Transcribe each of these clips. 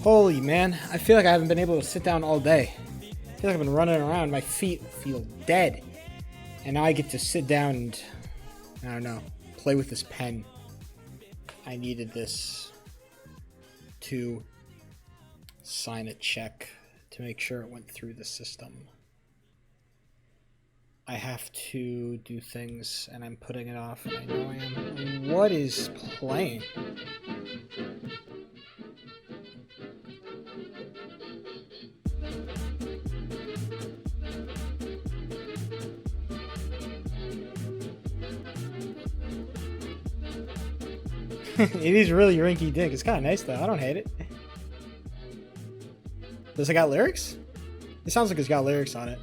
Holy man, I feel like I haven't been able to sit down all day. I feel like I've been running around, my feet feel dead. And now I get to sit down and, I don't know, play with this pen. I needed this to sign a check to make sure it went through the system. I have to do things and I'm putting it off, and I know I am. What is playing? It is really rinky dink. It's kind of nice though. I don't hate it. Does it got lyrics? It sounds like it's got lyrics on it.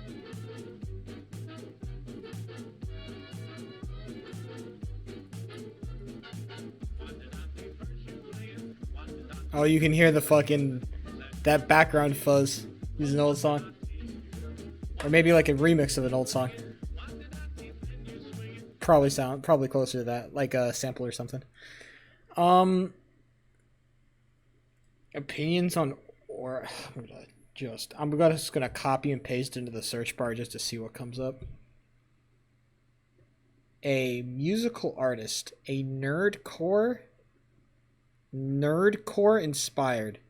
Oh, you can hear the fucking that background fuzz. This is an old song, or maybe like a remix of an old song. Probably closer to that, like a sample or something. Opinions on, or I'm just gonna copy and paste into the search bar just to see what comes up. A musical artist, a nerdcore inspired,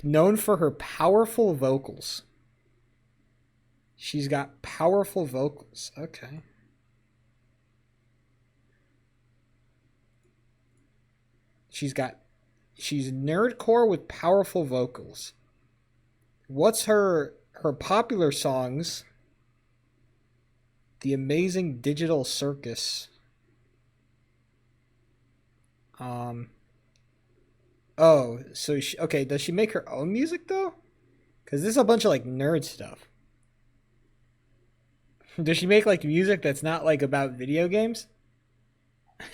known for her powerful vocals. She's got powerful vocals. Okay. She's nerdcore with powerful vocals. What's her popular songs? The Amazing Digital Circus. Oh, so okay, does she make her own music though? Cuz this is a bunch of like nerd stuff. Does she make like music that's not like about video games?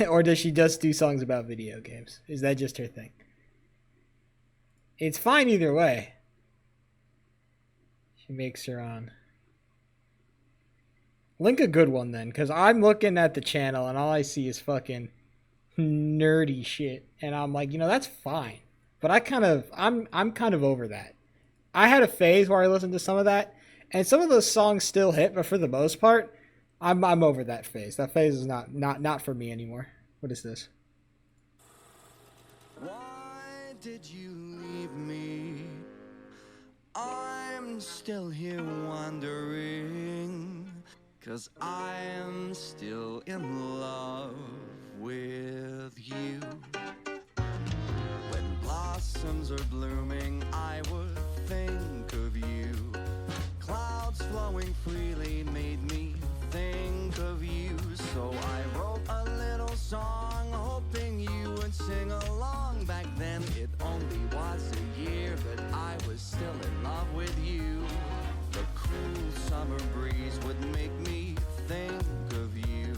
Or does she just do songs about video games? Is that just her thing? It's fine either way. She makes her own. Link a good one then, because I'm looking at the channel and all I see is fucking nerdy shit. And I'm like, that's fine. But I'm kind of over that. I had a phase where I listened to some of that, and some of those songs still hit, but for the most part, I'm over that phase. That phase is not for me anymore. What is this? Why did you leave me? I'm still here wondering, 'cause I am still in love with you. When blossoms are blooming, I would think of you. Clouds flowing freely made me think of you. So I wrote a little song hoping you would sing along. Back then it only was a year, but I was still in love with you. The cool summer breeze would make me think of you.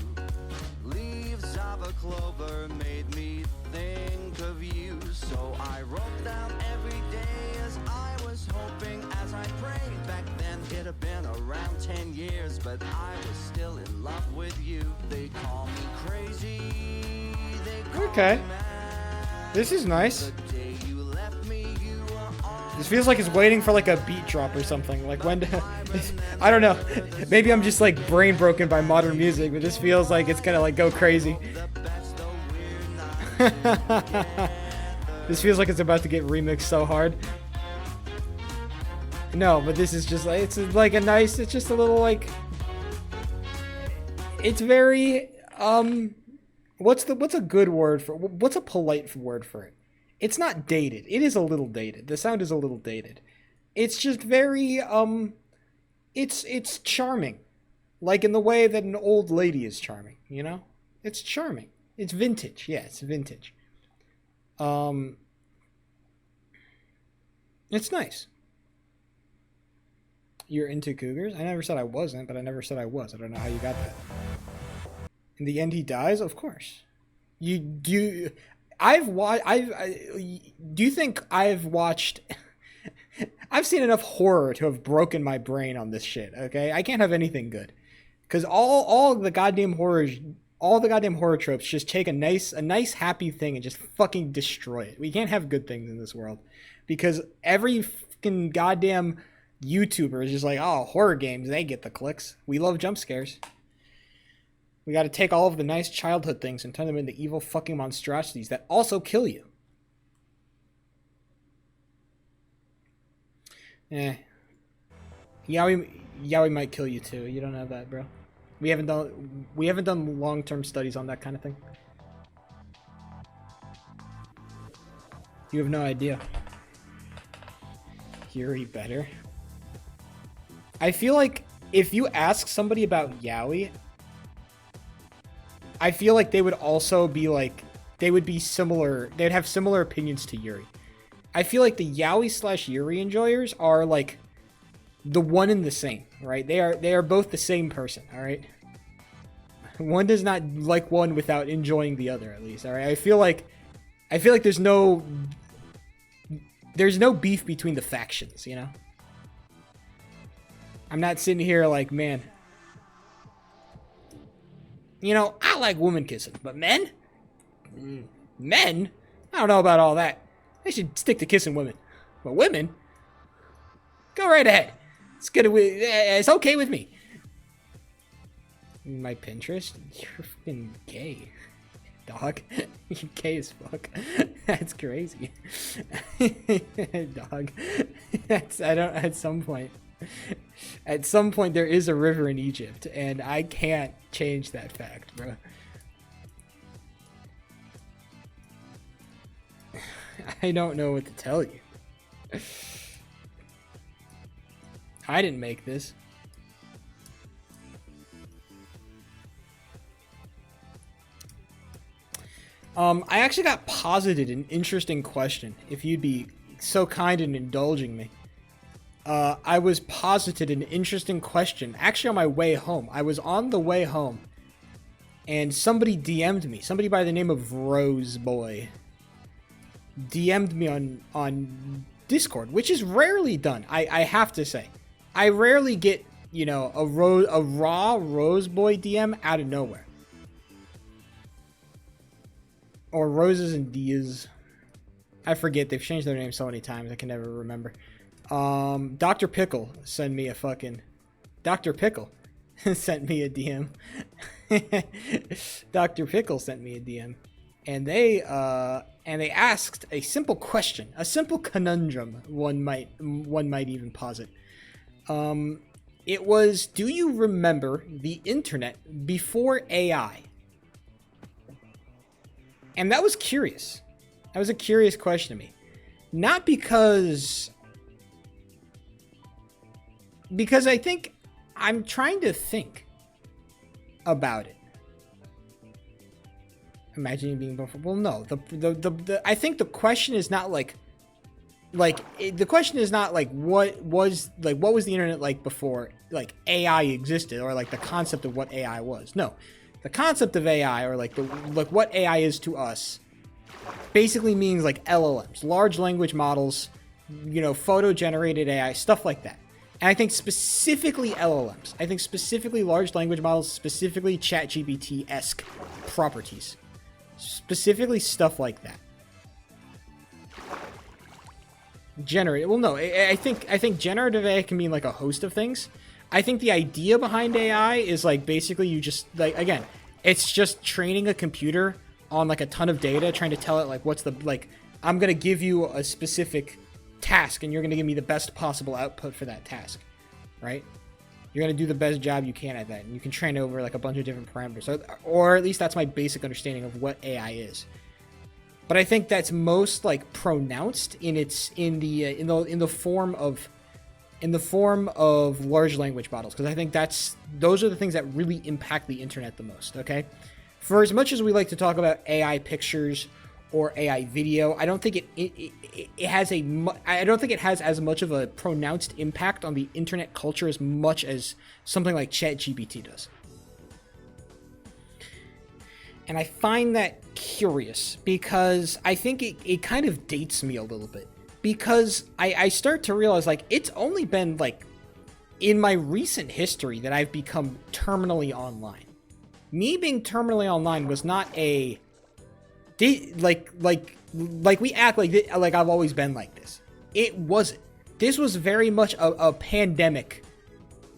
Leaves of a clover made me think of you. So I wrote down every day as I was hoping, as I prayed. Back then it had been around 10 years, but I was still in love with you. They call me crazy, they call Okay. me mad. This is nice. The day you left me, you were on. This feels like it's waiting for like a beat drop or something. Like when I don't know. Maybe I'm just like brain broken by modern music, but this feels like it's gonna like go crazy. This feels like it's about to get remixed so hard. No, but this is just like, it's like a nice, it's just a little like, it's very what's a good word for, what's a polite word for it? It's not dated. It is a little dated. The sound is a little dated. It's just very it's charming. Like in the way that an old lady is charming, you know? It's charming. It's vintage. Yeah, it's vintage. It's nice. You're into cougars? I never said I wasn't, but I never said I was. I don't know how you got that. In the end, he dies. Of course. You do. I've watched. Do you think I've watched? I've seen enough horror to have broken my brain on this shit. Okay, I can't have anything good, because all the goddamn horror tropes just take a nice happy thing and just fucking destroy it. We can't have good things in this world, because every fucking goddamn YouTuber is just like, oh, horror games, they get the clicks. We love jump scares. We got to take all of the nice childhood things and turn them into evil fucking monstrosities that also kill you. Yaoi might kill you too. You don't know that, bro. We haven't done long-term studies on that kind of thing. You have no idea. Yuri better. I feel like if you ask somebody about Yaoi, I feel like they would also be like, they would be similar. They'd have similar opinions to Yuri. I feel like the Yaoi / Yuri enjoyers are like the one and the same, right? They are both the same person, all right? One does not like one without enjoying the other, at least, all right? I feel like there's no beef between the factions, you know? I'm not sitting here like, man, you know, I like woman kissing, but men? Men? I don't know about all that. They should stick to kissing women. But women? Go right ahead. It's good. It's okay with me. My Pinterest? You're fucking gay, dog. You're gay as fuck. That's crazy. Dog. At some point there is a river in Egypt, and I can't change that fact, bro. I don't know what to tell you. I didn't make this. I actually got posited an interesting question, if you'd be so kind in indulging me. I was posited an interesting question, actually on my way home. I was on the way home, and somebody DM'd me. Somebody by the name of Roseboy DM'd me on Discord, which is rarely done. I have to say. I rarely get, you know, a raw Roseboy DM out of nowhere. Or Roses and Diaz. I forget. They've changed their name so many times I can never remember. Dr. Pickle sent me a fucking... Dr. Pickle sent me a DM. Dr. Pickle sent me a DM. And they asked a simple question. A simple conundrum, one might even posit. It was, do you remember the internet before AI? And that was curious. That was a curious question to me. Not because I think I'm trying to think about it. Imagine being before. Well, no. I think the question is not the question is not like what was the internet like before like AI existed, or like the concept of what AI was. No. The concept of AI, or like what AI is to us, basically means like LLMs, large language models, you know, photo generated AI, stuff like that. And I think specifically LLMs. I think specifically large language models, specifically ChatGPT-esque properties. Specifically stuff like that. Generative. Well, no, I think generative AI can mean like a host of things. I think the idea behind AI is like basically you just like, again, it's just training a computer on like a ton of data, trying to tell it like what's the, like, I'm going to give you a specific task and you're going to give me the best possible output for that task, right? You're going to do the best job you can at that, and you can train over like a bunch of different parameters, or at least that's my basic understanding of what AI is. But I think that's most like pronounced in its in the form of in the form of large language models, because I think those are the things that really impact the internet the most. Okay, for as much as we like to talk about AI pictures or AI video, I don't think it has I don't think it has as much of a pronounced impact on the internet culture as much as something like ChatGPT does. And I find that curious because I think it kind of dates me a little bit, because I start to realize, like, it's only been like in my recent history that I've become terminally online. Me being terminally online was not a like we act like I've always been like this. It wasn't. This was very much a pandemic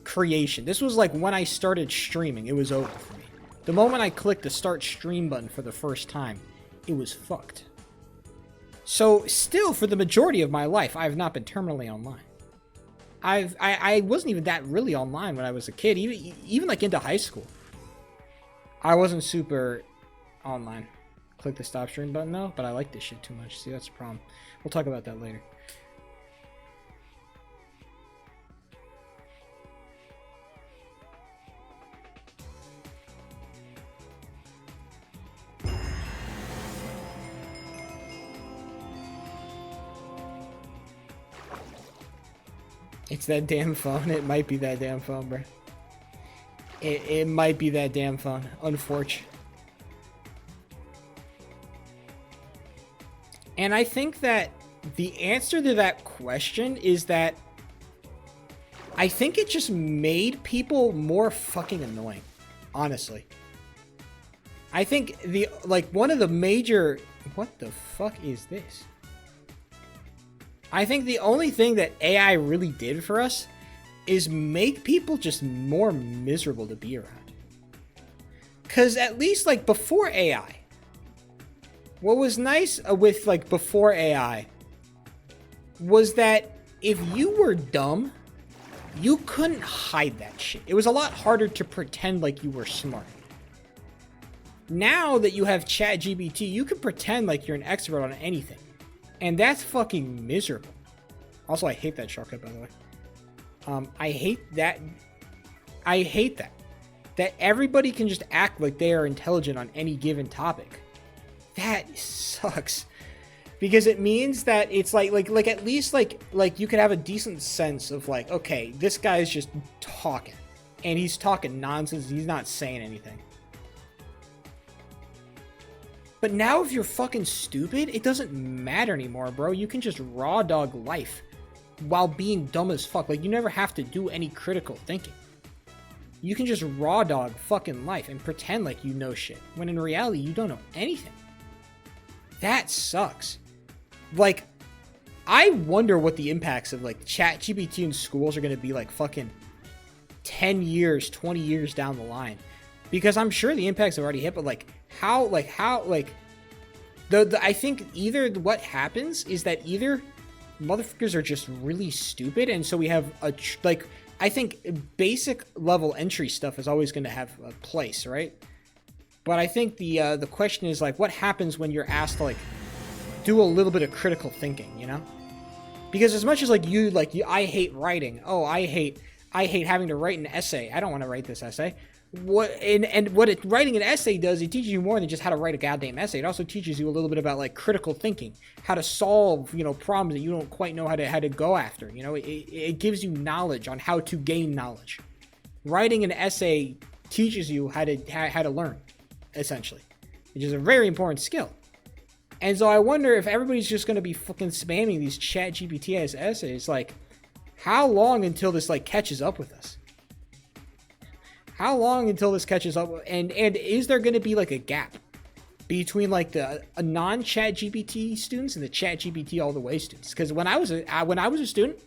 creation. This was like when I started streaming, it was over for me. The moment I clicked the start stream button for the first time, it was fucked. So still, for the majority of my life, I have not been terminally online. I wasn't even that really online when I was a kid, even like into high school. I wasn't super online. Click the stop stream button though, but I like this shit too much. See, that's the problem. We'll talk about that later. It's that damn phone. It might be that damn phone, bro. It might be that damn phone. Unfortunately. And I think that the answer to that question is that I think it just made people more fucking annoying, honestly. I think one of the major... What the fuck is this? I think the only thing that AI really did for us is make people just more miserable to be around. Because at least, like, before AI... What was nice with, like, before AI was that if you were dumb, you couldn't hide that shit. It was a lot harder to pretend like you were smart. Now that you have ChatGPT, you can pretend like you're an expert on anything. And that's fucking miserable. Also, I hate that shortcut, by the way. I hate that. I hate that. That everybody can just act like they are intelligent on any given topic. That sucks, because it means that it's like at least like you could have a decent sense of, like, okay, this guy's just talking, and he's talking nonsense. He's not saying anything. But now if you're fucking stupid, it doesn't matter anymore, bro. You can just raw dog life while being dumb as fuck. Like, you never have to do any critical thinking. You can just raw dog fucking life and pretend like you know shit, when in reality you don't know anything. That sucks. Like, I wonder what the impacts of, like, ChatGPT in schools are going to be like fucking 10 years, 20 years down the line. Because I'm sure the impacts have already hit, but, like, I think either what happens is that either motherfuckers are just really stupid, and so we have I think basic level entry stuff is always going to have a place, right? But I think the question is, like, what happens when you're asked to, like, do a little bit of critical thinking, you know? Because as much as, like, I hate writing. Oh, I hate having to write an essay. I don't want to write this essay. Writing an essay does, it teaches you more than just how to write a goddamn essay. It also teaches you a little bit about, like, critical thinking, how to solve, you know, problems that you don't quite know how to go after. You know, it gives you knowledge on how to gain knowledge. Writing an essay teaches you how to learn, essentially, which is a very important skill. And so I wonder if everybody's just going to be fucking spamming these ChatGPT as essays. Like, how long until this, like, catches up with us? How long until this catches up? And is there going to be, like, a gap between, like, the non-ChatGPT students and the ChatGPT all the way students? Because when I was a student,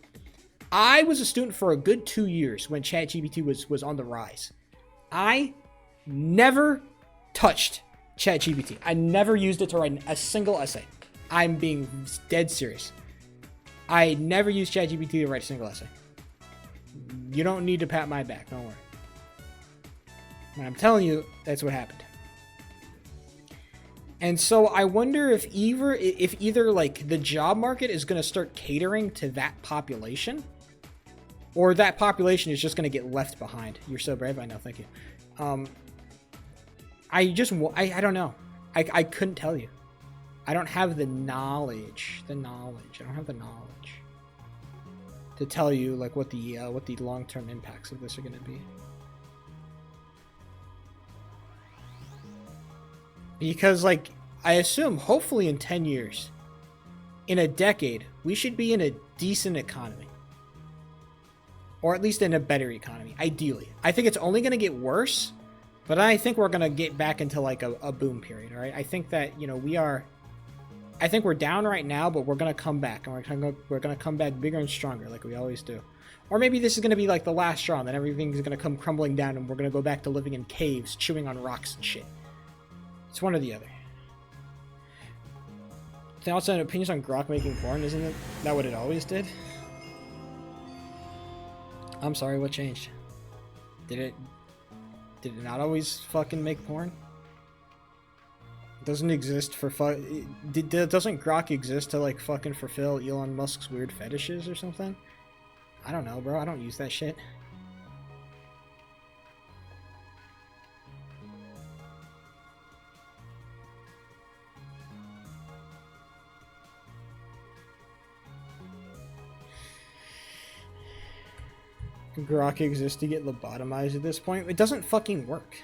I was a student for a good 2 years when ChatGPT was on the rise. I never touched ChatGPT. I never used it to write a single essay. I'm being dead serious. I never used ChatGPT to write a single essay. You don't need to pat my back. Don't worry. And I'm telling you, that's what happened. And so I wonder if either like the job market is going to start catering to that population, or that population is just going to get left behind. You're so brave. I know. Thank you. I don't know. I couldn't tell you. I don't have the knowledge. I don't have the knowledge to tell you like what the long-term impacts of this are going to be. Because like I assume hopefully in 10 years, in a decade, we should be in a decent economy. Or at least in a better economy, ideally. I think it's only going to get worse, but I think we're going to get back into like a boom period, all right? I think that, you know, I think we're down right now, but we're going to come back. And we're going to come back bigger and stronger like we always do. Or maybe this is going to be like the last straw, and then everything's going to come crumbling down and we're going to go back to living in caves, chewing on rocks and shit. It's one or the other. Thoughts and opinions on Grok making porn? Isn't that what it always did? I'm sorry, what changed? Did it not always fucking make porn? It doesn't exist for doesn't Grok exist to like fucking fulfill Elon Musk's weird fetishes or something? I don't know, bro. I don't use that shit. Grok exists to get lobotomized at this point. It doesn't fucking work.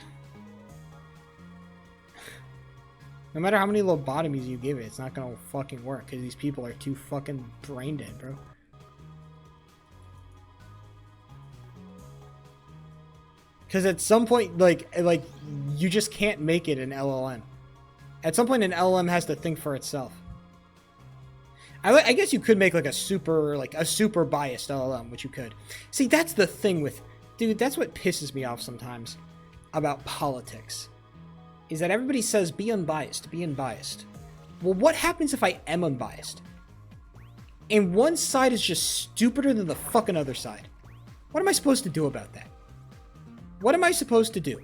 No matter how many lobotomies you give it, it's not gonna fucking work because these people are too fucking brain dead, bro. Because at some point, like you just can't make it an LLM. At some point, an LLM has to think for itself. I guess you could make like a super biased LLM, which you could. See, that's the thing with, dude, that's what pisses me off sometimes about politics. Is that everybody says be unbiased, be unbiased. Well, what happens if I am unbiased? And one side is just stupider than the fucking other side. What am I supposed to do about that? What am I supposed to do?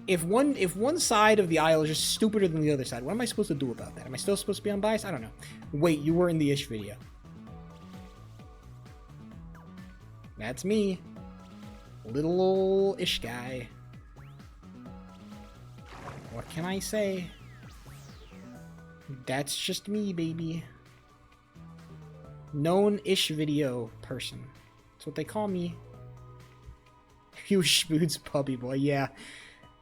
If one side of the aisle is just stupider than the other side, what am I supposed to do about that? Am I still supposed to be unbiased? I don't know. Wait, you were in the Ish video. That's me. Little ol' Ish guy. What can I say? That's just me, baby. Known Ish video person. That's what they call me. You Schmood's puppy boy, yeah.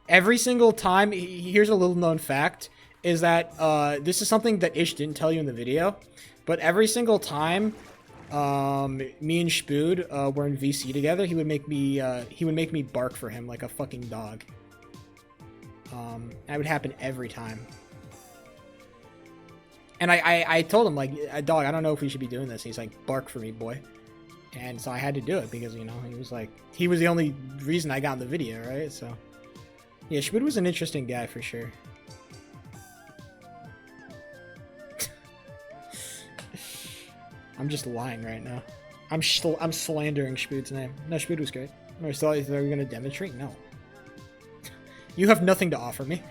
Every single time, here's a little known fact, is that this is something that Ish didn't tell you in the video, but every single time me and Shpood were in VC together, he would make me bark for him like a fucking dog. That would happen every time. And I told him, like, dog, I don't know if we should be doing this. He's like, bark for me, boy. And so I had to do it because, you know, he was the only reason I got in the video, right? So yeah, Shpood was an interesting guy for sure. I'm just lying right now. I'm slandering Shpood's name. No, Shpood was great. Are we going to demonstrate? No. You have nothing to offer me.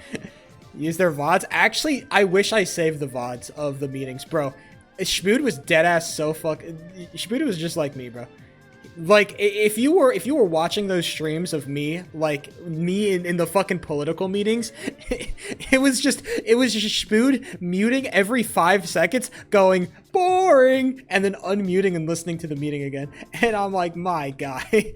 Use their VODs. Actually, I wish I saved the VODs of the meetings, bro. Shpood was deadass so Shpood was just like me, bro. Like, if you were watching those streams of me, like me in the fucking political meetings, it was just Shpood muting every 5 seconds, going boring, and then unmuting and listening to the meeting again. And I'm like, my guy.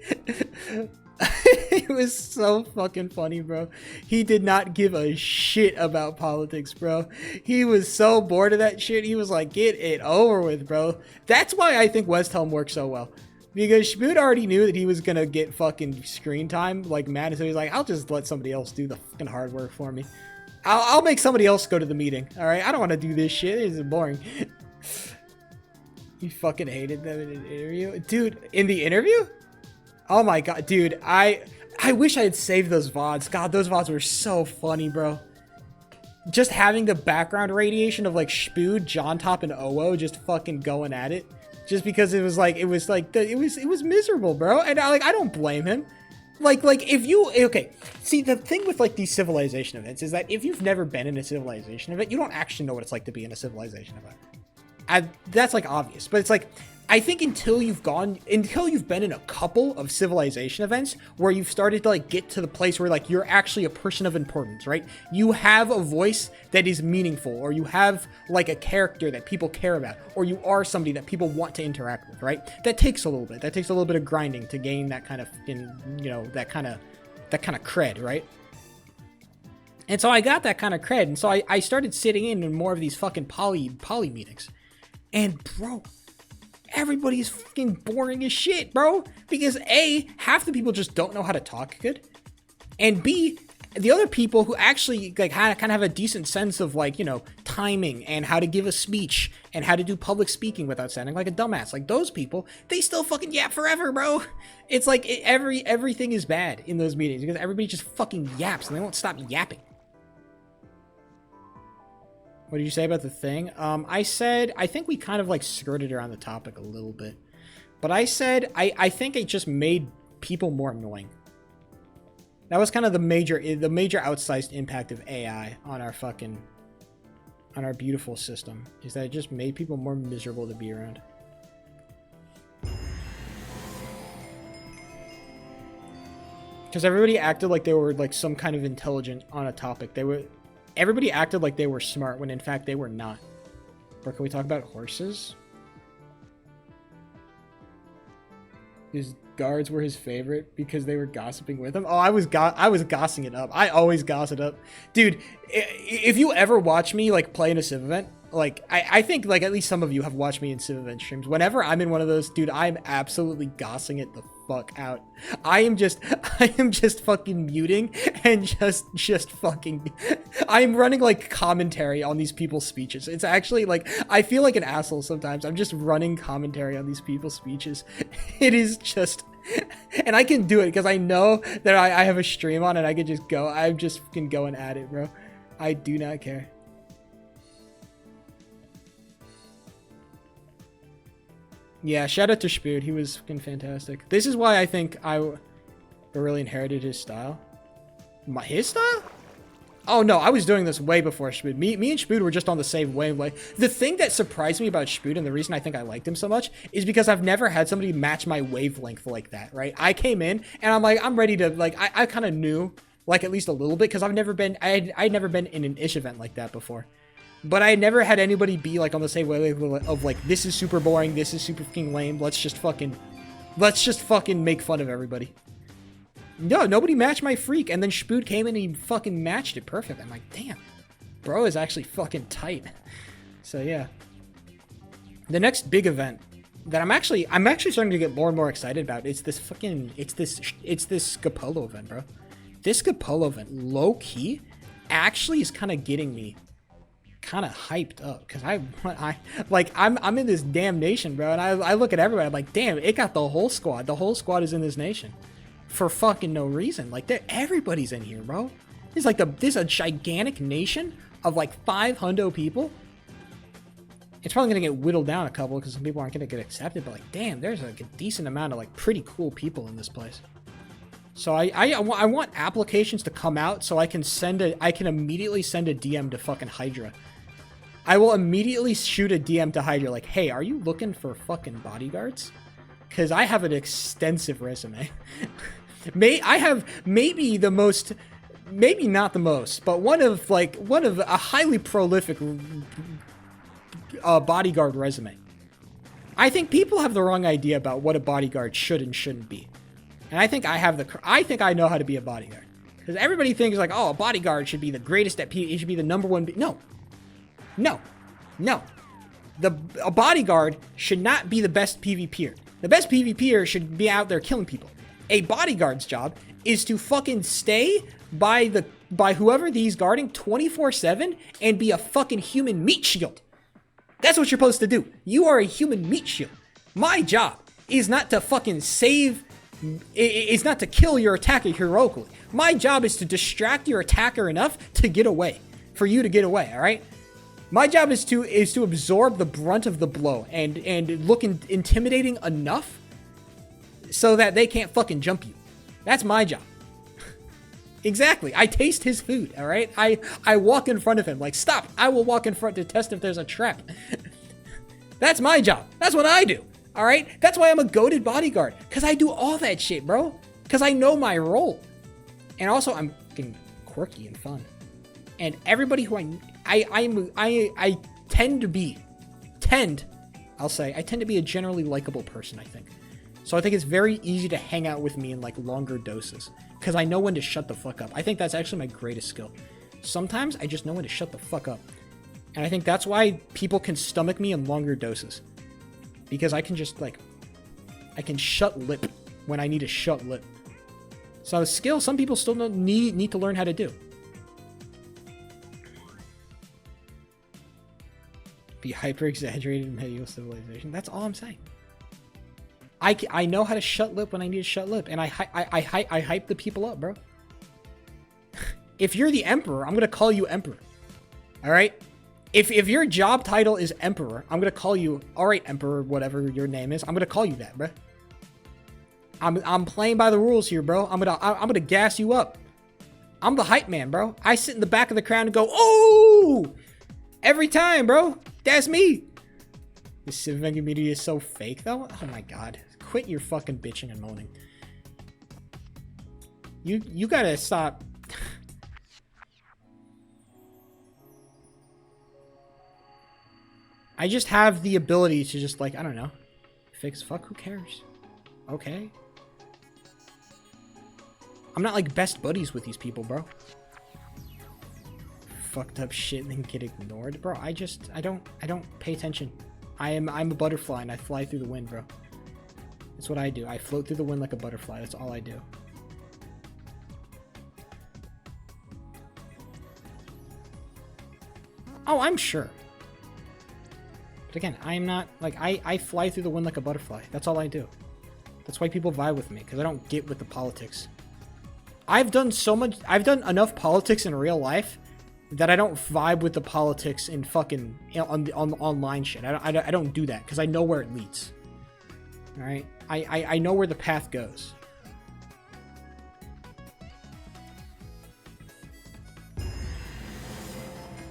It was so fucking funny, bro. He did not give a shit about politics, bro. He was so bored of that shit. He was like, get it over with, bro. That's why I think West Helm works so well. Because Shpood already knew that he was gonna get fucking screen time like mad, so he's like, I'll just let somebody else do the fucking hard work for me. I'll make somebody else go to the meeting, alright? I don't want to do this shit. It's boring. You fucking hated them in an interview? Dude, in the interview? Oh my god, dude, I wish I had saved those VODs. God, those VODs were so funny, bro. Just having the background radiation of like Shpood, John Top, and OO just fucking going at it. Just because it was miserable, bro. And I don't blame him. Like if you, okay, see, the thing with like these civilization events is that if you've never been in a civilization event, you don't actually know what it's like to be in a civilization event. That's like obvious, but it's like, I think until you've been in a couple of civilization events where you've started to like get to the place where like you're actually a person of importance, right? You have a voice that is meaningful, or you have like a character that people care about, or you are somebody that people want to interact with, right? That takes a little bit. That takes a little bit of grinding to gain that kind of, that kind of cred, right? And so I got that kind of cred, and so I started sitting in more of these fucking poly meetings, and bro, everybody's fucking boring as shit, bro. Because A, half the people just don't know how to talk good. And B, the other people who actually like kind of have a decent sense of like, timing and how to give a speech and how to do public speaking without sounding like a dumbass. Like those people, they still fucking yap forever, bro. It's like everything is bad in those meetings because everybody just fucking yaps and they won't stop yapping. What did you say about the thing? I said, I think we kind of like skirted around the topic a little bit. But I said, I think it just made people more annoying. That was kind of the major outsized impact of AI on our beautiful system. Is that it just made people more miserable to be around. Because everybody acted like they were like some kind of intelligent on a topic. Everybody acted like they were smart when in fact they were not. Or can we talk about horses? His guards were his favorite because they were gossiping with him. Oh, I was gossing it up. I always goss it up. Dude, if you ever watch me like play in a Civ event, like I think like at least some of you have watched me in Civ event streams. Whenever I'm in one of those, dude, I'm absolutely gossing it the fuck out. I am just fucking muting and just fucking I'm running like commentary on these people's speeches. It's actually like I feel like an asshole sometimes. I'm just running commentary on these people's speeches. It is just, and I can do it because I know that I have a stream on and I can just go. I'm just fucking going at it, bro. I do not care. Yeah, shout out to Spood. He was fucking fantastic. This is why I think I really inherited his style. His style? Oh no, I was doing this way before Spood. Me and Spood were just on the same wavelength. The thing that surprised me about Spood, and the reason I think I liked him so much, is because I've never had somebody match my wavelength like that, right? I came in and I'm like, I'm ready to, like, I kind of knew, like, at least a little bit, because I'd never been in an ish event like that before. But I never had anybody be like on the same wavelength of like, this is super boring, this is super fucking lame, let's just fucking make fun of everybody. No, nobody matched my freak, and then Spood came in and he fucking matched it perfect. I'm like, damn, bro is actually fucking tight. So yeah. The next big event that I'm actually starting to get more and more excited about is this Scapolo event, bro. This Scapolo event, low key, actually is kind of getting me kind of hyped up because I'm in this damn nation, bro, and I look at everybody, I'm like, damn, it got the whole squad is in this nation for fucking no reason. Like, everybody's in here, bro. This is a gigantic nation of like 500 people. It's probably gonna get whittled down a couple because some people aren't gonna get accepted, but like, damn, there's like a decent amount of like pretty cool people in this place. So I want applications to come out so I can immediately send a DM to fucking Hydra. I will immediately shoot a DM to Hydra like, hey, are you looking for fucking bodyguards? Because I have an extensive resume. I have maybe the most, maybe not the most, but one of a highly prolific bodyguard resume. I think people have the wrong idea about what a bodyguard should and shouldn't be. And I think I know how to be a bodyguard. Because everybody thinks like, oh, a bodyguard should be the greatest at PvP, he should be the number one. No. A bodyguard should not be the best PvPer. The best PvPer should be out there killing people. A bodyguard's job is to fucking stay by whoever he's guarding 24/7 and be a fucking human meat shield. That's what you're supposed to do. You are a human meat shield. My job is not to fucking is not to kill your attacker heroically. My job is to distract your attacker enough to get away. For you to get away, alright? My job is to absorb the brunt of the blow and look intimidating enough so that they can't fucking jump you. That's my job. Exactly. I taste his food, alright? I walk in front of him like, stop. I will walk in front to test if there's a trap. That's my job. That's what I do. All right? That's why I'm a goated bodyguard. Because I do all that shit, bro. Because I know my role. And also, I'm fucking quirky and fun. And everybody who I tend to be a generally likable person, I think. So I think it's very easy to hang out with me in like longer doses because I know when to shut the fuck up. I think that's actually my greatest skill. Sometimes I just know when to shut the fuck up. And I think that's why people can stomach me in longer doses. Because I can just like, I can shut lip when I need to shut lip. So a skill some people still don't need to learn how to do. Be hyper exaggerated in medieval civilization. That's all I'm saying. I know how to shut lip when I need to shut lip, and I hype the people up, bro. If you're the emperor, I'm gonna call you emperor. All right. If your job title is emperor, I'm gonna call you all right, emperor, whatever your name is. I'm gonna call you that, bro. I'm playing by the rules here, bro. I'm gonna gas you up. I'm the hype man, bro. I sit in the back of the crowd and go, oh, every time, bro. That's me. The Civ event community is so fake, though. Oh my god. Quit your fucking bitching and moaning. You gotta stop. I just have the ability to just like, I don't know. Fix fuck, who cares? Okay. I'm not like best buddies with these people, bro. Fucked up shit and then get ignored, bro. I don't pay attention. I'm a butterfly and I fly through the wind, bro. That's what I do. I float through the wind like a butterfly. That's all I do. Oh, I'm sure. But again, I'm not like I fly through the wind like a butterfly. That's all I do. That's why people vibe with me, because I don't get with the politics. I've done enough politics in real life that I don't vibe with the politics in fucking on the online shit. I don't do that because I know where it leads. All right, I know where the path goes.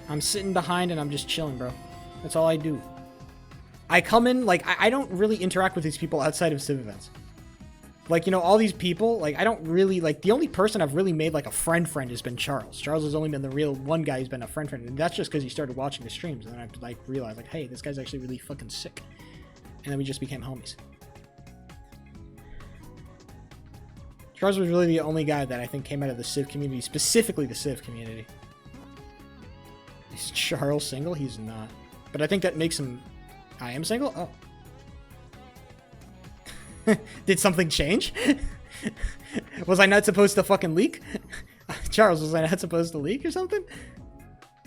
I'm sitting behind and I'm just chilling, bro. That's all I do. I come in like I don't really interact with these people outside of Civ events. Like, you know, all these people, like, I don't really, like, the only person I've really made, like, a friend has been Charles. Charles has only been the real one guy who's been a friend, and that's just because he started watching the streams, and then I, like, realized, like, hey, this guy's actually really fucking sick. And then we just became homies. Charles was really the only guy that I think came out of the Civ community, specifically the Civ community. Is Charles single? He's not. But I think that makes him... I am single? Oh. Did something change? Was I not supposed to fucking leak? Charles, was I not supposed to leak or something?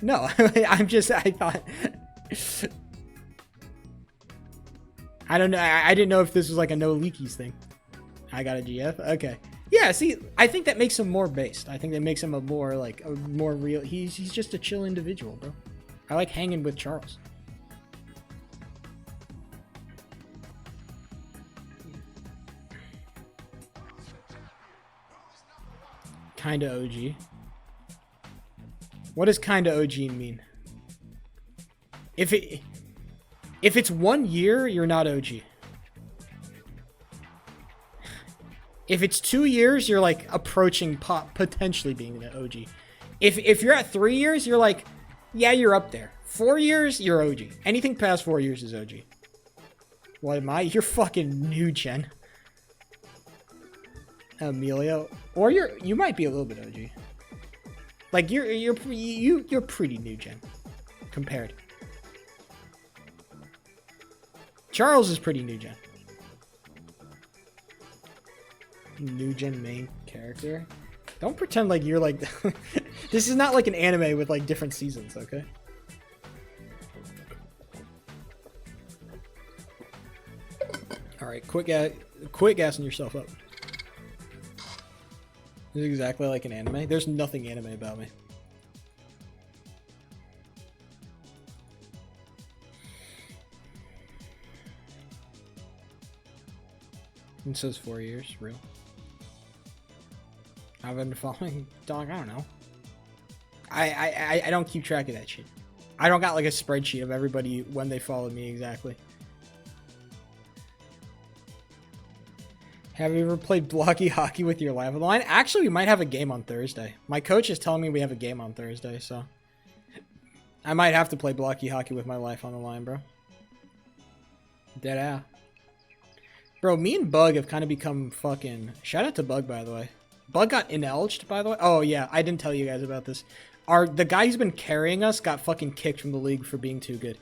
No, I thought... I don't know. I didn't know if this was like a no leakies thing. I got a GF? Okay. Yeah, see, I think that makes him more based. I think that makes him a more, like, a more real... He's just a chill individual, bro. I like hanging with Charles. Kinda OG. What does kinda OG mean? If it's 1 year, you're not OG. If it's 2 years, you're like approaching potentially being an OG. If you're at 3 years, you're like, yeah, you're up there. 4 years, you're OG. Anything past 4 years is OG. What am I? You're fucking new gen. Emilio, or you might be a little bit OG. Like you're pretty new gen compared. Charles is pretty new gen. New gen main character. Don't pretend like you're like this is not like an anime with like different seasons, okay? All right, quit gassing yourself up. This is exactly like an anime. There's nothing anime about me. It says 4 years, real. I've been following, dog, I don't know. I don't keep track of that shit. I don't got like a spreadsheet of everybody when they followed me exactly. Have you ever played blocky hockey with your live on the line? Actually, we might have a game on Thursday. My coach is telling me we have a game on Thursday, so I might have to play blocky hockey with my life on the line, bro. Dead ass. Bro, me and Bug have kind of become fucking... Shout out to Bug, by the way. Bug got inelged, by the way. Oh, yeah, I didn't tell you guys about this. The guy who's been carrying us got fucking kicked from the league for being too good.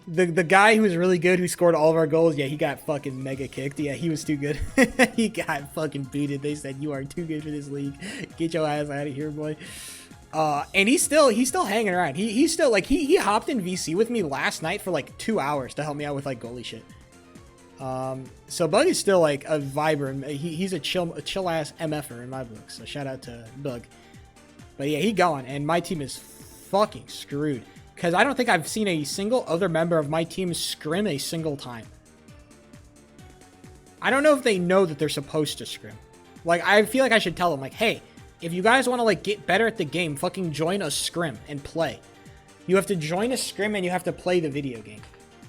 The guy who was really good, who scored all of our goals, yeah, he got fucking mega kicked. Yeah, he was too good. He got fucking booted. They said, you are too good for this league. Get your ass out of here, boy. And he's still hanging around. He's still, like, he hopped in VC with me last night for, like, 2 hours to help me out with, like, goalie shit. So Bug is still, like, a vibrant, he's a chill-ass MFer in my book, so shout out to Bug. But yeah, he gone, and my team is fucking screwed. Because I don't think I've seen a single other member of my team scrim a single time. I don't know if they know that they're supposed to scrim. Like, I feel like I should tell them, like, hey, if you guys want to, like, get better at the game, fucking join a scrim and play. You have to join a scrim and you have to play the video game.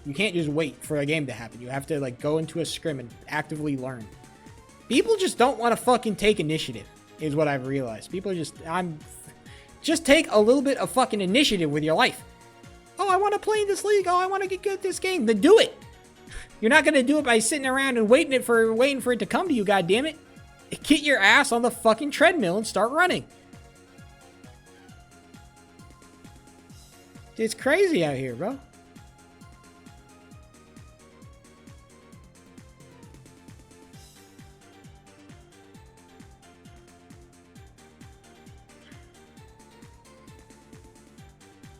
You can't just wait for a game to happen. You have to, like, go into a scrim and actively learn. People just don't want to fucking take initiative, is what I've realized. People just, just take a little bit of fucking initiative with your life. Oh, I want to play in this league. Oh, I want to get good at this game. Then do it. You're not going to do it by sitting around and waiting for it to come to you, goddammit. Get your ass on the fucking treadmill and start running. It's crazy out here, bro.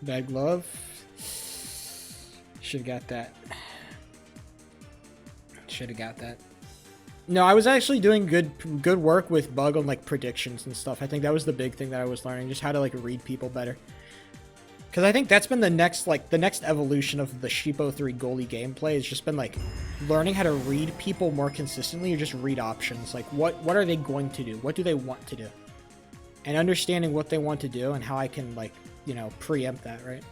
Bad glove. Should have got that. Should have got that. No, I was actually doing good work with Bug on, like, predictions and stuff. I think that was the big thing that I was learning, just how to, like, read people better. Because I think that's been the next evolution of the Sheepo 3 goalie gameplay. It's just been, like, learning how to read people more consistently, or just read options. Like, what are they going to do? What do they want to do? And understanding what they want to do and how I can, like, you know, preempt that, right?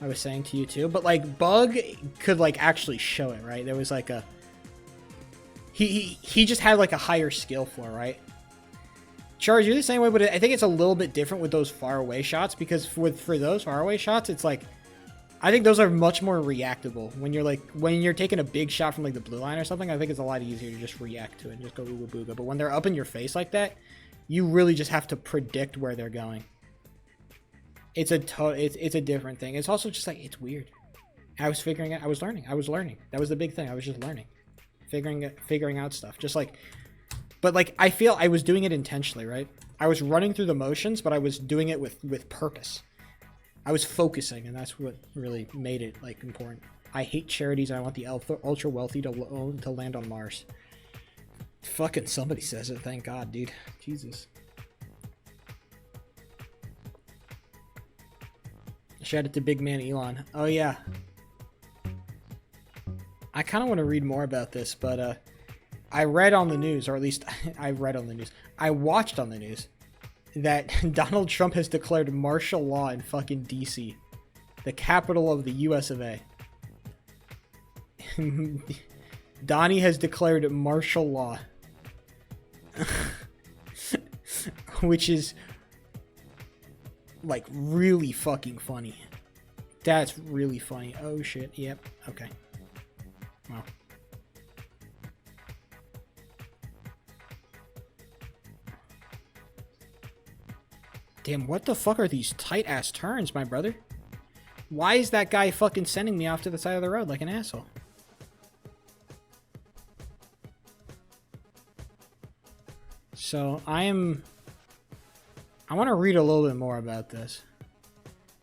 I was saying to you too, but, like, Bug could, like, actually show it, right? There was, like, a... He just had, like, a higher skill floor, right? Charge, you're the same way, but I think it's a little bit different with those faraway shots, because for those faraway shots, it's like, I think those are much more reactable. When you're taking a big shot from, like, the blue line or something, I think it's a lot easier to just react to it and just go ooga booga. But when they're up in your face like that, you really just have to predict where they're going. It's a different thing. It's also just, like, it's weird. I was learning. That was the big thing. I was just learning. Figuring out stuff. Just, like, but, like, I feel I was doing it intentionally, right? I was running through the motions, but I was doing it with purpose. I was focusing, and that's what really made it, like, important. I hate charities. I want the ultra wealthy to land on Mars. Fucking somebody says it. Thank God, dude. Jesus. Shout out to big man Elon. Oh, yeah. I kind of want to read more about this, but I read on the news, or at least I read on the news. I watched on the news that Donald Trump has declared martial law in fucking D.C., the capital of the U.S. of A. Donnie has declared martial law. Which is, like, really fucking funny. That's really funny. Oh, shit. Yep. Okay. Wow. Damn, what the fuck are these tight-ass turns, my brother? Why is that guy fucking sending me off to the side of the road like an asshole? So, I want to read a little bit more about this.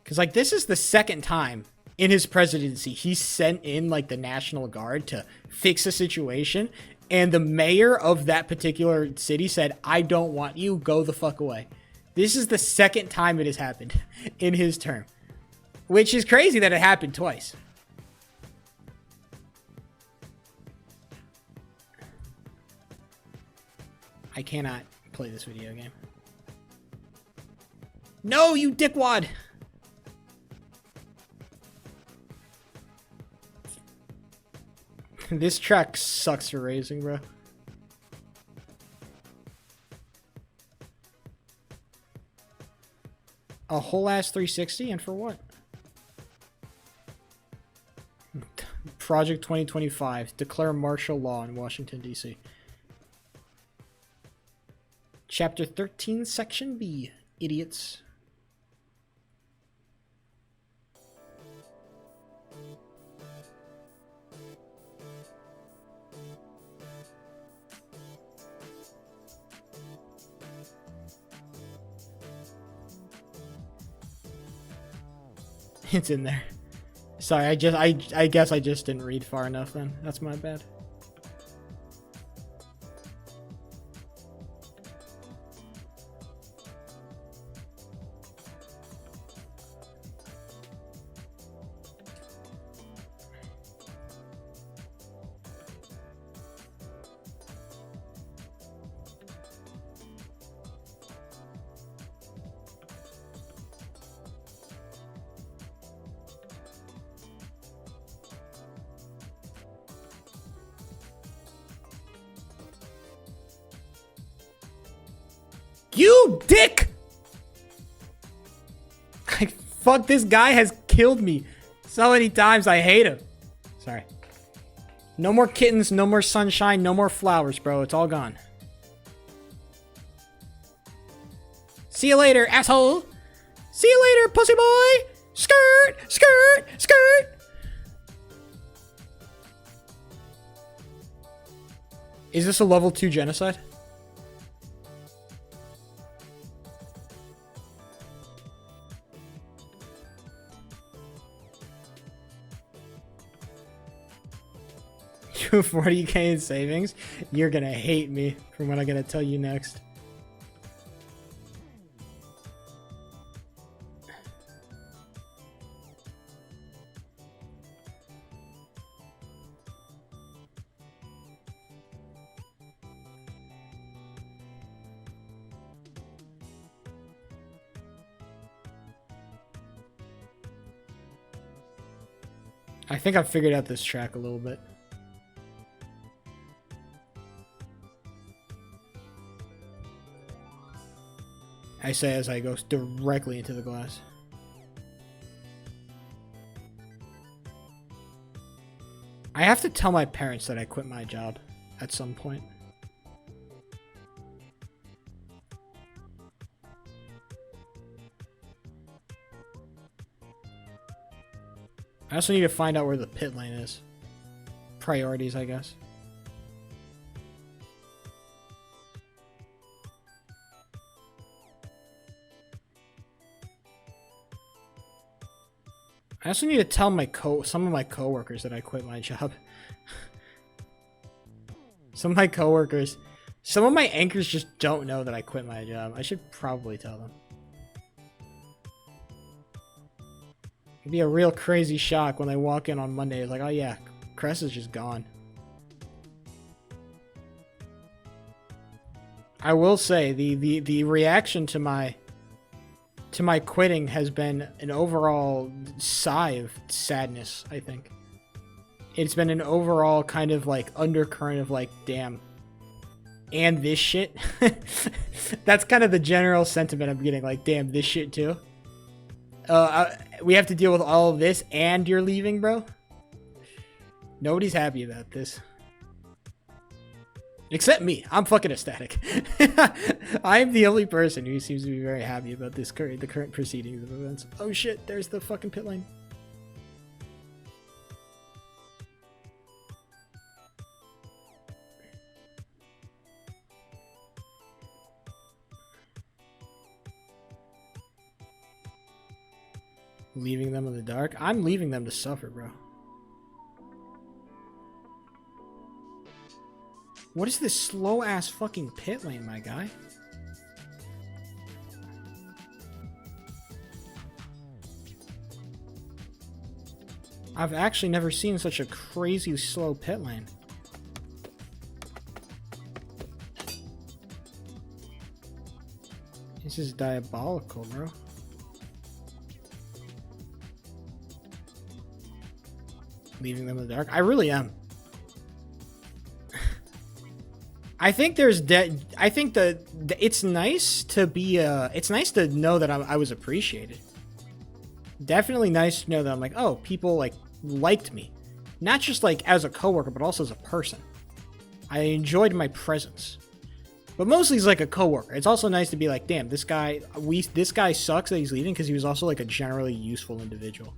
Because, like, this is the second time in his presidency he sent in, like, the National Guard to fix a situation. And the mayor of that particular city said, I don't want you, go the fuck away. This is the second time it has happened in his term. Which is crazy that it happened twice. I cannot play this video game. No, you dickwad! This track sucks for racing, bro. A whole ass 360, and for what? Project 2025. Declare martial law in Washington, D.C. Chapter 13, Section B. Idiots. It's in there. Sorry, I guess I just didn't read far enough then. That's my bad. You dick! Fuck, this guy has killed me so many times. I hate him. Sorry. No more kittens, no more sunshine, no more flowers, bro. It's all gone. See you later, asshole. See you later, pussy boy. Skirt, skirt, skirt. Is this a level 2 genocide? You have 40k in savings? You're gonna hate me for what I'm gonna tell you next. I think I've figured out this track a little bit. I say as I go directly into the glass. I have to tell my parents that I quit my job at some point. I also need to find out where the pit lane is. Priorities, I guess. I also need to tell some of my coworkers that I quit my job. Some of my coworkers, some of my anchors just don't know that I quit my job. I should probably tell them. It'd be a real crazy shock when they walk in on Monday. It's like, oh yeah, Cress is just gone. I will say the reaction to my quitting has been an overall sigh of sadness, I think. It's been an overall kind of like undercurrent of like, damn. And this shit? That's kind of the general sentiment I'm getting, like, damn, this shit too? We have to deal with all of this and you're leaving, bro? Nobody's happy about this. Except me. I'm fucking ecstatic. I'm the only person who seems to be very happy about the current proceedings of events. Oh shit, there's the fucking pit lane. Leaving them in the dark? I'm leaving them to suffer, bro. What is this slow-ass fucking pit lane, my guy? I've actually never seen such a crazy slow pit lane. This is diabolical, bro. Leaving them in the dark? I really am. I think I think it's nice to be it's nice to know that I was appreciated. Definitely nice to know that I'm like, oh, people like liked me, not just like as a coworker, but also as a person. I enjoyed my presence, but mostly as like a coworker. It's also nice to be like, damn, this guy sucks that he's leaving because he was also like a generally useful individual.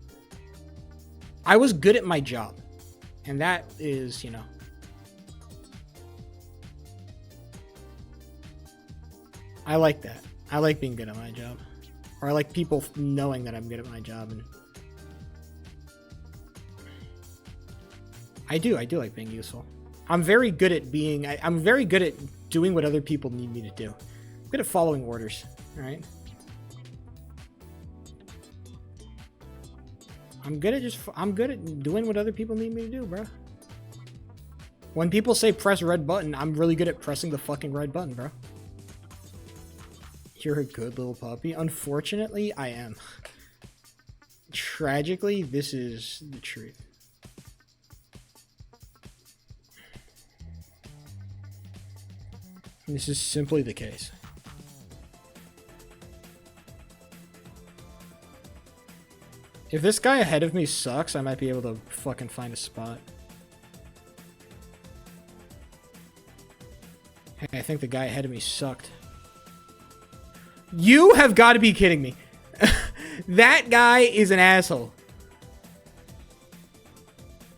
I was good at my job, and that is, you know. I like that. I like being good at my job. Or I like people knowing that I'm good at my job. And I do like being useful. I'm very good at being... I'm very good at doing what other people need me to do. I'm good at following orders, alright? I'm good at doing what other people need me to do, bro. When people say press red button, I'm really good at pressing the fucking red button, bro. You're a good little puppy. Unfortunately, I am. Tragically, this is the truth. This is simply the case. If this guy ahead of me sucks, I might be able to fucking find a spot. Hey, I think the guy ahead of me sucked. You have got to be kidding me. That guy is an asshole.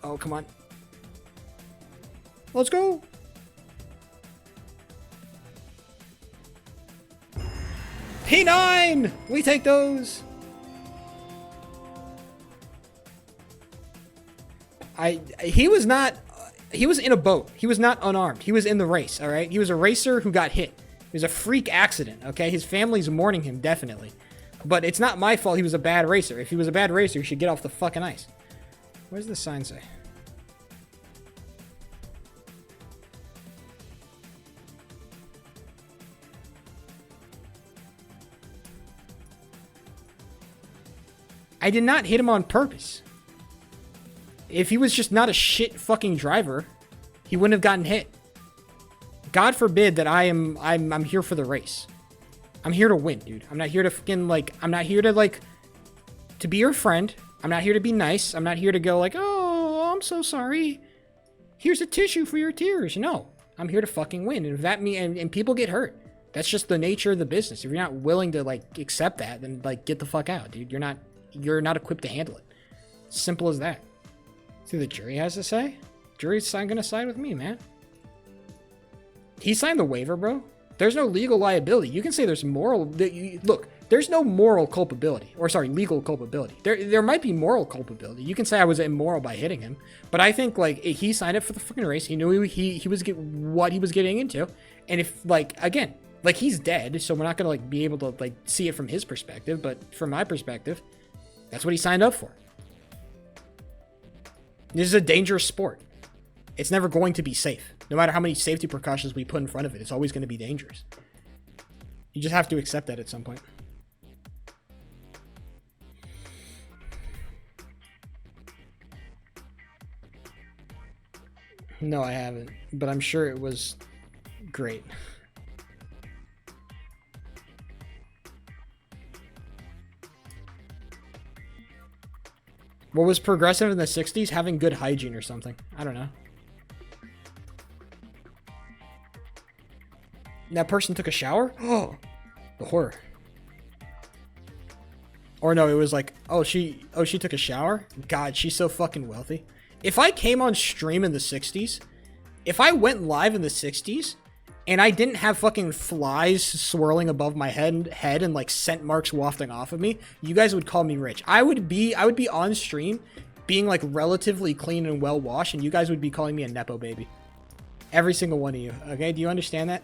Oh, come on. Let's go. P9! We take those. He was in a boat. He was not unarmed. He was in the race, all right? He was a racer who got hit. It was a freak accident, okay? His family's mourning him, definitely. But it's not my fault he was a bad racer. If he was a bad racer, he should get off the fucking ice. What does the sign say? I did not hit him on purpose. If he was just not a shit fucking driver, he wouldn't have gotten hit. God forbid that I'm here for the race. I'm here to win, dude. I'm not here to fucking like, I'm not here to like, to be your friend. I'm not here to be nice. I'm not here to go like, oh, I'm so sorry. Here's a tissue for your tears. No, I'm here to fucking win. And if that means, and people get hurt. That's just the nature of the business. If you're not willing to like accept that, then like get the fuck out, dude. You're not equipped to handle it. Simple as that. See what the jury has to say? Jury's gonna side with me, man. He signed the waiver, bro. There's no legal liability. You can say there's moral... Look, there's no moral culpability. Or, sorry, legal culpability. There might be moral culpability. You can say I was immoral by hitting him. But I think, like, he signed up for the fucking race. He knew he was what he was getting into. And if, like, again, like, he's dead. So we're not going to, like, be able to, like, see it from his perspective. But from my perspective, that's what he signed up for. This is a dangerous sport. It's never going to be safe. No matter how many safety precautions we put in front of it, it's always going to be dangerous. You just have to accept that at some point. No, I haven't. But I'm sure it was great. What was progressive in the 60s? Having good hygiene or something. I don't know. That person took a shower? Oh, the horror. Or no, it was like, oh, she took a shower? God, she's so fucking wealthy. If I came on stream in the 60s, if I went live in the 60s, and I didn't have fucking flies swirling above my head and like scent marks wafting off of me, you guys would call me rich. I would be on stream being like relatively clean and well washed, and you guys would be calling me a nepo baby. Every single one of you. Okay, do you understand that?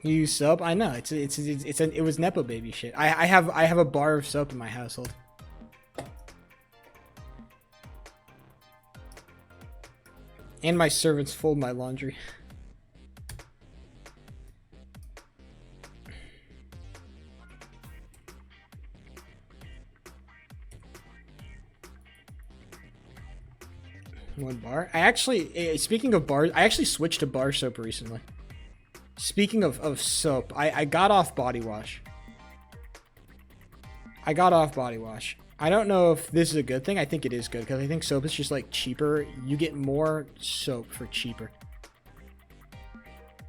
You use soap? I know it was nepo baby shit. I have a bar of soap in my household. And my servants fold my laundry. One bar. I actually, speaking of bars, I actually switched to bar soap recently. Speaking of soap, I got off body wash. I got off body wash. I don't know if this is a good thing. I think it is good because I think soap is just like cheaper. You get more soap for cheaper.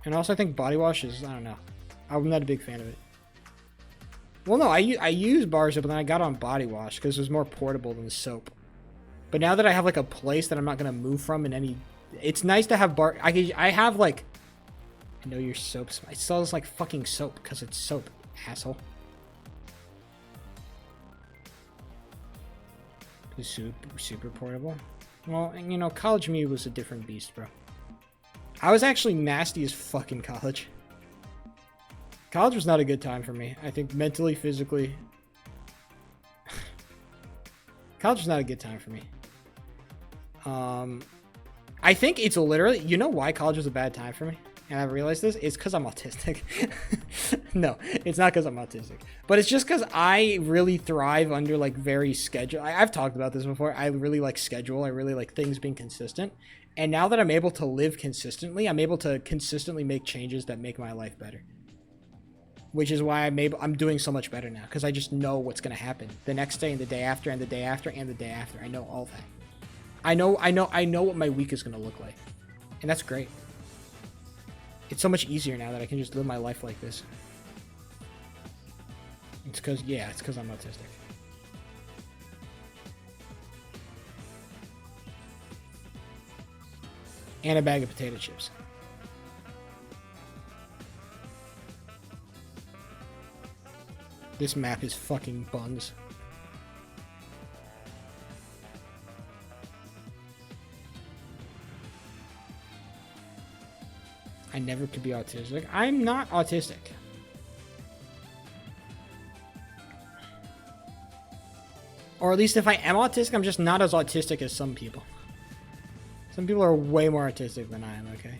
And also I think body wash is, I don't know. I'm not a big fan of it. Well, no, I use bar soap, but then I got on body wash because it was more portable than soap. But now that I have like a place that I'm not going to move from in any... It's nice to have bar... I have like... I know your soap... It smells like fucking soap because it's soap, asshole. Super portable. Well, you know, college me was a different beast, bro. I was actually nasty as fucking college. College was not a good time for me. I think mentally, physically. College was not a good time for me. I think it's literally, you know why college was a bad time for me? And I've realized this, it's because I'm autistic. No, it's not because I'm autistic. But it's just because I really thrive under like very schedule. I've talked about this before. I really like schedule. I really like things being consistent. And now that I'm able to live consistently, I'm able to consistently make changes that make my life better. Which is why I'm doing so much better now. Because I just know what's going to happen the next day and the day after and the day after and the day after. I know all that. I know what my week is going to look like. And that's great. It's so much easier now that I can just live my life like this. It's because I'm autistic. And a bag of potato chips. This map is fucking buns. I never could be autistic. I'm not autistic. Or at least if I am autistic, I'm just not as autistic as some people. Some people are way more autistic than I am, okay?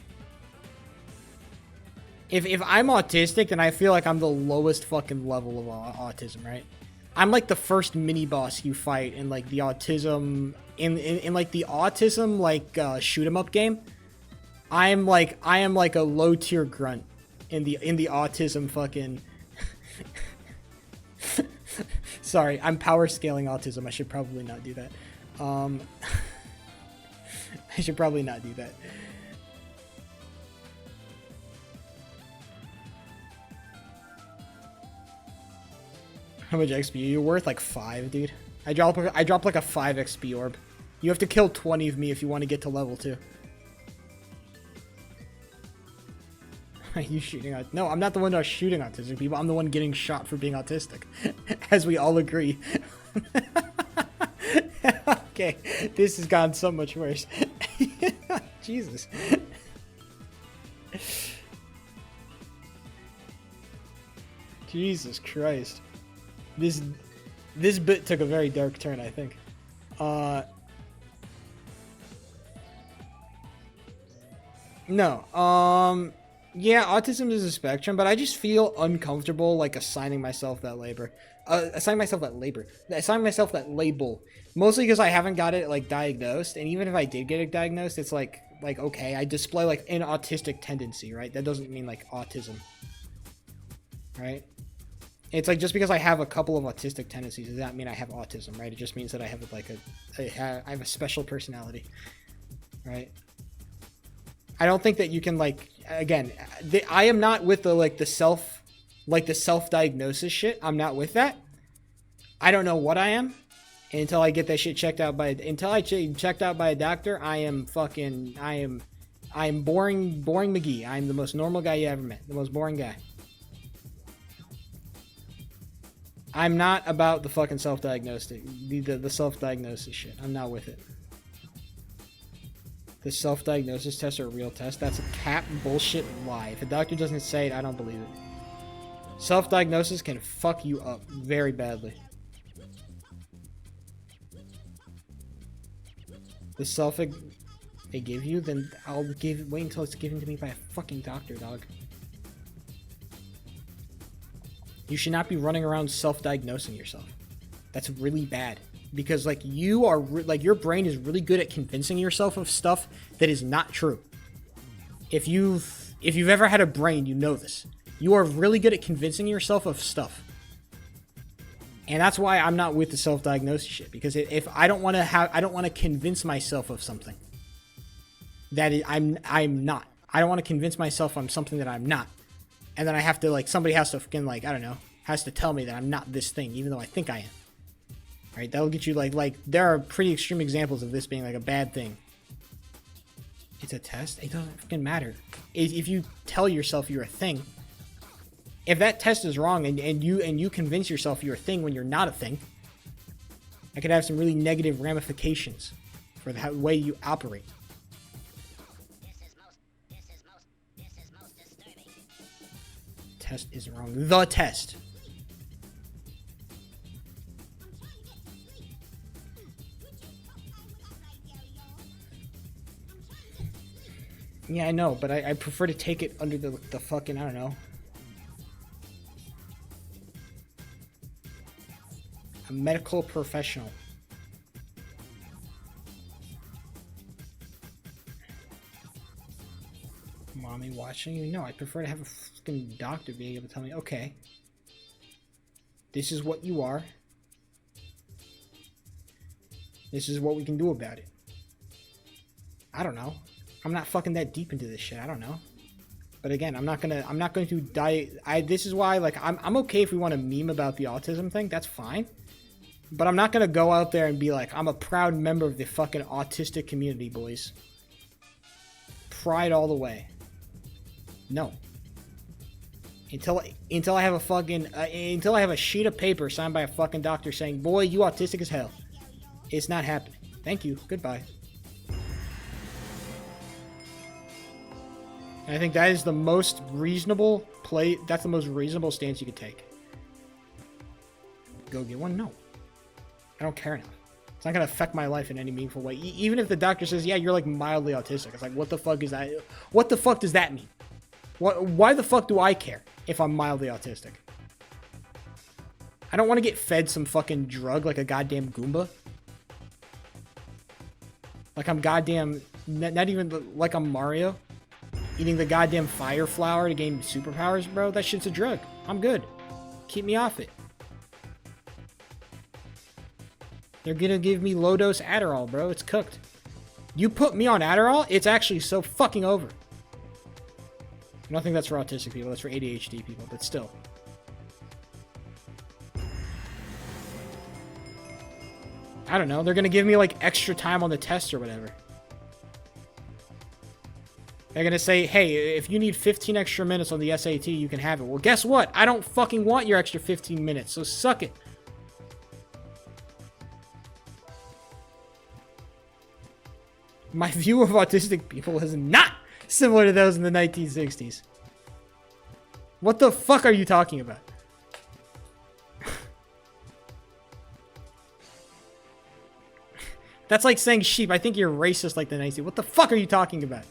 If I'm autistic, then I feel like I'm the lowest fucking level of autism, right? I'm like the first mini boss you fight in like the autism in like the autism like shoot 'em up game. I am like a low tier grunt in the autism fucking Sorry, I'm power scaling autism. I should probably not do that. I should probably not do that. How much XP? You're worth like 5, dude. I drop like a 5 XP orb. You have to kill 20 of me if you want to get to level 2. Are you shooting out? No, I'm not the one that's shooting autistic people. I'm the one getting shot for being autistic. As we all agree. Okay, this has gone so much worse. Jesus. Jesus Christ. This bit took a very dark turn, I think. No. Yeah, autism is a spectrum, but I just feel uncomfortable like assigning myself that label. Assigning myself that label. Mostly because I haven't got it like diagnosed, and even if I did get it diagnosed, it's like okay, I display like an autistic tendency, right? That doesn't mean like autism, right? It's like just because I have a couple of autistic tendencies does not mean I have autism, right? It just means that I have like I have a special personality, right? I don't think that you can like again. I am not with the self-diagnosis shit. I'm not with that. I don't know what I am until I get that shit checked out by checked out by a doctor. I am boring McGee. I'm the most normal guy you ever met. The most boring guy. I'm not about the fucking self-diagnostic, the self-diagnosis shit. I'm not with it. The self-diagnosis tests are a real test. That's a cap bullshit lie. If a doctor doesn't say it, I don't believe it. Self-diagnosis can fuck you up very badly. The self they give you, then I'll wait until it's given to me by a fucking doctor, dog. You should not be running around self-diagnosing yourself. That's really bad. because like you are like your brain is really good at convincing yourself of stuff that is not true. If you've ever had a brain, you know this. You are really good at convincing yourself of stuff. And that's why I'm not with the self-diagnosis shit, because if I don't want to convince myself of something that I'm not. I don't want to convince myself I'm something that I'm not. And then I have to, like, somebody has to fucking, like, I don't know, has to tell me that I'm not this thing, even though I think I am. Right? That'll get you, like, there are pretty extreme examples of this being, like, a bad thing. It's a test? It doesn't fucking matter. If you tell yourself you're a thing, if that test is wrong and you convince yourself you're a thing when you're not a thing, that could have some really negative ramifications for the way you operate. Test is wrong. The test. Yeah, I know, but I prefer to take it under the fucking, I don't know. A medical professional. Mommy watching you? No, I prefer to have a fucking doctor being able to tell me, okay, this is what you are. This is what we can do about it. I don't know. I'm not fucking that deep into this shit. I don't know. But again, I'm not going to die. This is why, like, I'm okay if we want to meme about the autism thing. That's fine. But I'm not going to go out there and be like, I'm a proud member of the fucking autistic community, boys. Pride all the way. No. Until I have a fucking until I have a sheet of paper signed by a fucking doctor saying, "Boy, you autistic as hell." It's not happening. Thank you. Goodbye. And I think that is the most reasonable play. That's the most reasonable stance you could take. Go get one? No. I don't care enough. It's not going to affect my life in any meaningful way. Even if the doctor says, yeah, you're like mildly autistic. It's like, what the fuck is that? What the fuck does that mean? Why the fuck do I care if I'm mildly autistic? I don't want to get fed some fucking drug like a goddamn Goomba. Like I'm goddamn, not even like I'm Mario. Eating the goddamn fire flower to gain superpowers, bro. That shit's a drug. I'm good. Keep me off it. They're gonna give me low-dose Adderall, bro. It's cooked. You put me on Adderall, it's actually so fucking over. I don't think that's for autistic people. That's for ADHD people, but still. I don't know. They're gonna give me, like, extra time on the test or whatever. They're gonna say, hey, if you need 15 extra minutes on the SAT, you can have it. Well, guess what? I don't fucking want your extra 15 minutes, so suck it. My view of autistic people is not similar to those in the 1960s. What the fuck are you talking about? That's like saying sheep. I think you're racist like the 1960s. What the fuck are you talking about?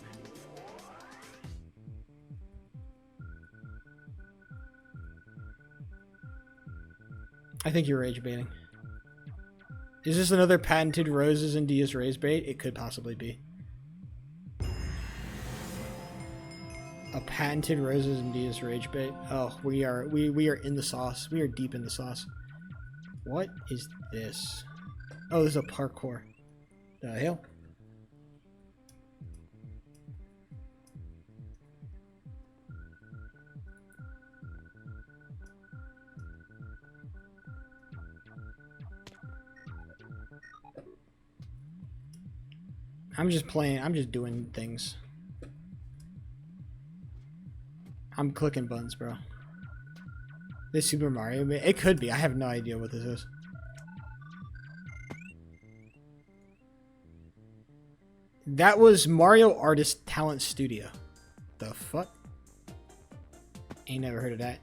I think you're rage baiting. Is this another patented Roses and Diaz rage bait? It could possibly be. A patented Roses and Diaz rage bait. Oh, we are in the sauce. We are deep in the sauce. What is this? Oh, this is a parkour. The hell? I'm just playing. I'm just doing things. I'm clicking buttons, bro. This Super Mario, it could be. I have no idea what this is. That was Mario Artist Talent Studio. The fuck? Ain't never heard of that.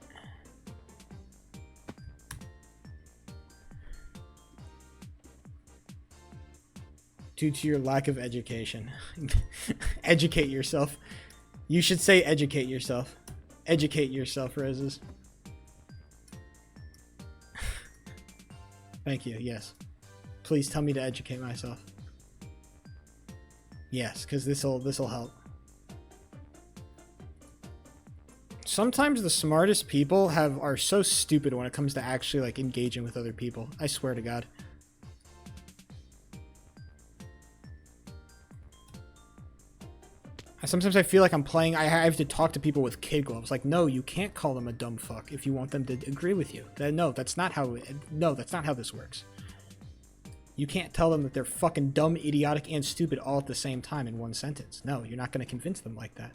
Due to your lack of education. Educate yourself. You should say educate yourself. Educate yourself, Roses. Thank you, yes. Please tell me to educate myself. Yes, because this'll help. Sometimes the smartest people are so stupid when it comes to actually like engaging with other people. I swear to God. Sometimes I feel like I'm playing. I have to talk to people with kid gloves. Like, no, you can't call them a dumb fuck if you want them to agree with you. No, that's not how. No, that's not how this works. You can't tell them that they're fucking dumb, idiotic, and stupid all at the same time in one sentence. No, you're not going to convince them like that.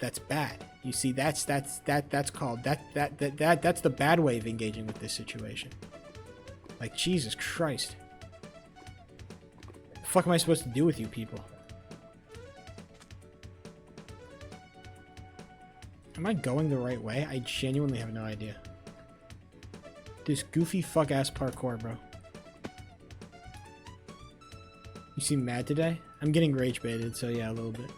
That's bad. You see, that's called that's the bad way of engaging with this situation. Like, Jesus Christ. What the fuck am I supposed to do with you people? Am I going the right way? I genuinely have no idea. This goofy fuck ass parkour, bro. You seem mad today? I'm getting rage baited, so yeah, a little bit.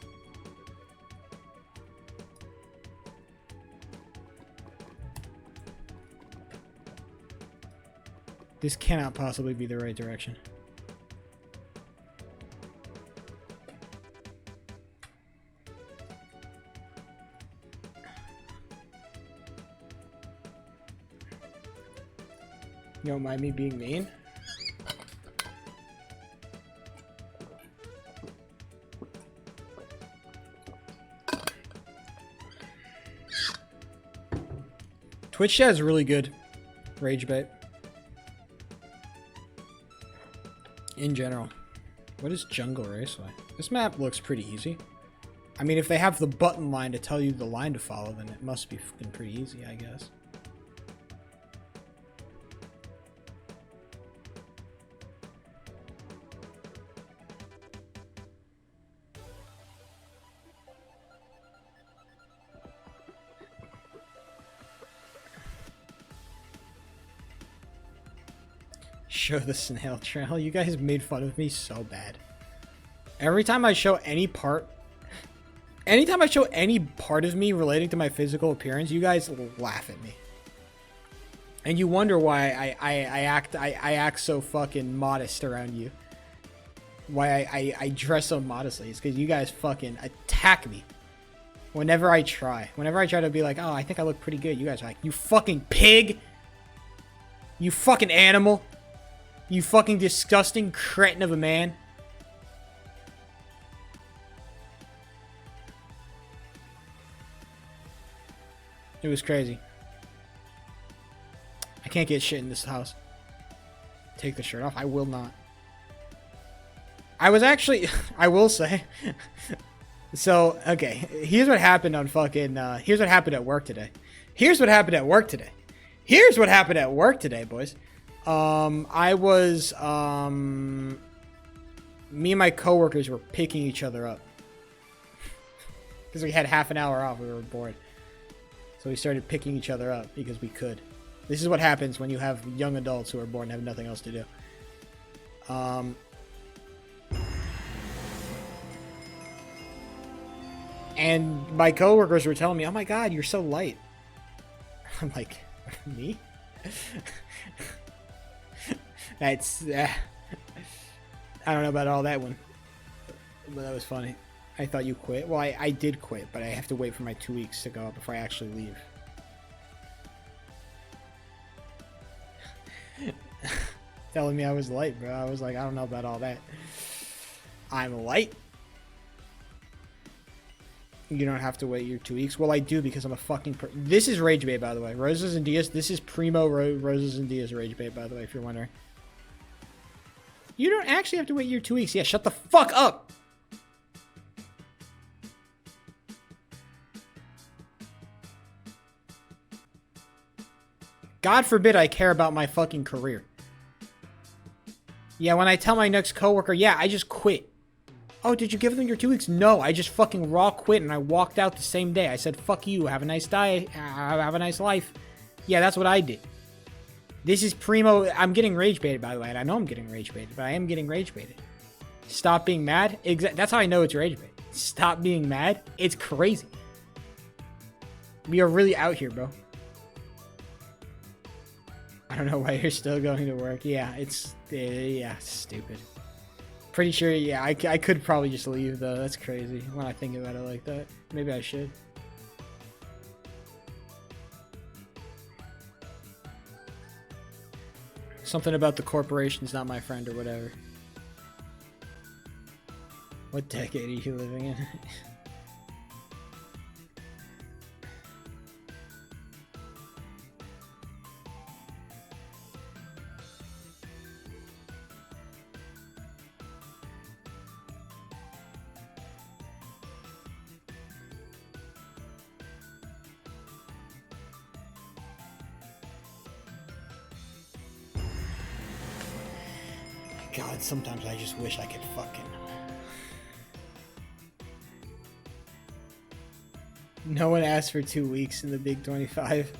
This cannot possibly be the right direction. You don't mind me being mean? Twitch chat is really good. Rage bait. In general. What is Jungle Raceway? This map looks pretty easy. I mean, if they have the button line to tell you the line to follow, then it must be fucking pretty easy, I guess. Show the snail trail. You guys made fun of me so bad. Every time I show any part of me relating to my physical appearance, you guys laugh at me. And you wonder why I act so fucking modest around you. Why I dress so modestly. It's because you guys fucking attack me. Whenever I try to be like, oh, I think I look pretty good, you guys are like, you fucking pig! You fucking animal! You fucking disgusting cretin of a man. It was crazy. I can't get shit in this house. Take the shirt off. I will not. I was actually... I will say... So, okay. Here's what happened on fucking... here's what happened at work today. Here's what happened at work today. Here's what happened at work today, boys. I was, me and my coworkers were picking each other up. Because we had half an hour off, we were bored. So we started picking each other up because we could. This is what happens when you have young adults who are bored and have nothing else to do. And my coworkers were telling me, oh my god, you're so light. I'm like, me? That's, I don't know about all that one, but that was funny. I thought you quit. Well, I did quit, but I have to wait for my 2 weeks to go up before I actually leave. Telling me I was light, bro. I was like, I don't know about all that. I'm light. You don't have to wait your 2 weeks. Well, I do because I'm a fucking... This is Rage Bait, by the way. Roses and Diaz. This is Primo Roses and Diaz Rage Bait, by the way, if you're wondering. You don't actually have to wait your 2 weeks. Yeah, shut the fuck up! God forbid I care about my fucking career. Yeah, when I tell my next coworker, yeah, I just quit. Oh, did you give them your 2 weeks? No, I just fucking raw quit and I walked out the same day. I said, fuck you, have a nice day, have a nice life. Yeah, that's what I did. This is Primo. I'm getting rage baited, by the way, and I know I'm getting rage baited, but I am getting rage baited. Stop being mad. That's how I know it's rage bait. Stop being mad. It's crazy. We are really out here, bro. I don't know why you're still going to work. Yeah, yeah, stupid. Pretty sure, yeah, I could probably just leave though. That's crazy when I think about it like that. Maybe I should. Something about the corporation's not my friend or whatever. What decade are you living in? God, sometimes I just wish I could fucking... No one asked for 2 weeks in the Big 25.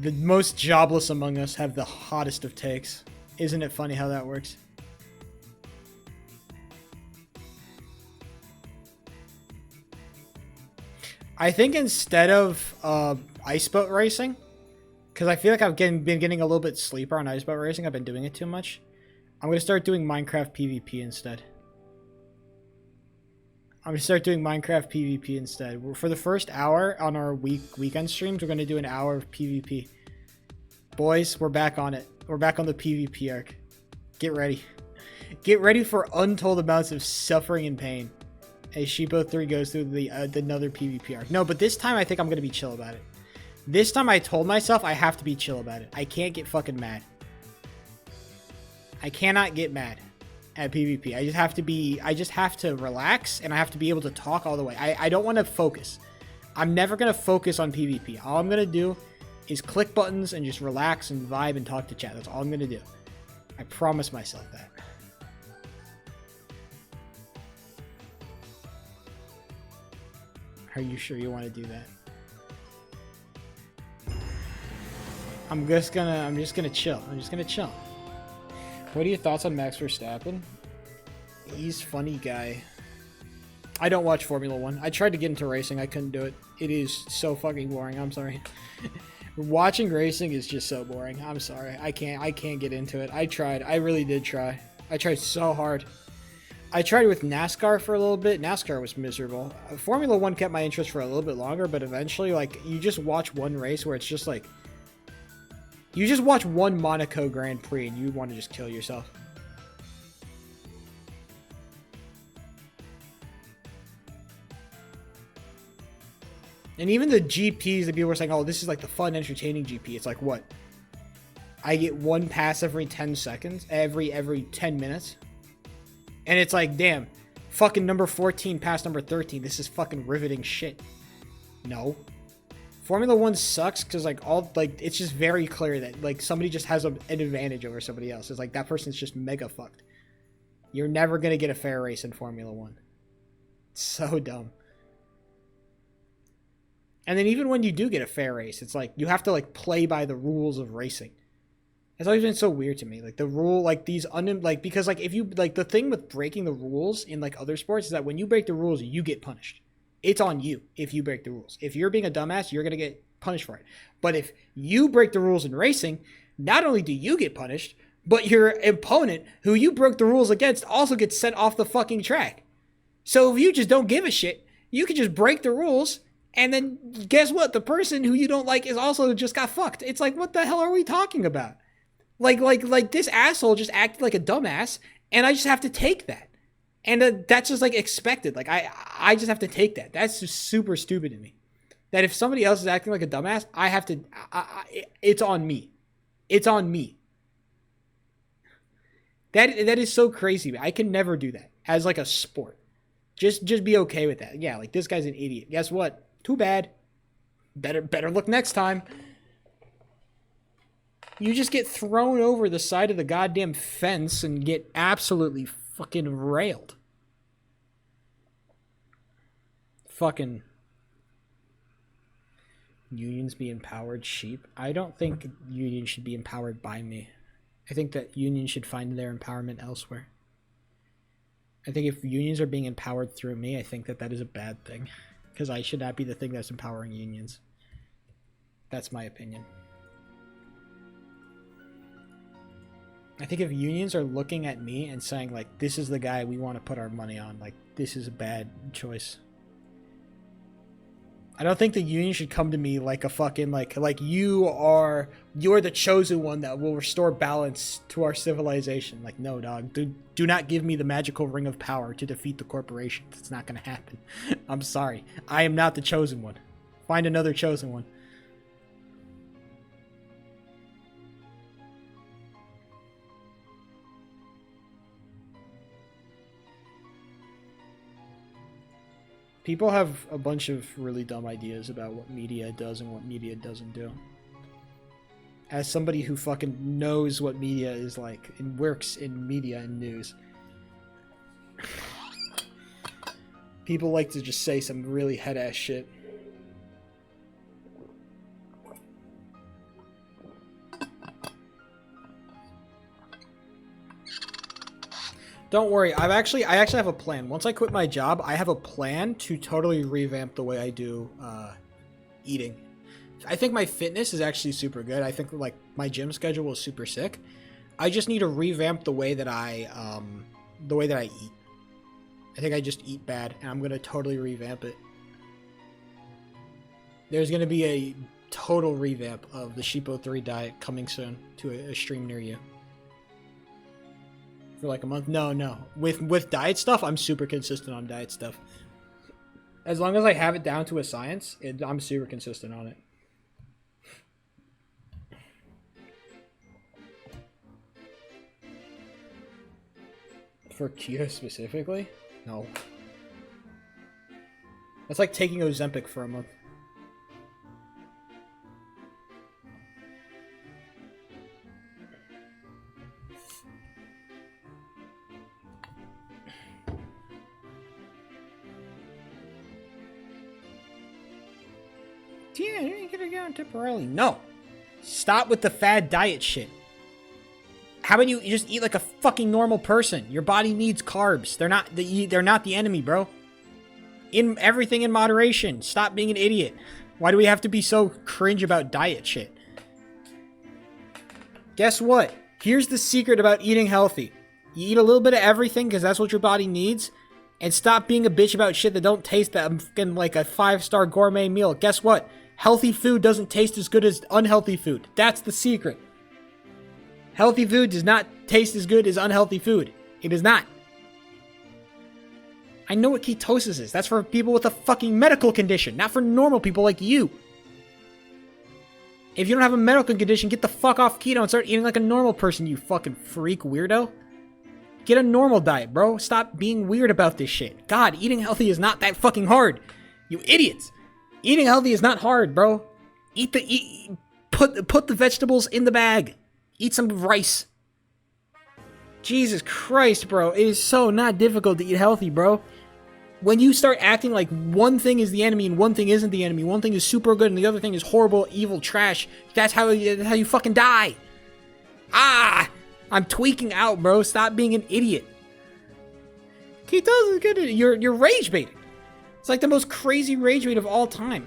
The most jobless among us have the hottest of takes. Isn't it funny how that works? I think instead of ice boat racing, because I feel like I've been getting a little bit sleeper on ice boat racing. I've been doing it too much. I'm going to start doing Minecraft PvP instead. I'm going to start doing Minecraft PvP instead. For the first hour on our weekend streams, we're going to do an hour of PvP. Boys, we're back on it. We're back on the PvP arc. Get ready. Get ready for untold amounts of suffering and pain as Sheepo 3 goes through the another PvP arc. No, but this time I think I'm going to be chill about it. This time I told myself I have to be chill about it. I can't get fucking mad. I cannot get mad at PvP. I just have to relax, and I have to be able to talk all the way. I don't want to focus. I'm never going to focus on PvP. All I'm going to do is click buttons and just relax and vibe and talk to chat. That's all I'm going to do. I promise myself that. Are you sure you want to do that? I'm just gonna chill. I'm just gonna chill. What are your thoughts on Max Verstappen? He's funny guy. I don't watch Formula 1. I tried to get into racing. I couldn't do it. It is so fucking boring. I'm sorry. Watching racing is just so boring. I'm sorry. I can't get into it. I tried. I really did try. I tried so hard. I tried with NASCAR for a little bit. NASCAR was miserable. Formula 1 kept my interest for a little bit longer, but eventually, like, you just watch one race where it's just like, you just watch one Monaco Grand Prix and you want to just kill yourself. And even the GPs that people were saying, oh, this is like the fun, entertaining GP. It's like, what? I get one pass every 10 seconds, every 10 minutes. And it's like, damn, fucking number 14 past number 13. This is fucking riveting shit. No. Formula 1 sucks because, like, it's just very clear that, like, somebody just has an advantage over somebody else. It's like, that person's just mega fucked. You're never going to get a fair race in Formula 1. It's so dumb. And then even when you do get a fair race, it's like, you have to, like, play by the rules of racing. It's always been so weird to me. Like, the rule, like, because, like, if you, like, the thing with breaking the rules in, like, other sports is that when you break the rules, you get punished. It's on you if you break the rules. If you're being a dumbass, you're going to get punished for it. But if you break the rules in racing, not only do you get punished, but your opponent, who you broke the rules against, also gets sent off the fucking track. So if you just don't give a shit, you can just break the rules, and then guess what? The person who you don't like is also just got fucked. It's like, what the hell are we talking about? Like this asshole just acted like a dumbass, and I just have to take that. And that's just, like, expected. Like, I just have to take that. That's just super stupid to me. That if somebody else is acting like a dumbass, I have to... it's on me. It's on me. That is so crazy. I can never do that as, like, a sport. Just be okay with that. Yeah, like, this guy's an idiot. Guess what? Too bad. Better look next time. You just get thrown over the side of the goddamn fence and get absolutely fucking railed. Fucking unions be empowered sheep. I don't think unions should be empowered by me. I think that unions should find their empowerment elsewhere. I think if unions are being empowered through me, I think that is a bad thing. Because I should not be the thing that's empowering unions. That's my opinion. I think if unions are looking at me and saying, like, this is the guy we want to put our money on, like, this is a bad choice. I don't think the union should come to me like a fucking, like you're the chosen one that will restore balance to our civilization. Like, no, dog. Do not give me the magical ring of power to defeat the corporations. It's not going to happen. I'm sorry. I am not the chosen one. Find another chosen one. People have a bunch of really dumb ideas about what media does and what media doesn't do. As somebody who fucking knows what media is like and works in media and news, people like to just say some really head-ass shit. Don't worry, I actually have a plan. Once I quit my job, I have a plan to totally revamp the way I do eating. I think my fitness is actually super good. I think like my gym schedule is super sick. I just need to revamp the way that I eat. I think I just eat bad, and I'm gonna totally revamp it. There's gonna be a total revamp of the Sheepo 3 diet coming soon to a stream near you. For like a month? No. With diet stuff, I'm super consistent on diet stuff. As long as I have it down to a science, I'm super consistent on it. For keto specifically? No. That's like taking Ozempic for a month. Yeah, you're gonna go on temporarily. No. Stop with the fad diet shit. How about you just eat like a fucking normal person? Your body needs carbs. They're not the enemy, bro. In everything in moderation. Stop being an idiot. Why do we have to be so cringe about diet shit? Guess what? Here's the secret about eating healthy. You eat a little bit of everything because that's what your body needs. And stop being a bitch about shit that don't taste that fucking like a 5-star gourmet meal. Guess what? Healthy food doesn't taste as good as unhealthy food. That's the secret. Healthy food does not taste as good as unhealthy food. It is not. I know what ketosis is. That's for people with a fucking medical condition, not for normal people like you. If you don't have a medical condition, get the fuck off keto and start eating like a normal person, you fucking freak weirdo. Get a normal diet, bro. Stop being weird about this shit. God, eating healthy is not that fucking hard. You idiots. Eating healthy is not hard, bro. Put the vegetables in the bag. Eat some rice. Jesus Christ, bro. It is so not difficult to eat healthy, bro. When you start acting like one thing is the enemy and one thing isn't the enemy, one thing is super good and the other thing is horrible, evil, trash, that's how you fucking die. Ah! I'm tweaking out, bro. Stop being an idiot. Ketosis is good. You're rage baiting. It's like the most crazy rage bait of all time.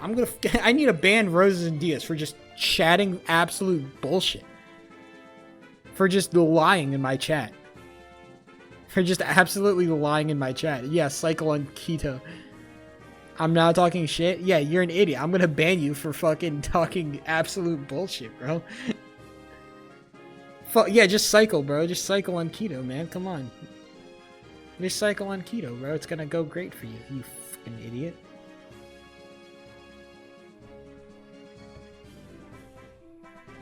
I need to ban Roses and Diaz for just chatting absolute bullshit. For just lying in my chat. For just absolutely lying in my chat. Yeah, cycle on keto. I'm not talking shit. Yeah, you're an idiot. I'm gonna ban you for fucking talking absolute bullshit, bro. Yeah, just cycle, bro. Just cycle on keto, man. Come on. Just cycle on keto, bro. It's gonna go great for you, you fucking idiot.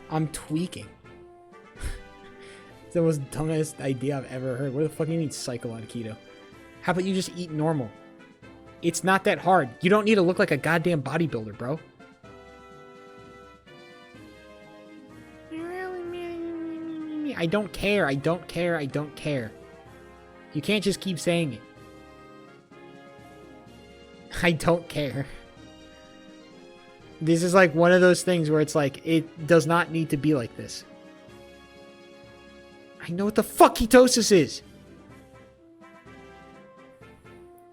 I'm tweaking. It's the most dumbest idea I've ever heard. Where the fuck do you need cycle on keto? How about you just eat normal? It's not that hard. You don't need to look like a goddamn bodybuilder, bro. I don't care. I don't care. I don't care. You can't just keep saying it. I don't care. This is like one of those things where it's like, it does not need to be like this. I know what the fuck ketosis is.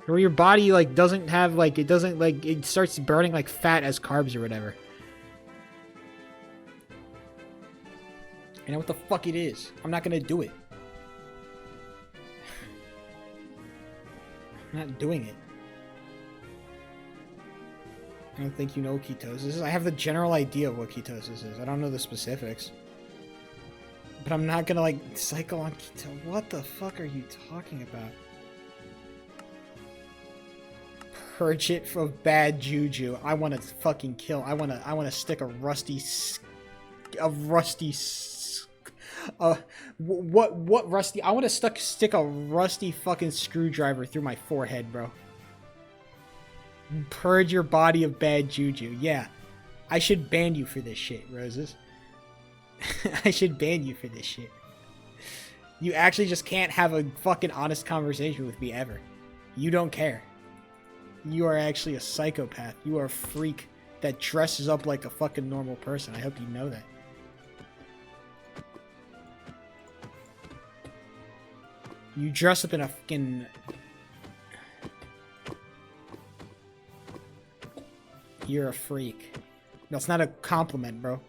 Where your body like doesn't have like, it doesn't like, it starts burning like fat as carbs or whatever. I know what the fuck it is. I'm not gonna do it. I'm not doing it. I don't think you know what ketosis is. I have the general idea of what ketosis is. I don't know the specifics. But I'm not gonna, like, cycle on keto. What the fuck are you talking about? Purge it from bad juju. I want to fucking kill. I want to stick a rusty... What rusty? I want to stick a rusty fucking screwdriver through my forehead, bro. Purge your body of bad juju. Yeah. I should ban you for this shit, Roses. I should ban you for this shit. You actually just can't have a fucking honest conversation with me ever. You don't care. You are actually a psychopath. You are a freak that dresses up like a fucking normal person. I hope you know that. You dress up in a fucking... You're a freak. That's not a compliment, bro.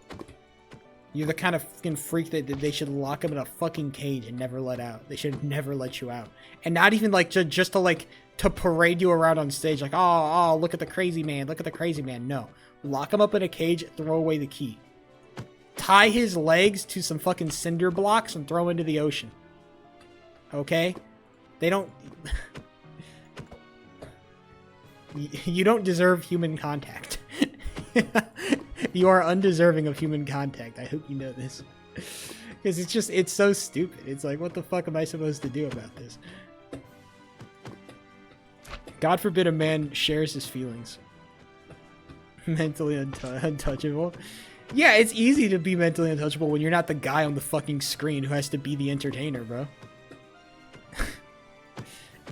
You're the kind of fucking freak that they should lock him in a fucking cage and never let out. They should never let you out. And not even like just to like to parade you around on stage like, oh, look at the crazy man, look at the crazy man. No. Lock him up in a cage, throw away the key. Tie his legs to some fucking cinder blocks and throw him into the ocean. Okay? They don't... You don't deserve human contact. You are undeserving of human contact. I hope you know this. Because it's so stupid. It's like, what the fuck am I supposed to do about this? God forbid a man shares his feelings. Mentally untouchable. Yeah, it's easy to be mentally untouchable when you're not the guy on the fucking screen who has to be the entertainer, bro.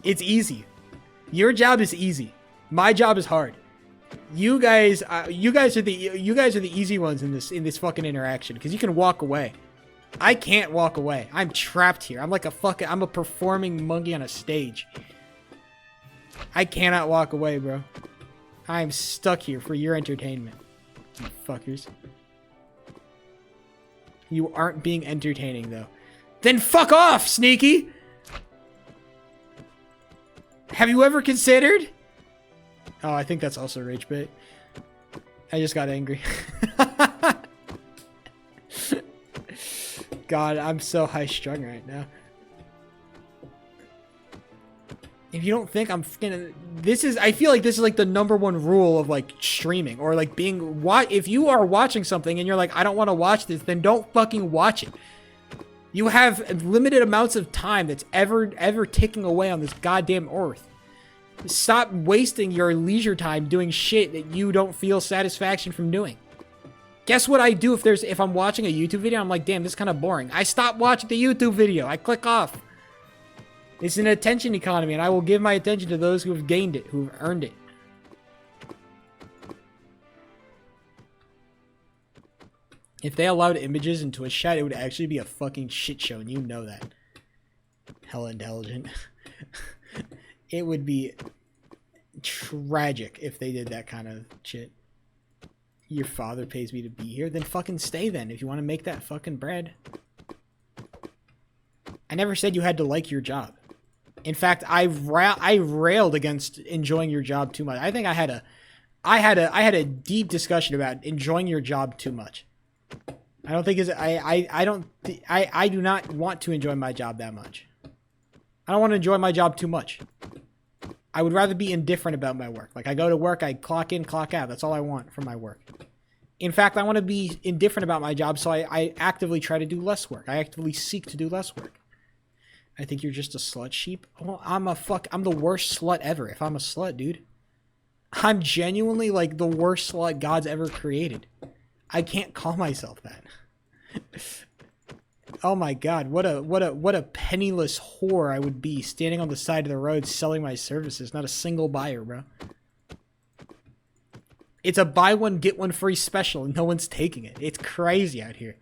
It's easy. Your job is easy. My job is hard. You guys are the easy ones in this fucking interaction because you can walk away. I can't walk away. I'm trapped here. I'm like I'm a performing monkey on a stage. I cannot walk away, bro. I am stuck here for your entertainment. You fuckers. You aren't being entertaining though. Then fuck off, Sneaky! Have you ever considered? Oh, I think that's also rage bait. I just got angry. God, I'm so high strung right now. If you don't think I'm fucking... I feel like this is like the #1 rule of like streaming or like being... If you are watching something and you're like, I don't want to watch this, then don't fucking watch it. You have limited amounts of time that's ever ticking away on this goddamn earth. Stop wasting your leisure time doing shit that you don't feel satisfaction from doing. Guess what I do if I'm watching a YouTube video? I'm like, damn, this is kind of boring. I stop watching the YouTube video. I click off. It's an attention economy, and I will give my attention to those who have gained it, who have earned it. If they allowed images into a chat, it would actually be a fucking shit show, and you know that. Hella intelligent. It would be tragic if they did that kind of shit. Your father pays me to be here, then fucking stay then if you want to make that fucking bread. I never said you had to like your job. In fact, I railed against enjoying your job too much. I think I had a deep discussion about enjoying your job too much. I don't think I do not want to enjoy my job that much. I don't want to enjoy my job too much. I would rather be indifferent about my work. Like, I go to work, I clock in, clock out. That's all I want from my work. In fact, I want to be indifferent about my job, so I actively try to do less work. I actively seek to do less work. I think you're just a slut sheep. Well, I'm the worst slut ever if I'm a slut, dude. I'm genuinely, like, the worst slut God's ever created. I can't call myself that. Oh my god, what a penniless whore I would be standing on the side of the road selling my services. Not a single buyer, bro. It's a buy one get one free special and no one's taking it. It's crazy out here.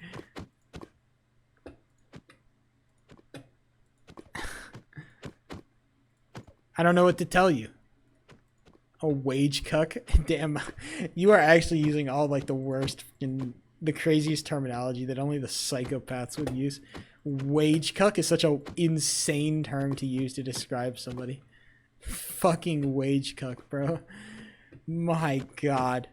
I don't know what to tell you. A wage cuck? Damn, you are actually using all like the worst fucking the craziest terminology that only the psychopaths would use. Wage cuck is such a insane term to use to describe somebody. Fucking wage cuck, bro. My God.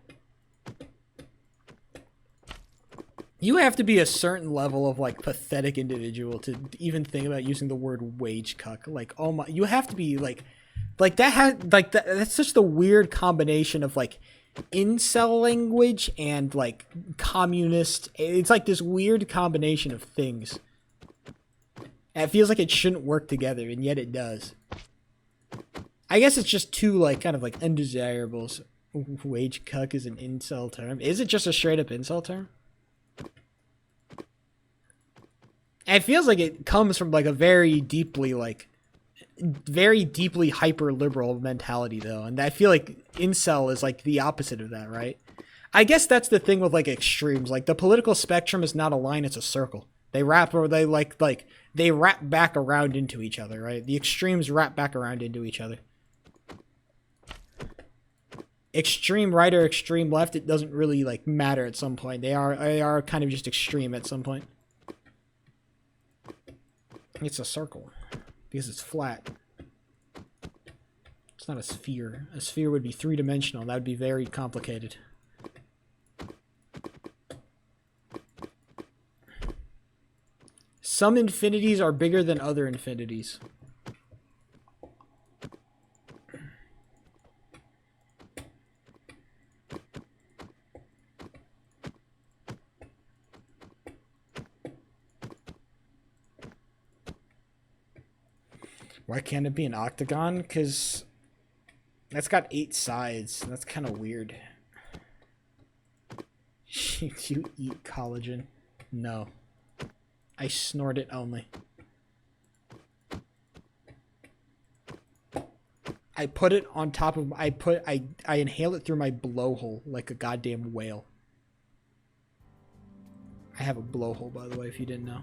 You have to be a certain level of like pathetic individual to even think about using the word wage cuck. Like, oh my, you have to be like that has like that's such the weird combination of like incel language and like communist. It's like this weird combination of things. And it feels like it shouldn't work together, and yet it does. I guess it's just two like kind of like undesirables. Wage cuck is an incel term. Is it just a straight up incel term? And it feels like it comes from like a very deeply hyper liberal mentality though, and I feel like incel is like the opposite of that, right? I guess that's the thing with like extremes. Like the political spectrum is not a line; it's a circle. They wrap back around into each other, right? The extremes wrap back around into each other. Extreme right or extreme left, it doesn't really like matter at some point. They are kind of just extreme at some point. It's a circle because it's flat. It's not a sphere. A sphere would be three-dimensional. That would be very complicated. Some infinities are bigger than other infinities. Why can't it be an octagon? Because that's got 8 sides. That's kind of weird. You eat collagen? No. I snort it only. I put it on top of I inhale it through my blowhole like a goddamn whale. I have a blowhole, by the way, if you didn't know.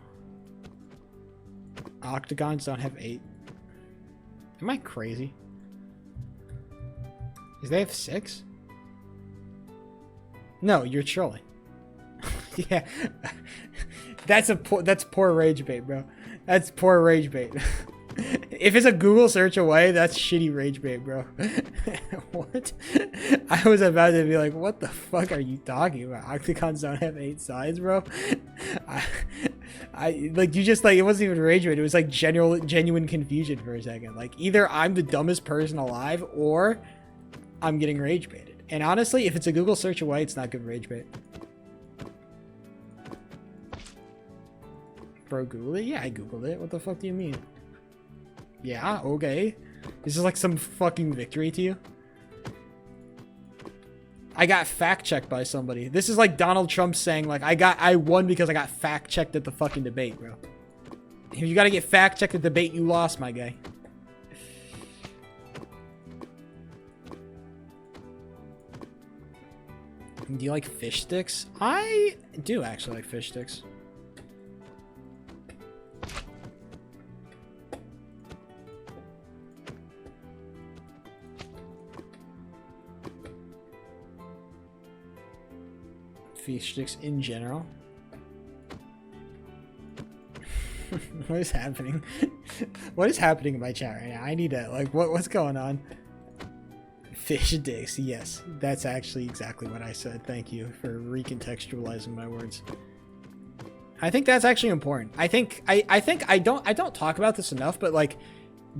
Octagons don't have 8. Am I crazy? Does they have 6? No, you're trolling. Yeah. That's poor rage bait, bro. That's poor rage bait. If it's a Google search away, that's shitty rage bait, bro. What? I was about to be like, what the fuck are you talking about? Octagons don't have 8 sides, bro. I like you just like it wasn't even rage bait. It was like genuine confusion for a second. Like either I'm the dumbest person alive or I'm getting rage baited. And honestly, if it's a Google search away, it's not good rage bait. Bro, Google it? Yeah, I Googled it. What the fuck do you mean? Yeah, okay. This is like some fucking victory to you? I got fact-checked by somebody. This is like Donald Trump saying, like, I won because I got fact-checked at the fucking debate, bro. If you gotta get fact-checked at the debate, you lost, my guy. Do you like fish sticks? I do actually like fish sticks. Fish sticks in general. What is happening? What is happening in my chat right now? I need to like what's going on? Fish sticks, yes. That's actually exactly what I said. Thank you for recontextualizing my words. I think that's actually important. I think I don't talk about this enough, but like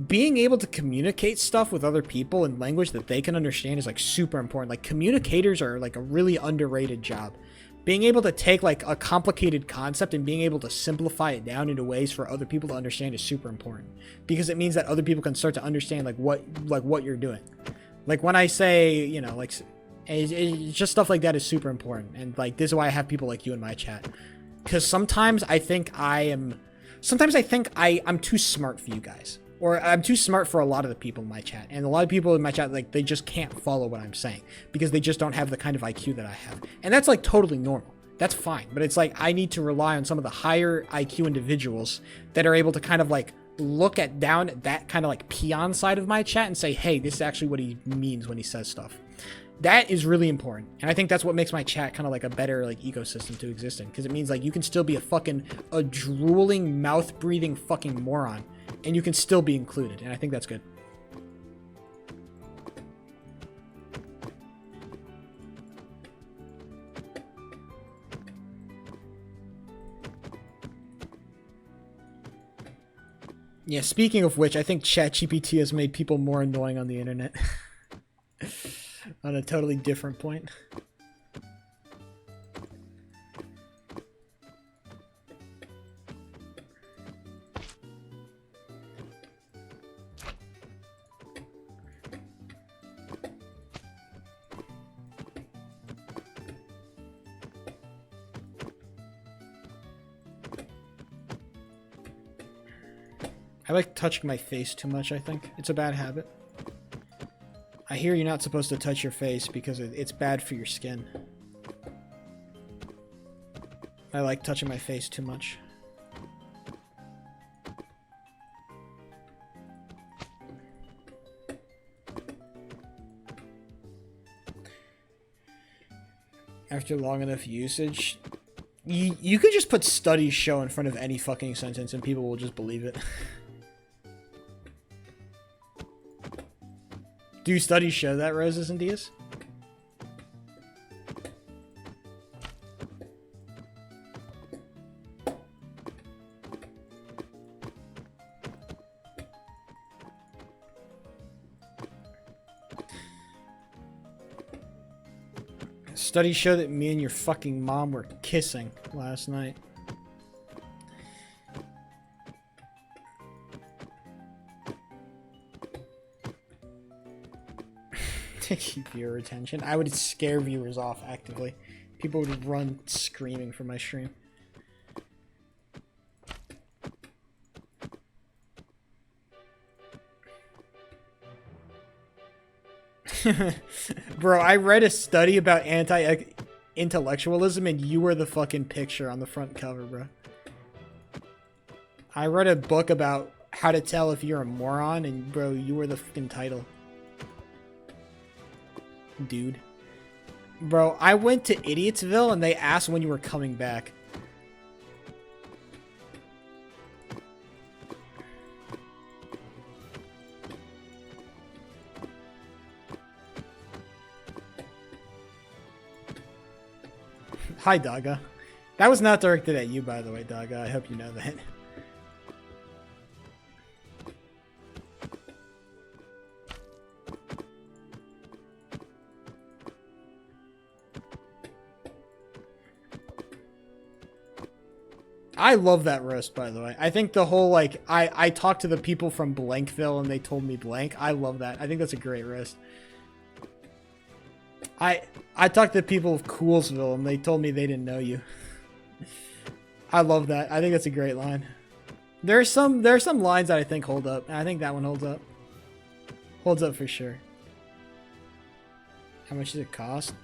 being able to communicate stuff with other people in language that they can understand is like super important. Like communicators are like a really underrated job. Being able to take like a complicated concept and being able to simplify it down into ways for other people to understand is super important because it means that other people can start to understand like what you're doing. Like when I say, you know, like it's just stuff like that is super important. And like this is why I have people like you in my chat. Because sometimes I think I'm too smart for you guys. Or I'm too smart for a lot of the people in my chat. And a lot of people in my chat, like, they just can't follow what I'm saying. Because they just don't have the kind of IQ that I have. And that's, like, totally normal. That's fine. But it's like, I need to rely on some of the higher IQ individuals that are able to kind of, like, look down at that kind of, like, peon side of my chat and say, hey, this is actually what he means when he says stuff. That is really important. And I think that's what makes my chat kind of like a better like ecosystem to exist in. Because it means like you can still be a drooling, mouth-breathing fucking moron. And you can still be included. And I think that's good. Yeah, speaking of which, I think ChatGPT has made people more annoying on the internet. On a totally different point. I like touching my face too much, I think. It's a bad habit. I hear you're not supposed to touch your face because it's bad for your skin. I like touching my face too much. After long enough usage, you could just put studies show in front of any fucking sentence and people will just believe it. Do studies show that, Roses and Diaz? Studies show that me and your fucking mom were kissing last night. To keep viewer attention. I would scare viewers off actively. People would run screaming from my stream. Bro, I read a study about anti-intellectualism and you were the fucking picture on the front cover, bro. I read a book about how to tell if you're a moron and, bro, you were the fucking title. Dude. Bro, I went to Idiotsville and they asked when you were coming back. Hi, Daga. That was not directed at you, by the way, Daga. I hope you know that. I love that roast, by the way. I think the whole, like, I talked to the people from Blankville and they told me blank. I love that. I think that's a great roast. I talked to the people of Coolsville and they told me they didn't know you. I love that. I think that's a great line. There are some lines that I think hold up, and I think that one holds up. Holds up for sure. How much does it cost?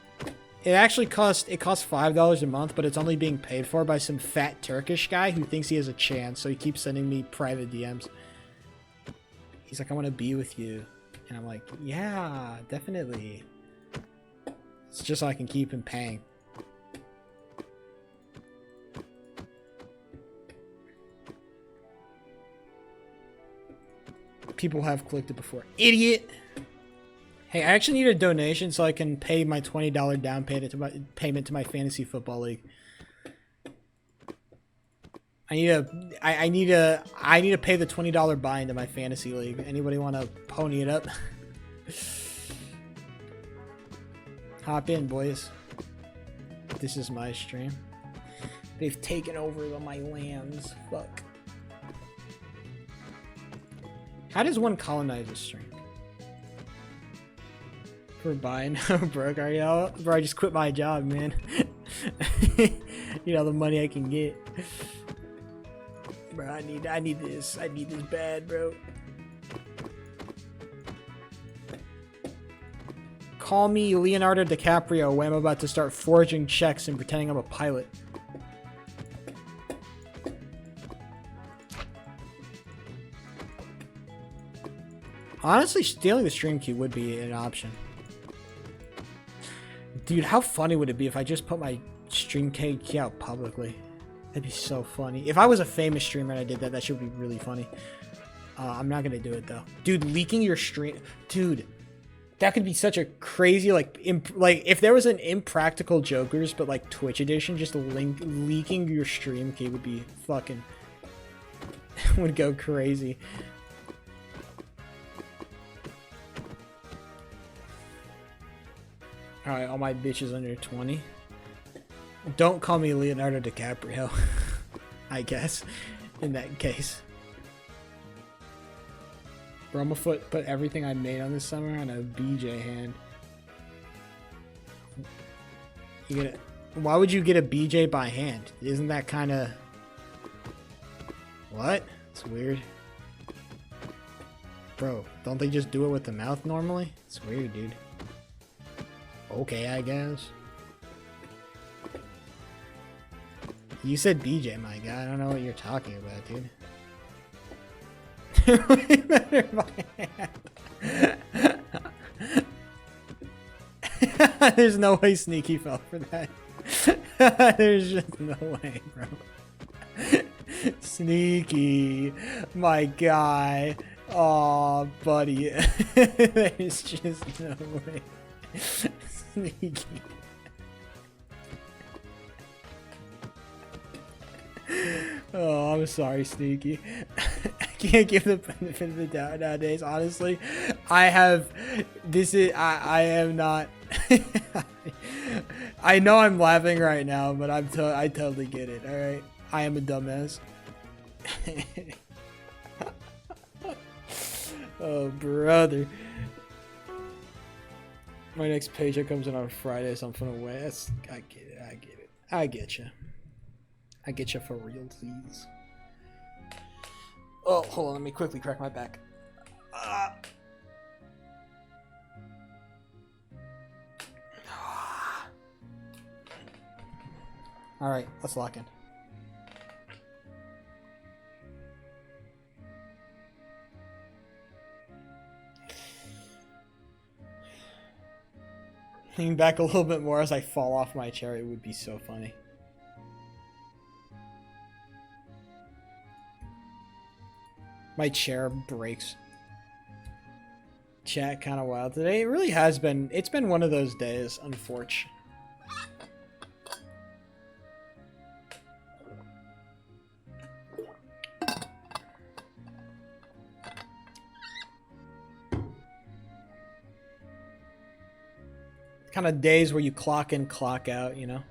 It actually costs $5 a month, but it's only being paid for by some fat Turkish guy who thinks he has a chance, so he keeps sending me private DMs. He's like, I want to be with you. And I'm like, yeah, definitely. It's just so I can keep him paying. People have clicked it before. Idiot! Hey, I actually need a donation so I can pay my $20 down payment to my fantasy football league. I need to pay the $20 buy into my fantasy league. Anybody want to pony it up? Hop in, boys. This is my stream. They've taken over my lands. Fuck. How does one colonize a stream? For buying broke, are you? Bro, I just quit my job, man. You know, the money I can get. Bro, I need this. I need this bad, bro. Call me Leonardo DiCaprio when I'm about to start forging checks and pretending I'm a pilot. Honestly, stealing the stream key would be an option. Dude, how funny would it be if I just put my stream key out publicly? That'd be so funny. If I was a famous streamer and I did that, that should be really funny. I'm not gonna do it though. Dude, leaking your stream... Dude, that could be such a crazy, like if there was an Impractical Jokers, but like Twitch edition, just leaking your stream key would be fucking... would go crazy. Alright, all my bitches under 20. Don't call me Leonardo DiCaprio, I guess, in that case. Bromofoot put everything I made on this summer on a BJ hand. Why would you get a BJ by hand? Isn't that kind of... What? It's weird. Bro, don't they just do it with the mouth normally? It's weird, dude. Okay, I guess. You said BJ, my guy. I don't know what you're talking about, dude. There's no way Sneaky fell for that. There's just no way, bro. Sneaky, my guy. Aw, buddy. There's just no way. Sneaky. Oh, I'm sorry, Sneaky. I can't give the benefit of the doubt nowadays. Honestly, I am not. I know I'm laughing right now, but I totally get it. All right, I am a dumbass. Oh, brother. My next paycheck comes in on Friday, so I'm finna away. I get it. I get you. I get you for real, please. Oh, hold on. Let me quickly crack my back. All right, let's lock in. Lean back a little bit more as I fall off my chair. It would be so funny. My chair breaks. Chat kind of wild today. It really has been. It's been one of those days, unfortunately. Kind of days where you clock in, clock out, you know?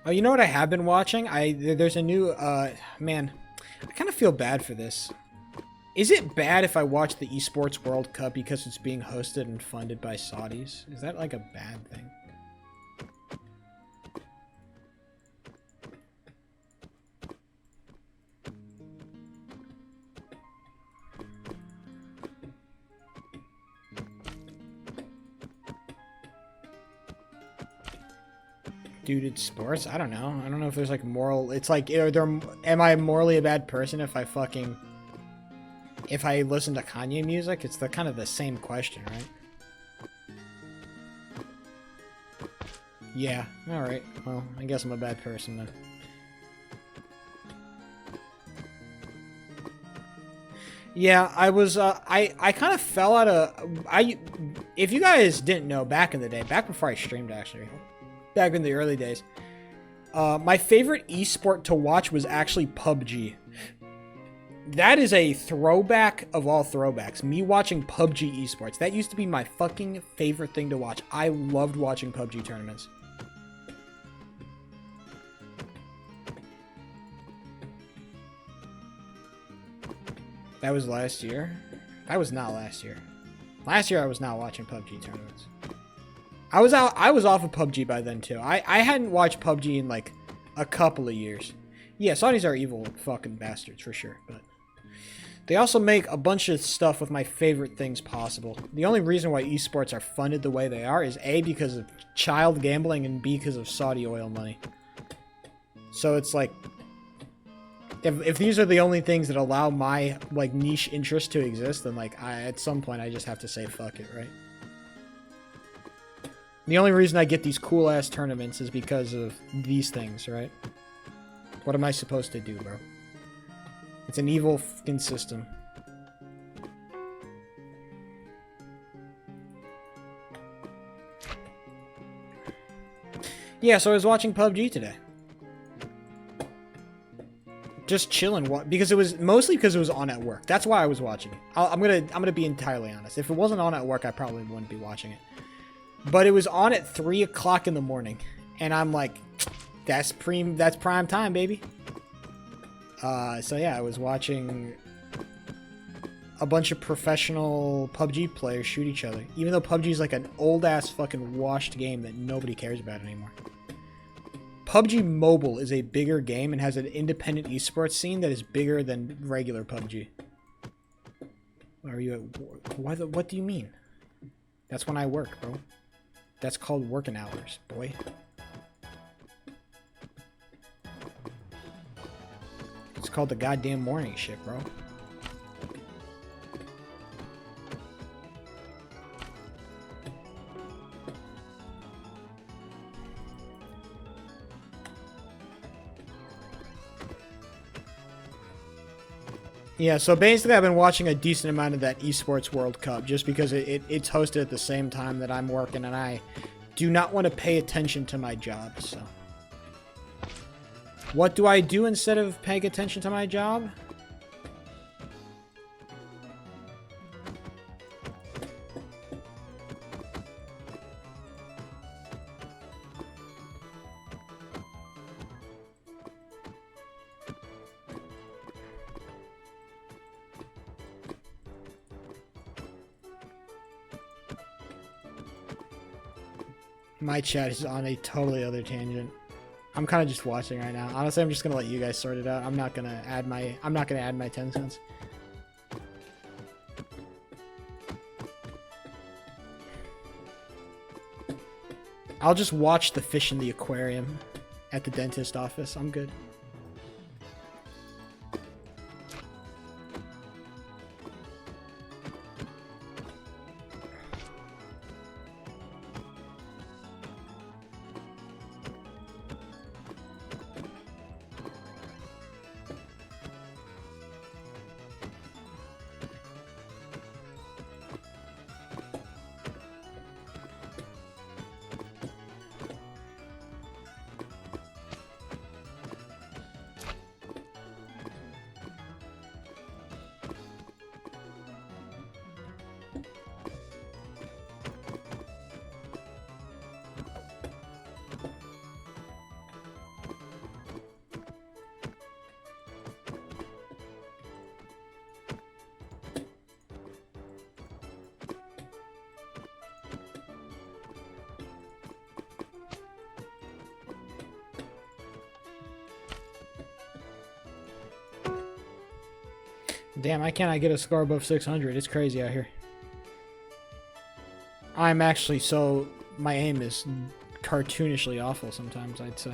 Oh, you know what I have been watching? There's a new, man, I kind of feel bad for this. Is it bad if I watch the Esports World Cup because it's being hosted and funded by Saudis? Is that like a bad thing? Dude, it's sports? I don't know. I don't know if there's like moral... It's like, am I morally a bad person if I listen to Kanye music? It's kind of the same question, right? Yeah, alright. Well, I guess I'm a bad person then. Yeah, I was, I kind of fell out of... If you guys didn't know, back in the day, back before I streamed actually... Back in the early days, my favorite esport to watch was actually PUBG. That is a throwback of all throwbacks. Me watching PUBG esports. That used to be my fucking favorite thing to watch. I loved watching PUBG tournaments. That was last year? That was not last year. Last year I was not watching PUBG tournaments. I was off of PUBG by then too. I hadn't watched PUBG in like a couple of years. Yeah, Saudis are evil fucking bastards for sure, but they also make a bunch of stuff with my favorite things possible. The only reason why esports are funded the way they are is A, because of child gambling, and B, because of Saudi oil money. So it's like, If these are the only things that allow my like niche interest to exist, then like at some point I just have to say fuck it, right? The only reason I get these cool ass tournaments is because of these things, right? What am I supposed to do, bro? It's an evil fucking system. Yeah, so I was watching PUBG today. Just chilling, because it was mostly because it was on at work. That's why I was watching it. I'm gonna be entirely honest. If it wasn't on at work, I probably wouldn't be watching it. But it was on at 3 o'clock in the morning, and I'm like, that's prime time, baby. So yeah, I was watching a bunch of professional PUBG players shoot each other, even though PUBG is like an old ass fucking washed game that nobody cares about anymore. PUBG Mobile is a bigger game and has an independent esports scene that is bigger than regular PUBG. Are you at work? What do you mean? That's when I work, bro. That's called working hours, boy. It's called the goddamn morning shift, bro. Yeah, so basically I've been watching a decent amount of that Esports World Cup just because it's hosted at the same time that I'm working, and I do not want to pay attention to my job, so. What do I do instead of paying attention to my job? My chat is on a totally other tangent. I'm kind of just watching right now. Honestly, I'm just gonna let you guys sort it out. I'm not gonna add my 10 cents. I'll just watch the fish in the aquarium at the dentist office. I'm good. Damn, I cannot get a score above 600. It's crazy out here. I'm actually so... My aim is cartoonishly awful sometimes, I'd say.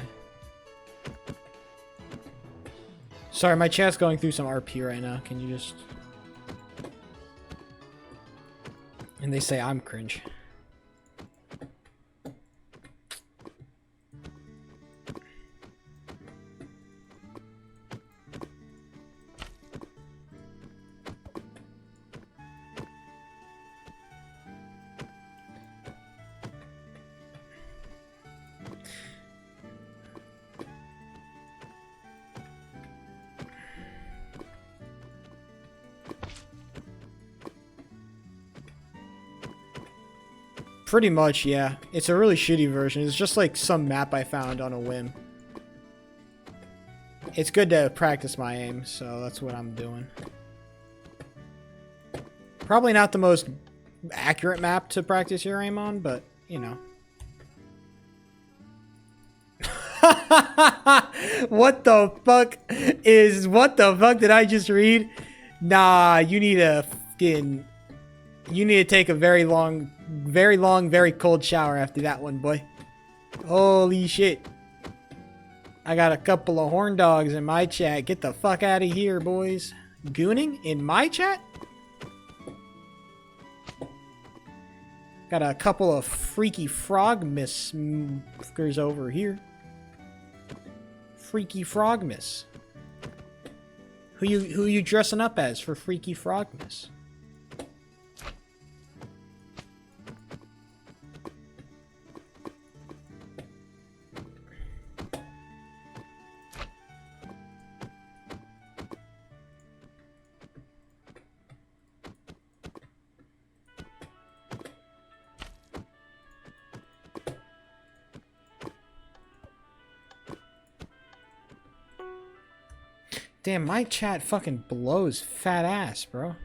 Sorry, my chat's going through some RP right now. Can you just... And they say I'm cringe. Pretty much, yeah. It's a really shitty version. It's just like some map I found on a whim. It's good to practice my aim, so that's what I'm doing. Probably not the most accurate map to practice your aim on, but, you know. What the fuck did I just read? Nah, you need to take a very long, very cold shower after that one, boy. Holy shit. I got a couple of horn dogs in my chat. Get the fuck out of here, boys. Gooning in my chat? Got a couple of freaky frogmas over here. Freaky frogmas. Who you dressing up as for Freaky Frogmas? Damn, my chat fucking blows fat ass, bro.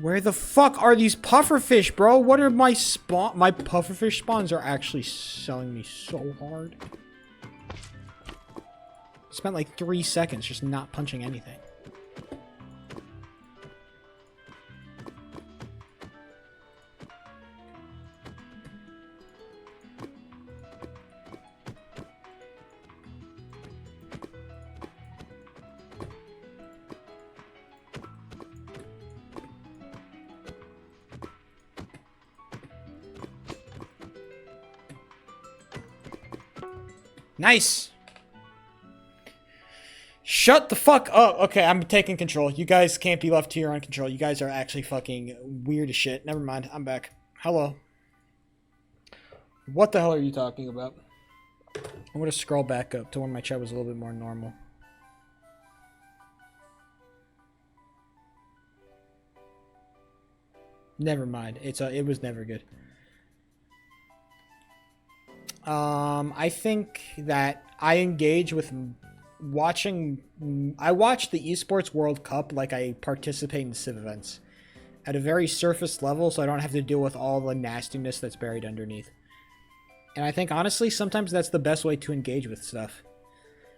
Where the fuck are these pufferfish, bro? What are my spawn? My pufferfish spawns are actually selling me so hard. Spent like 3 seconds just not punching anything. Nice. Shut the fuck up. Okay, I'm taking control. You guys can't be left here on control. You guys are actually fucking weird as shit. Never mind. I'm back. Hello. What the hell are you talking about? I'm gonna scroll back up to when my chat was a little bit more normal. Never mind. It was never good. I think that I engage with watching. I watch the Esports World Cup like I participate in civ events at a very surface level, so I don't have to deal with all the nastiness that's buried underneath. And I think honestly, sometimes that's the best way to engage with stuff.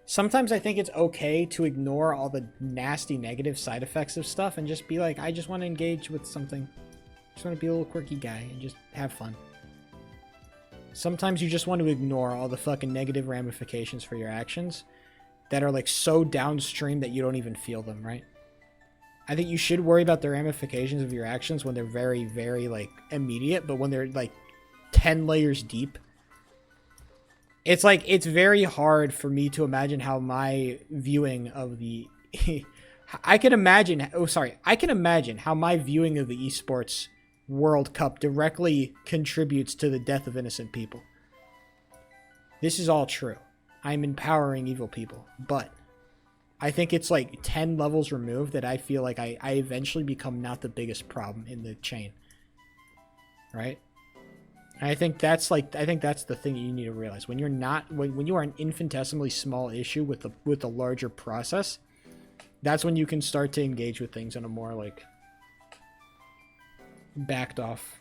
Sometimes I think it's okay to ignore all the nasty negative side effects of stuff and just be like, I just want to engage with something. I just want to be a little quirky guy and just have fun. Sometimes you just want to ignore all the fucking negative ramifications for your actions that are like so downstream that you don't even feel them, right? I think you should worry about the ramifications of your actions when they're very, very like immediate, but when they're like 10 layers deep, it's like, it's very hard for me to imagine how my viewing of the I can imagine how my viewing of the esports World Cup directly contributes to the death of innocent people. This is all true. I'm empowering evil people, but I think it's like 10 levels removed that I feel like I eventually become not the biggest problem in the chain. Right? And I think that's the thing that you need to realize. When you are an infinitesimally small issue with the larger process, that's when you can start to engage with things in a more like backed off,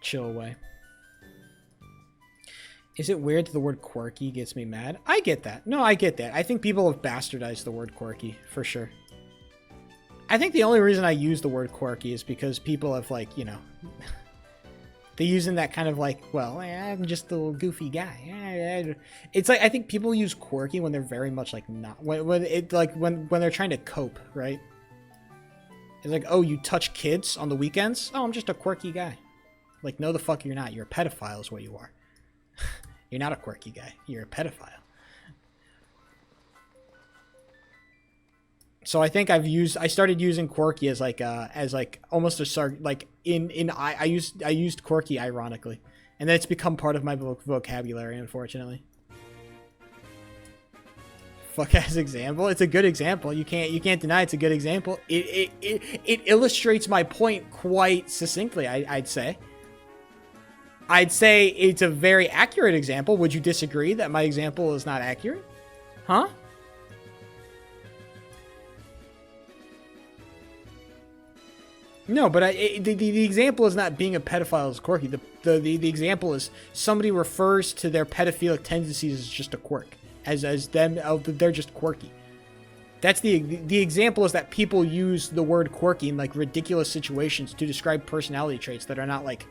chill way. Is it weird that the word quirky gets me mad? I get that. No, I get that. I think people have bastardized the word quirky, for sure. I think the only reason I use the word quirky is because people have, like, they're using that kind of like, well, I'm just a little goofy guy. It's like, I think people use quirky when they're very much like not, when they're trying to cope, right? It's like, oh, you touch kids on the weekends? Oh, I'm just a quirky guy. Like, no the fuck you're not. You're a pedophile is what you are. You're not a quirky guy. You're a pedophile. So I think I started using quirky as almost I used quirky ironically. And then it's become part of my vocabulary, unfortunately. Fuck as example. It's a good example. You can't deny it's a good example. It illustrates my point quite succinctly, I'd say. I'd say it's a very accurate example. Would you disagree that my example is not accurate? Huh? No, but the example is not being a pedophile is quirky. The example is somebody refers to their pedophilic tendencies as just a quirk, as them, they're just quirky. That's the example is that people use the word quirky in like ridiculous situations to describe personality traits that are not like,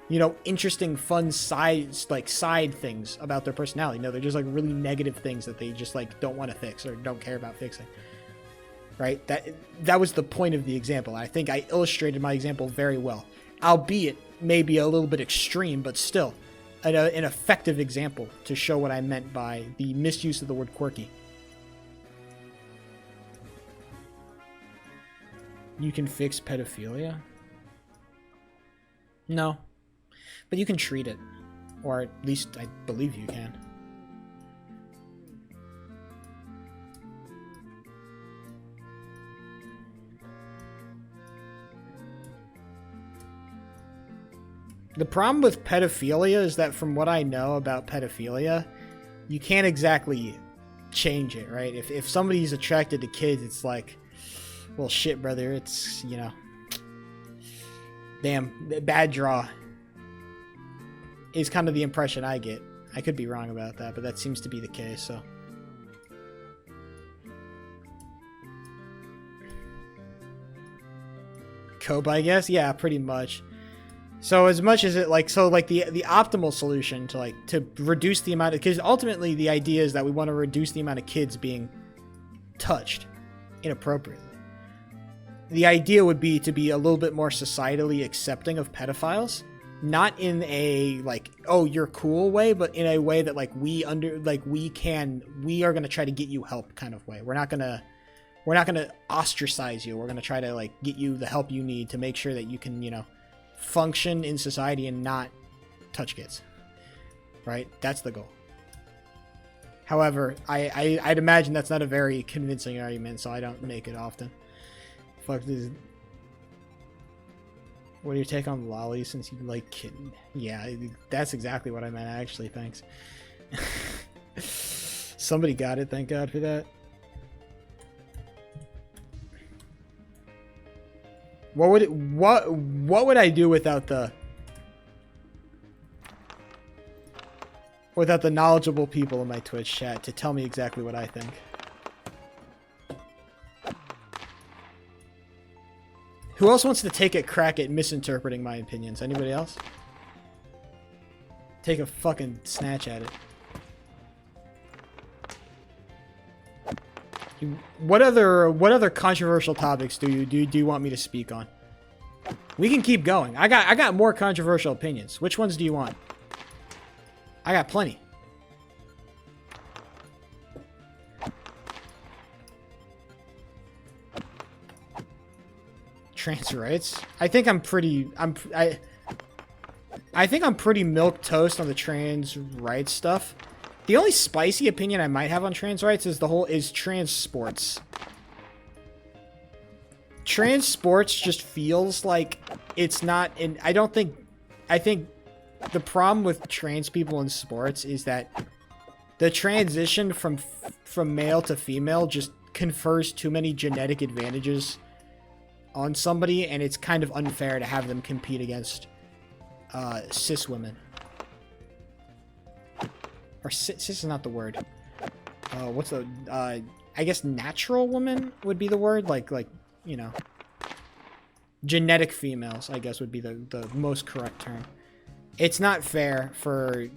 you know, interesting, fun side things about their personality. No, they're just like really negative things that they just like don't want to fix or don't care about fixing. Right? That was the point of the example. I think I illustrated my example very well, albeit maybe a little bit extreme, but still an effective example to show what I meant by the misuse of the word quirky. You can fix pedophilia? No. But you can treat it. Or at least I believe you can. The problem with pedophilia is that from what I know about pedophilia, you can't exactly change it, right? If somebody's attracted to kids, it's like, well, shit, brother, it's, you know, damn, bad draw is kind of the impression I get. I could be wrong about that, but that seems to be the case, so. Cope, I guess? Yeah, pretty much. So as much as it like, so like the optimal solution to like, to reduce the amount of, because ultimately the idea is that we want to reduce the amount of kids being touched inappropriately. The idea would be to be a little bit more societally accepting of pedophiles, not in a like, oh, you're cool way, but in a way that like we are going to try to get you help kind of way. We're not going to ostracize you. We're going to try to like get you the help you need to make sure that you can, you know, function in society and not touch kids, right? That's the goal. However, I'd imagine that's not a very convincing argument, so I don't make it often. Fuck this. What do you take on lolly since you like kitten? Yeah, that's exactly what I meant actually, thanks. Somebody got it, thank God for that. What would I do without the knowledgeable people in my Twitch chat to tell me exactly what I think? Who else wants to take a crack at misinterpreting my opinions? Anybody else? Take a fucking snatch at it. What other controversial topics do you want me to speak on? We can keep going. I got more controversial opinions. Which ones do you want? I got plenty. Trans rights. I think I'm pretty milquetoast on the trans rights stuff. The only spicy opinion I might have on trans rights is trans sports. Trans sports just feels like it's not in, I think the problem with trans people in sports is that the transition from male to female just confers too many genetic advantages on somebody, and it's kind of unfair to have them compete against cis women. Or cis is not the word. What's the I guess natural woman would be the word, like you know, genetic females, I guess would be the most correct term. It's not fair for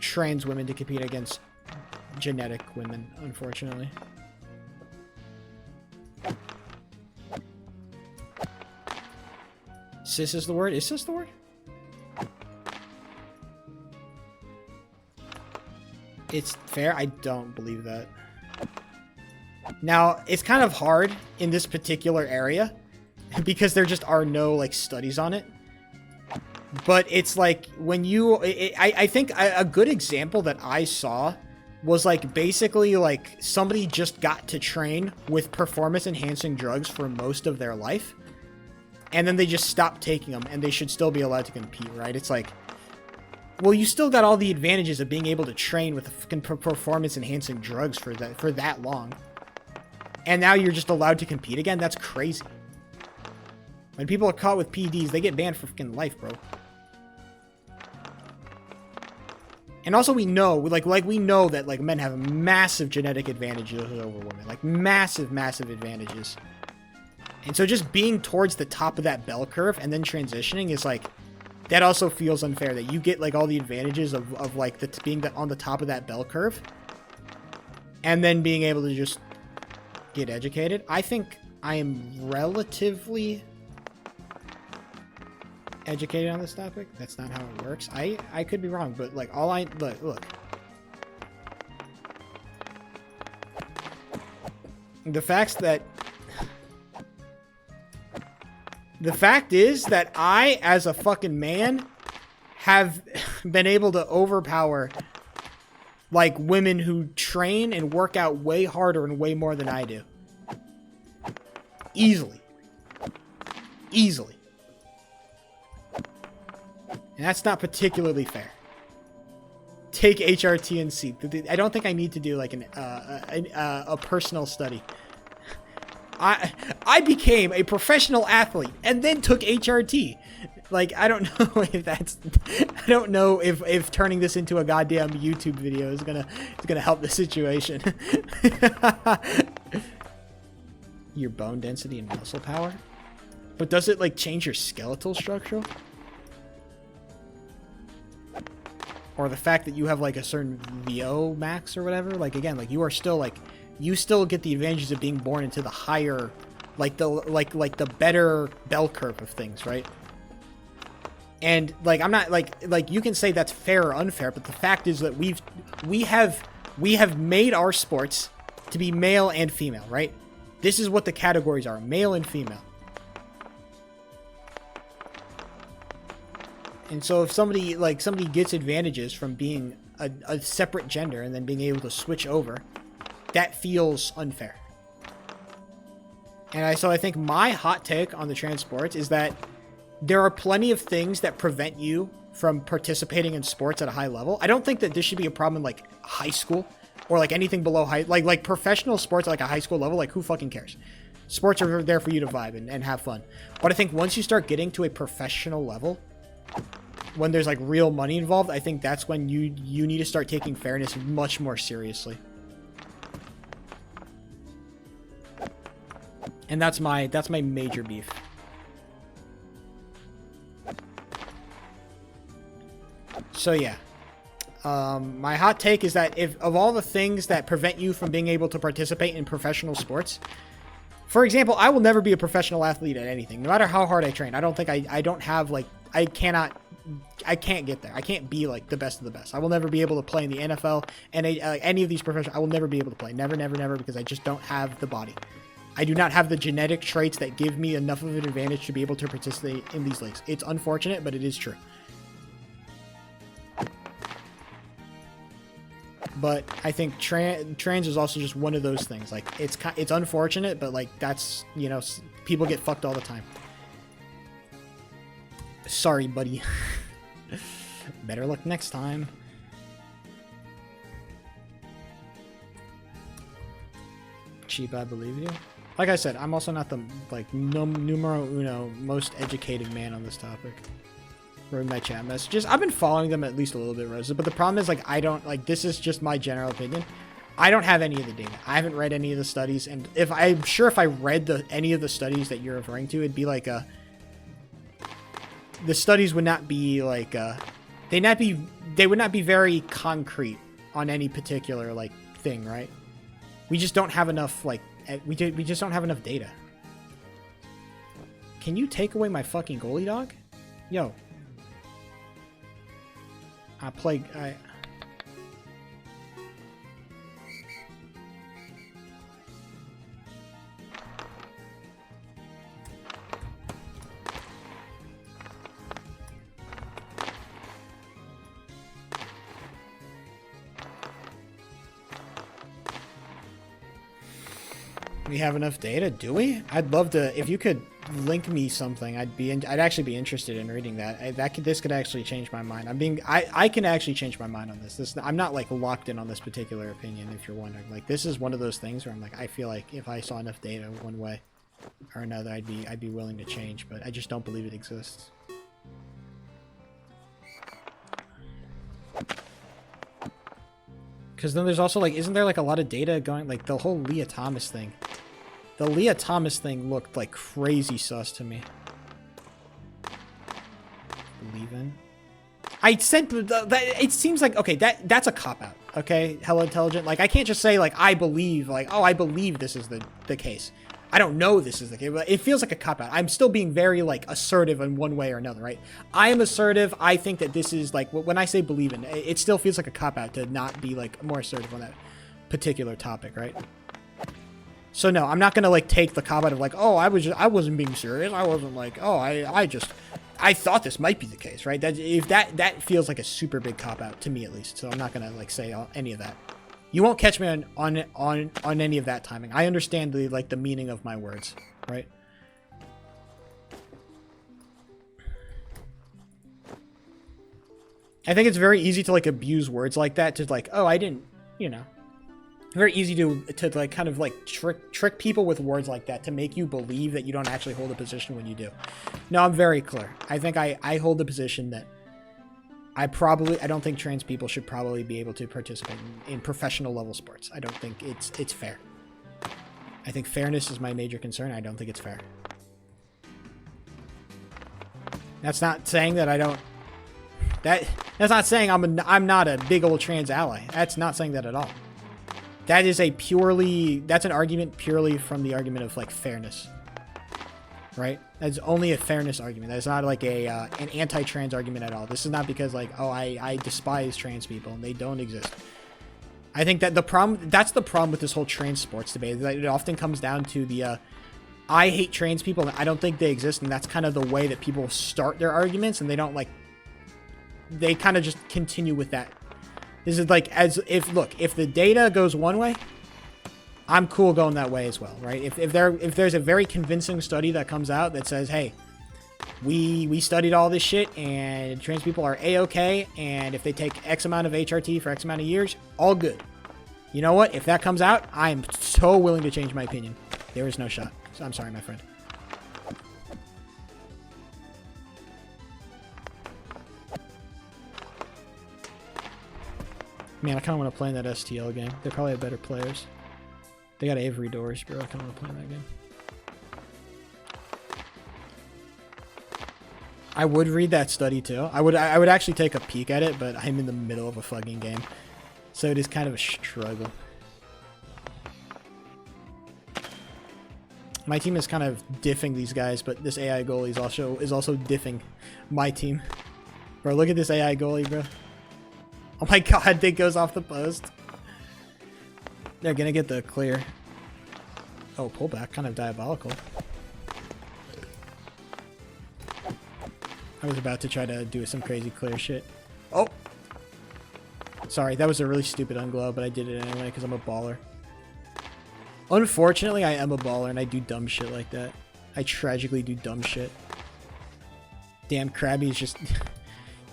trans women to compete against genetic women, unfortunately. Cis is the word? Is cis the word? It's fair? I don't believe that. Now, it's kind of hard in this particular area because there just are no like studies on it. But it's like when you... I think a good example that I saw was like basically like somebody just got to train with performance-enhancing drugs for most of their life. And then they just stopped taking them and they should still be allowed to compete, right? It's like... Well, you still got all the advantages of being able to train with fucking performance-enhancing drugs for that long. And now you're just allowed to compete again? That's crazy. When people are caught with PEDs, they get banned for fucking life, bro. And also we know, we know that, like, men have massive genetic advantages over women. Like, massive, massive advantages. And so just being towards the top of that bell curve and then transitioning is, like, that also feels unfair. That you get, like, all the advantages of like, being on the top of that bell curve. And then being able to just get educated. I think I am relatively educated on this topic. That's not how it works. I could be wrong, but like look. The fact is that I, as a fucking man, have been able to overpower like women who train and work out way harder and way more than I do. Easily. And that's not particularly fair. Take HRT and see. I don't think I need to do like a personal study. I became a professional athlete and then took HRT. Like, I don't know if that's, I don't know if turning this into a goddamn YouTube video is gonna help the situation. Your bone density and muscle power? But does it like change your skeletal structure? Or the fact that you have like a certain VO max or whatever? Like, again, like you are still like, you still get the advantages of being born into the higher, like the better bell curve of things, right? And like, I'm not like you can say that's fair or unfair, but the fact is that we have made our sports to be male and female, right? This is what the categories are, male and female. And so if somebody gets advantages from being a separate gender and then being able to switch over, that feels unfair. And I think my hot take on the trans sports is that there are plenty of things that prevent you from participating in sports at a high level. I don't think that this should be a problem in like high school or like anything below like professional sports at like a high school level. Like, who fucking cares? Sports are there for you to vibe and have fun. But I think once you start getting to a professional level, when there's like real money involved, I think that's when you need to start taking fairness much more seriously. And that's my major beef. So yeah, my hot take is that if of all the things that prevent you from being able to participate in professional sports, for example, I will never be a professional athlete at anything, no matter how hard I train. I don't think I don't have like, I can't get there. I can't be like the best of the best. I will never be able to play in the NFL and any of these professional. I will never be able to play. Never, because I just don't have the body. I do not have the genetic traits that give me enough of an advantage to be able to participate in these leagues. It's unfortunate, but it is true. But I think trans is also just one of those things. Like, it's unfortunate, but like that's, you know, people get fucked all the time. Sorry, buddy. Better luck next time. Cheap, I believe you. Like I said, I'm also not the like numero uno most educated man on this topic. Read my chat messages. I've been following them at least a little bit, Rosa, but the problem is like I don't like, this is just my general opinion. I don't have any of the data. I haven't read any of the studies, and I'm sure if I read any of the studies that you're referring to, it'd be like the studies would not be like they would not be very concrete on any particular like thing, right? We just don't have enough like we just don't have enough data. Can you take away my fucking goalie dog? Yo. I We have enough data, do we? I'd love to. If you could link me something, I'd actually be interested in reading that. This could actually change my mind. I can actually change my mind on this. I'm not like locked in on this particular opinion. If you're wondering, like this is one of those things where I'm like, I feel like if I saw enough data one way or another, I'd be willing to change, but I just don't believe it exists. Because then there's also like, isn't there like a lot of data going, like the whole Leah Thomas thing? The Leah Thomas thing looked like crazy sus to me. Believe in. I said that it seems like, okay, that's a cop out. Okay, Hello Intelligent. Like I can't just say like I believe, like, oh, I believe this is the case. I don't know this is the case, but it feels like a cop out. I'm still being very like assertive in one way or another, right? I am assertive. I think that this is like, when I say believe in, it still feels like a cop out to not be like more assertive on that particular topic, right? So no, I'm not gonna like take the cop out of like, oh, I wasn't being serious. I wasn't like, oh, I thought this might be the case, right? That feels like a super big cop out to me at least. So I'm not gonna like say any of that. You won't catch me on any of that timing. I understand the meaning of my words, right? I think it's very easy to like abuse words like that to like, oh, I didn't, you know. Very easy to like kind of like trick people with words like that to make you believe that you don't actually hold a position when you do. No, I'm very clear. I think I hold the position that I don't think trans people should probably be able to participate in professional level sports. I don't think it's fair. I think fairness is my major concern. I don't think it's fair. That's not saying that I don't. That's not saying I'm not a big old trans ally. That's not saying that at all. That is that's an argument purely from the argument of like fairness, right? That's only a fairness argument. That's not like an anti-trans argument at all. This is not because like, oh, I despise trans people and they don't exist. I think that that's the problem with this whole trans sports debate. That it often comes down to the I hate trans people and I don't think they exist, and that's kind of the way that people start their arguments, and they don't like. They kind of just continue with that. This is like as if, look, if the data goes one way, I'm cool going that way as well, right? If there's a very convincing study that comes out that says, hey, we studied all this shit and trans people are A-okay, and if they take X amount of HRT for X amount of years, all good. You know what? If that comes out, I am so willing to change my opinion. There is no shot. So I'm sorry, my friend. Man, I kind of want to play in that STL game. They probably have better players. They got Avery Doors, bro. I kind of want to play in that game. I would read that study too. I would actually take a peek at it, but I'm in the middle of a fucking game, so it is kind of a struggle. My team is kind of diffing these guys, but this AI goalie is also diffing my team. Bro, look at this AI goalie, bro. Oh my god, it goes off the post. They're gonna get the clear. Oh, pullback, kind of diabolical. I was about to try to do some crazy clear shit. Oh! Sorry, that was a really stupid unglow, but I did it anyway because I'm a baller. Unfortunately, I am a baller and I do dumb shit like that. I tragically do dumb shit. Damn, Krabby's just...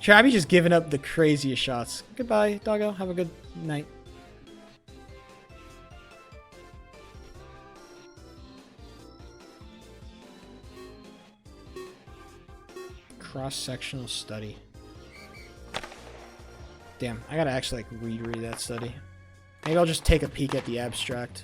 Krabby's just giving up the craziest shots. Goodbye, doggo. Have a good night. Cross-sectional study. Damn, I gotta actually like reread that study. Maybe I'll just take a peek at the abstract.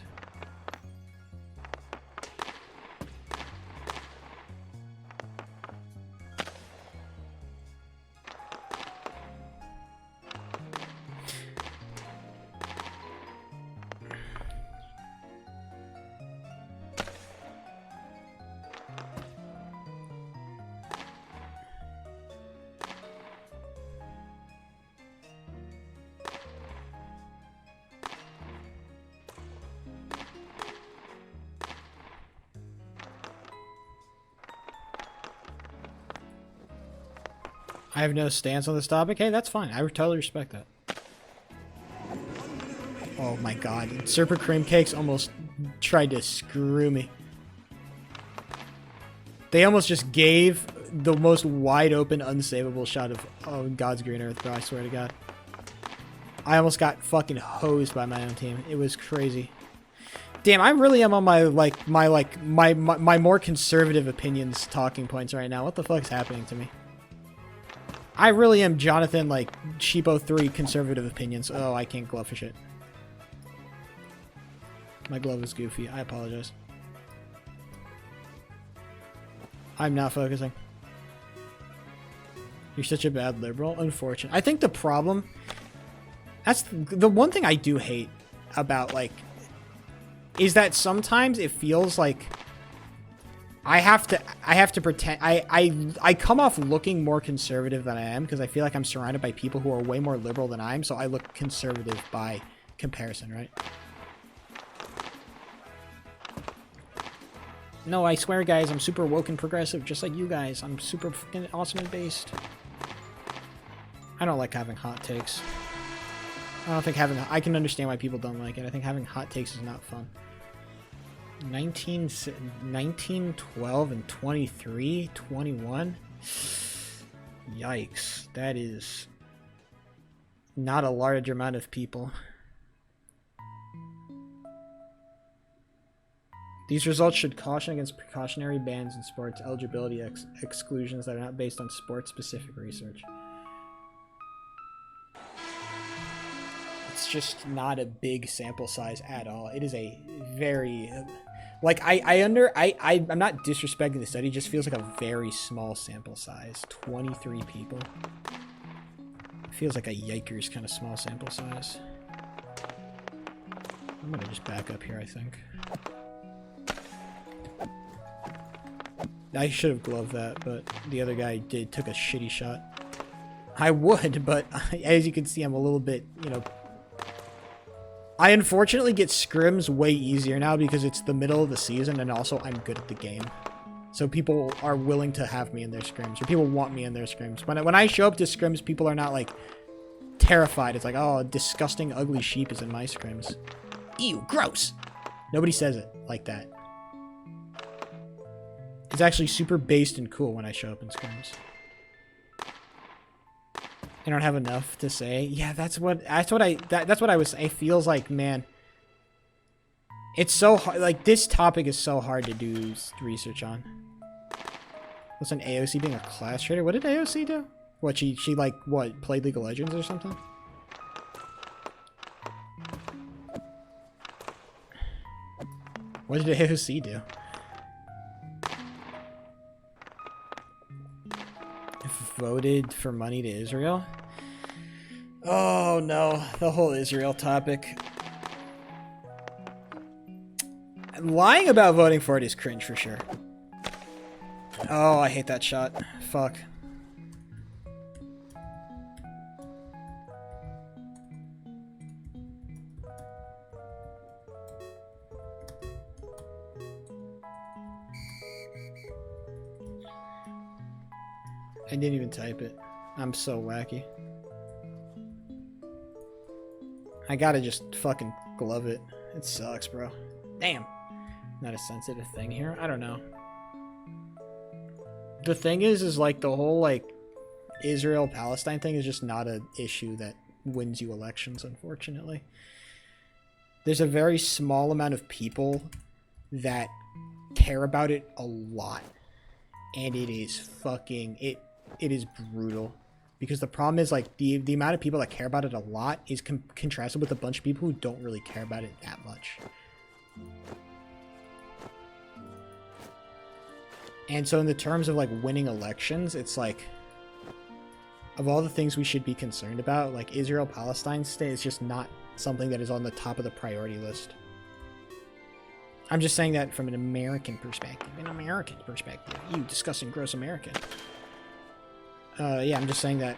I have no stance on this topic. Hey, that's fine. I totally respect that. Oh my god. Serpent Cream Cakes almost tried to screw me. They almost just gave the most wide open, unsavable shot of God's green earth, bro. I swear to God. I almost got fucking hosed by my own team. It was crazy. Damn, I really am on my more conservative opinions talking points right now. What the fuck's happening to me? I really am Jonathan, like, Sheepo3 conservative opinions. Oh, I can't glove for shit. My glove is goofy. I apologize. I'm not focusing. You're such a bad liberal. Unfortunate. I think the problem... That's the one thing I do hate about, like... is that sometimes it feels like... I have to pretend... I come off looking more conservative than I am because I feel like I'm surrounded by people who are way more liberal than I am, so I look conservative by comparison, right? No, I swear, guys, I'm super woke and progressive, just like you guys. I'm super fucking awesome and based. I don't like having hot takes. I don't think having... I can understand why people don't like it. I think having hot takes is not fun. 19, 12, and 23, 21? Yikes. That is not a large amount of people. These results should caution against precautionary bans in sports eligibility exclusions that are not based on sport-specific research. It's just not a big sample size at all. It is a very... like, I'm not disrespecting the study, it just feels like a very small sample size. 23 people. It feels like a yikers kind of small sample size. I'm gonna just back up here, I think. I should have gloved that, but the other guy took a shitty shot. I would, but as you can see, I'm a little bit, you know... I unfortunately get scrims way easier now because it's the middle of the season and also I'm good at the game. So people are willing to have me in their scrims, or people want me in their scrims. When I show up to scrims, people are not like terrified. It's like, oh, disgusting, ugly sheep is in my scrims. Ew, gross. Nobody says it like that. It's actually super based and cool when I show up in scrims. I don't have enough to say. Yeah, that's what I was. It feels like, man, it's so hard. Like, this topic is so hard to do research on. What's an AOC being a class trader? What did AOC do? What, she like, what, played League of Legends or something? What did AOC do? Voted for money to Israel? Oh no, the whole Israel topic. Lying about voting for it is cringe for sure. Oh, I hate that shot. Fuck. I didn't even type it. I'm so wacky. I gotta just fucking glove it. It sucks, bro. Damn. Not a sensitive thing here. I don't know. The thing is like the whole like Israel-Palestine thing is just not an issue that wins you elections, unfortunately. There's a very small amount of people that care about it a lot. And it is fucking... It is brutal. Because the problem is, like, the amount of people that care about it a lot is contrasted with a bunch of people who don't really care about it that much. And so in the terms of, like, winning elections, it's like, of all the things we should be concerned about, like, Israel-Palestine state is just not something that is on the top of the priority list. I'm just saying that from an American perspective. An American perspective. You disgusting, gross American. Yeah, I'm just saying that.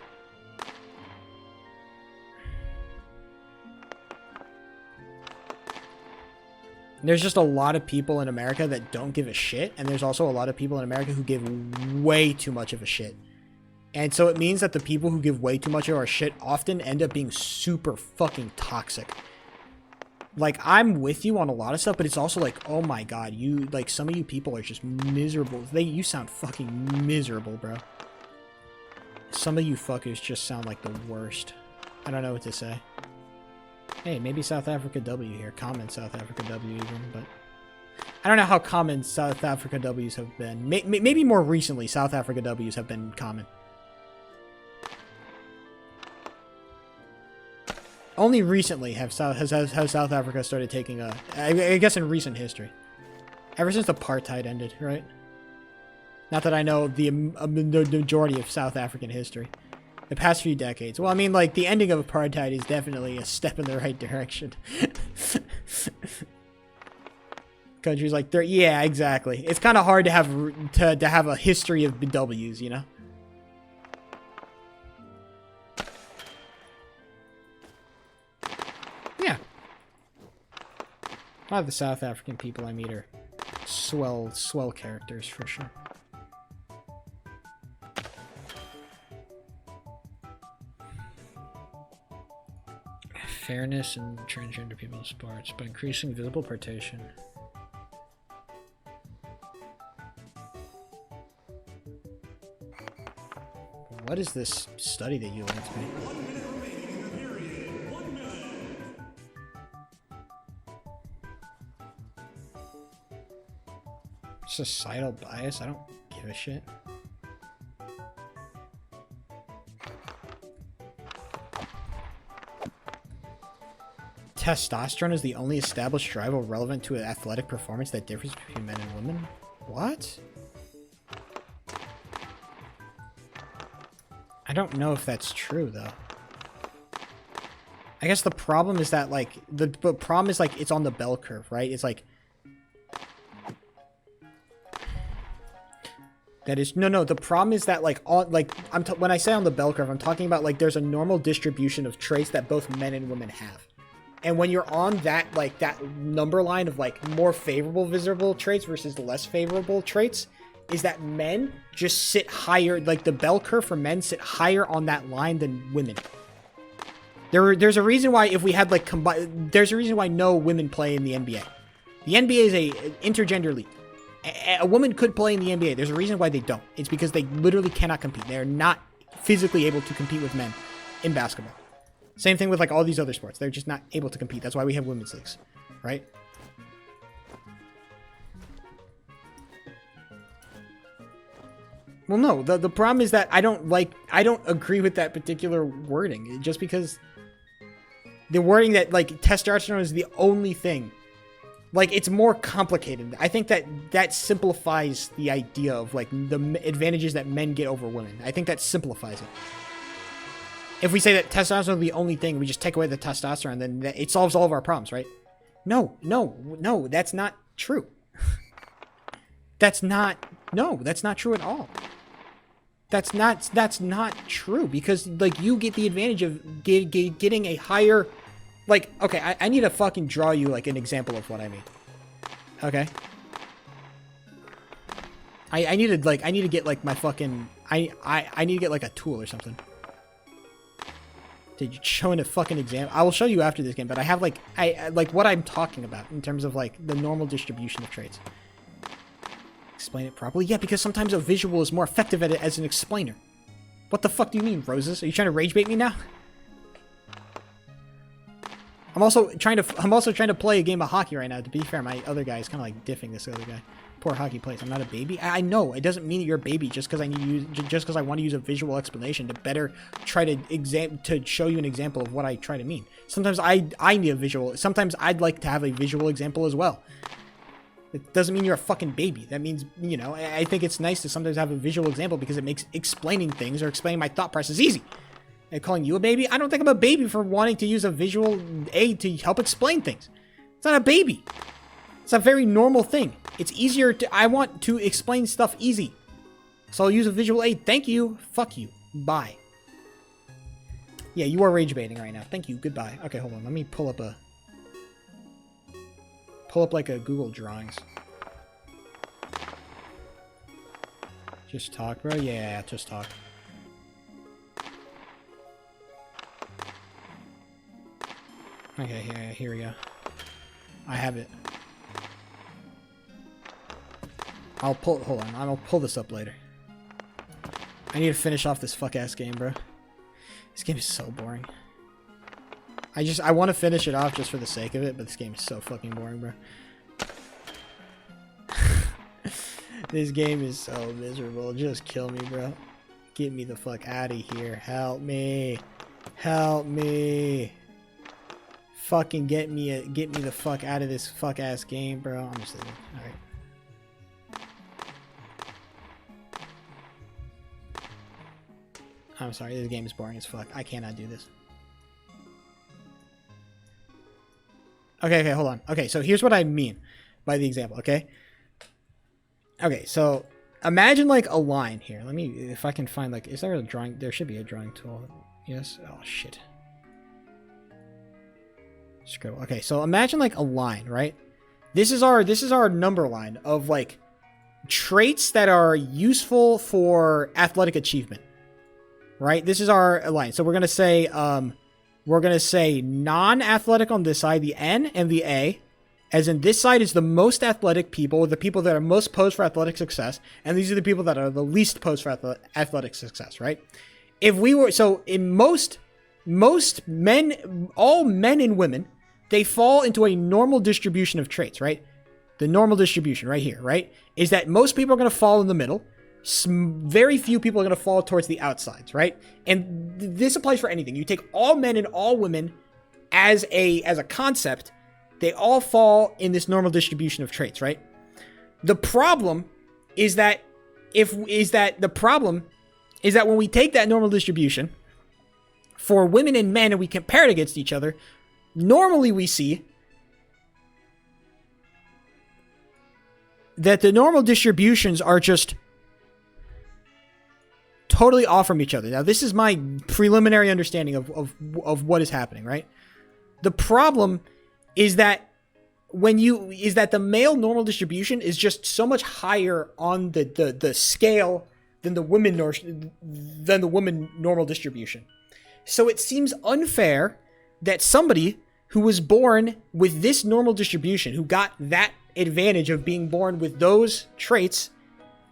There's just a lot of people in America that don't give a shit, and there's also a lot of people in America who give way too much of a shit. And so it means that the people who give way too much of our shit often end up being super fucking toxic. like, I'm with you on a lot of stuff, but it's also like, oh my god, you, like, some of you people are just miserable. You sound fucking miserable, bro. Some of you fuckers just sound like the worst. I don't know what to say. Hey, maybe South Africa W here. Common South Africa W even, but... I don't know how common South Africa Ws have been. Maybe more recently, South Africa Ws have been common. Only recently has South Africa started taking a... I guess in recent history. Ever since apartheid ended, right? Not that I know the majority of South African history. The past few decades. Well, I mean, like, the ending of apartheid is definitely a step in the right direction. Countries like... Yeah, exactly. It's kind of hard to have a history of Ws, you know? Yeah. A lot of the South African people I meet are swell characters, for sure. Fairness and transgender people in sports by increasing visible participation. What is this study that you linked to me? Societal bias? I don't give a shit. Testosterone is the only established driver relevant to an athletic performance that differs between men and women? What? I don't know if that's true, though. I guess the problem is that, like, the problem is, like, it's on the bell curve, right? It's like... That is... No, the problem is that, like, on, like, when I say on the bell curve, I'm talking about, like, there's a normal distribution of traits that both men and women have. And when you're on that, like, that number line of, like, more favorable visible traits versus less favorable traits, is that men just sit higher, like, the bell curve for men sit higher on that line than women. There's a reason why if we had, like, there's a reason why no women play in the NBA. The NBA is a intergender league. A woman could play in the NBA. There's a reason why they don't. It's because they literally cannot compete. They're not physically able to compete with men in basketball. Same thing with, like, all these other sports. They're just not able to compete. That's why we have women's leagues, right? Well, no. The problem is that I don't agree with that particular wording. Just because the wording that, like, testosterone is the only thing. Like, it's more complicated. I think that simplifies the idea of, like, the advantages that men get over women. I think that simplifies it. If we say that testosterone is the only thing, we just take away the testosterone, then it solves all of our problems, right? No, that's not true. That's not true at all. That's not true, because, like, you get the advantage of getting a higher, like, okay, I need to fucking draw you, like, an example of what I mean. Okay? I need to get, like, my fucking, I need to get, like, a tool or something. To show in a fucking example. I will show you after this game, but I have, like, like what I'm talking about in terms of, like, the normal distribution of traits. Explain it properly? Yeah, because sometimes a visual is more effective at it as an explainer. What the fuck do you mean, Roses? Are you trying to rage bait me now? I'm also trying to play a game of hockey right now. To be fair, my other guy is kind of like diffing this other guy. Poor hockey plays. I'm not a baby. I know it doesn't mean that you're a baby just because I want to use a visual explanation to better try to show you an example of what I try to mean. Sometimes I need a visual. Sometimes I'd like to have a visual example as well. It doesn't mean you're a fucking baby. That means, you know, I think it's nice to sometimes have a visual example because it makes explaining things or explaining my thought process easy. And calling you a baby? I don't think I'm a baby for wanting to use a visual aid to help explain things. It's not a baby. It's a very normal thing. It's easier to... I want to explain stuff easy. So I'll use a visual aid. Thank you. Fuck you. Bye. Yeah, you are rage baiting right now. Thank you. Goodbye. Okay, hold on. Let me pull up like a Google Drawings. Just talk, bro? Yeah, just talk. Okay, here we go. I have it. Hold on. I'll pull this up later. I need to finish off this fuck-ass game, bro. This game is so boring. I want to finish it off just for the sake of it, but this game is so fucking boring, bro. This game is so miserable. Just kill me, bro. Get me the fuck out of here. Help me. Help me. Fucking get me the fuck out of this fuck-ass game, bro. I'm just leaving. Alright. I'm sorry, this game is boring as fuck. I cannot do this. Okay, hold on. Okay, so here's what I mean by the example, okay? Okay, so imagine like a line here. Let me, if I can find like, is there a drawing? There should be a drawing tool. Yes? Oh, shit. Scribble. Okay, so imagine like a line, right? This is our number line of like traits that are useful for athletic achievement. Right? This is our line. So we're going to say non-athletic on this side, the N and the A, as in this side is the most athletic people, the people that are most posed for athletic success, and these are the people that are the least posed for athletic success, right? If we were, so in most men, all men and women, they fall into a normal distribution of traits, right? The normal distribution right here, right? Is that most people are going to fall in the middle. Very few people are going to fall towards the outsides, right? And this applies for anything. You take all men and all women as a concept, they all fall in this normal distribution of traits, right? The problem is that when we take that normal distribution for women and men and we compare it against each other, normally we see that the normal distributions are just totally off from each other. Now, this is my preliminary understanding of what is happening, right? The problem is that the male normal distribution is just so much higher on the scale than the women normal distribution. So it seems unfair that somebody who was born with this normal distribution, who got that advantage of being born with those traits,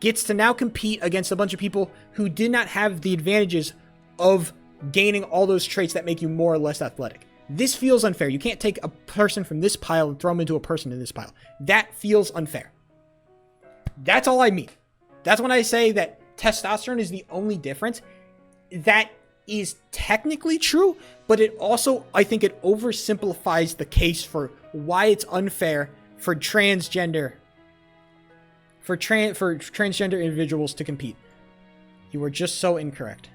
gets to now compete against a bunch of people who did not have the advantages of gaining all those traits that make you more or less athletic. This feels unfair. You can't take a person from this pile and throw them into a person in this pile. That feels unfair. That's all I mean. That's when I say that testosterone is the only difference. That is technically true, but it also, I think it oversimplifies the case for why it's unfair for transgender individuals to compete. You were just so incorrect.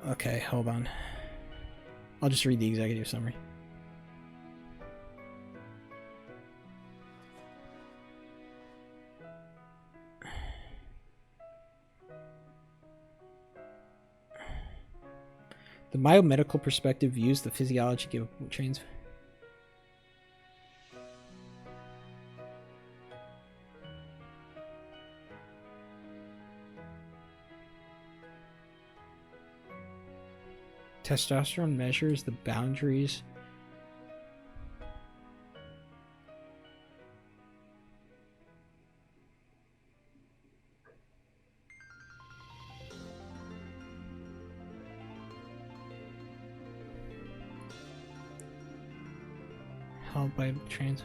Okay, hold on. I'll just read the executive summary. The biomedical perspective views the physiology of trans. Testosterone measures the boundaries held by trans.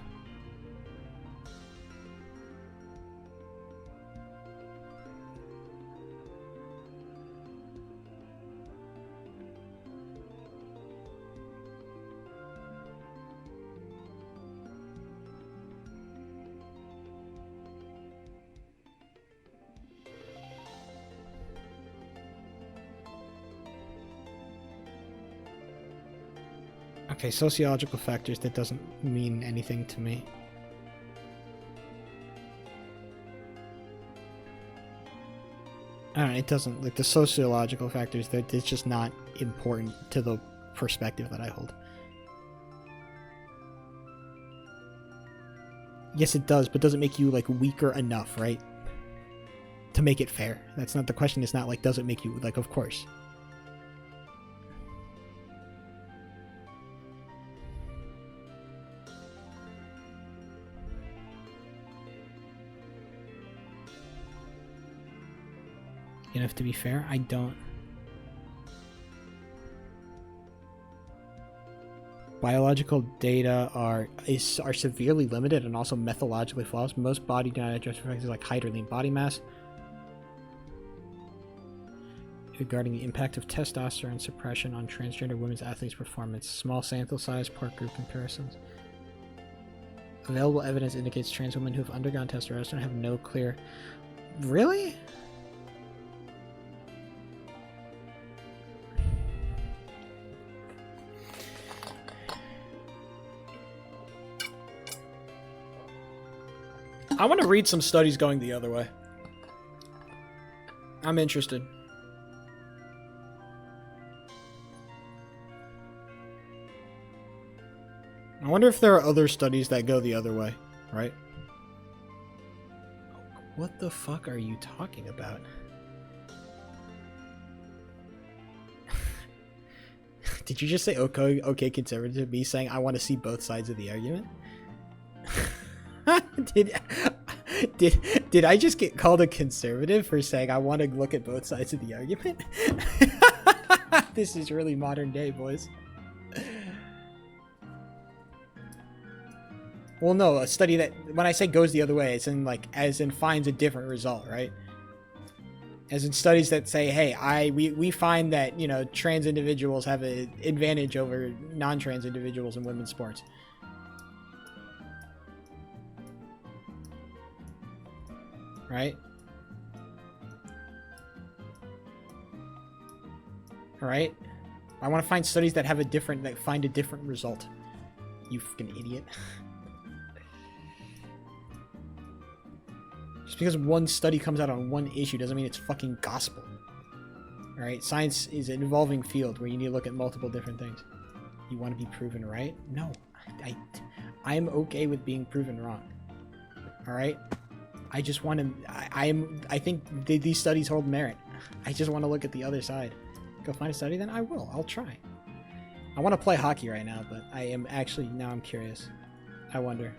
Okay, sociological factors, that doesn't mean anything to me. I don't know, it doesn't, like the sociological factors, it's just not important to the perspective that I hold. Yes, it does, but does it make you like weaker enough, right? To make it fair. That's not the question. It's not like, does it make you, like, of course. You know, to be fair, I don't. Biological data are severely limited and also methodologically flawed. Most body data address factors like height or lean body mass. Regarding the impact of testosterone suppression on transgender women's athletes' performance. Small sample size, poor group comparisons. Available evidence indicates trans women who have undergone testosterone have no clear... Really? I want to read some studies going the other way. I'm interested. I wonder if there are other studies that go the other way, right? What the fuck are you talking about? Did you just say okay conservative, me saying I want to see both sides of the argument? Did I just get called a conservative for saying I want to look at both sides of the argument? This is really modern day, boys. Well, no, a study that, when I say goes the other way, it's in like, as in finds a different result, right? As in studies that say, hey, we find that, you know, trans individuals have an advantage over non-trans individuals in women's sports. Right? Alright? I want to find studies that have a different, that find a different result. You fucking idiot. Just because one study comes out on one issue doesn't mean it's fucking gospel. Alright? Science is an evolving field where you need to look at multiple different things. You want to be proven right? No. I'm okay with being proven wrong. Alright? I just want to... I think these studies hold merit. I just want to look at the other side. Go find a study, then I will. I'll try. I want to play hockey right now, but I am actually... Now I'm curious. I wonder.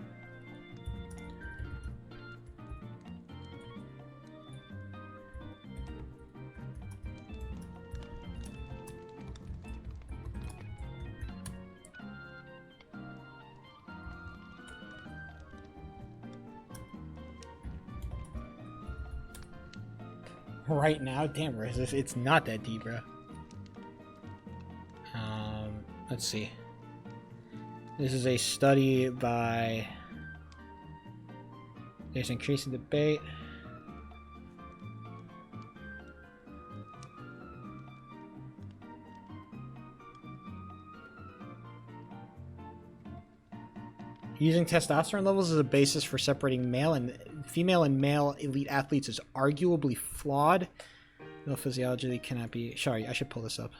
Right now? Damn, Riz, it's not that deep, bro. Let's see. This is a study by... There's increasing debate. Using testosterone levels as a basis for separating female and male elite athletes is arguably flawed. Male physiology cannot be... Sorry, I should pull this up.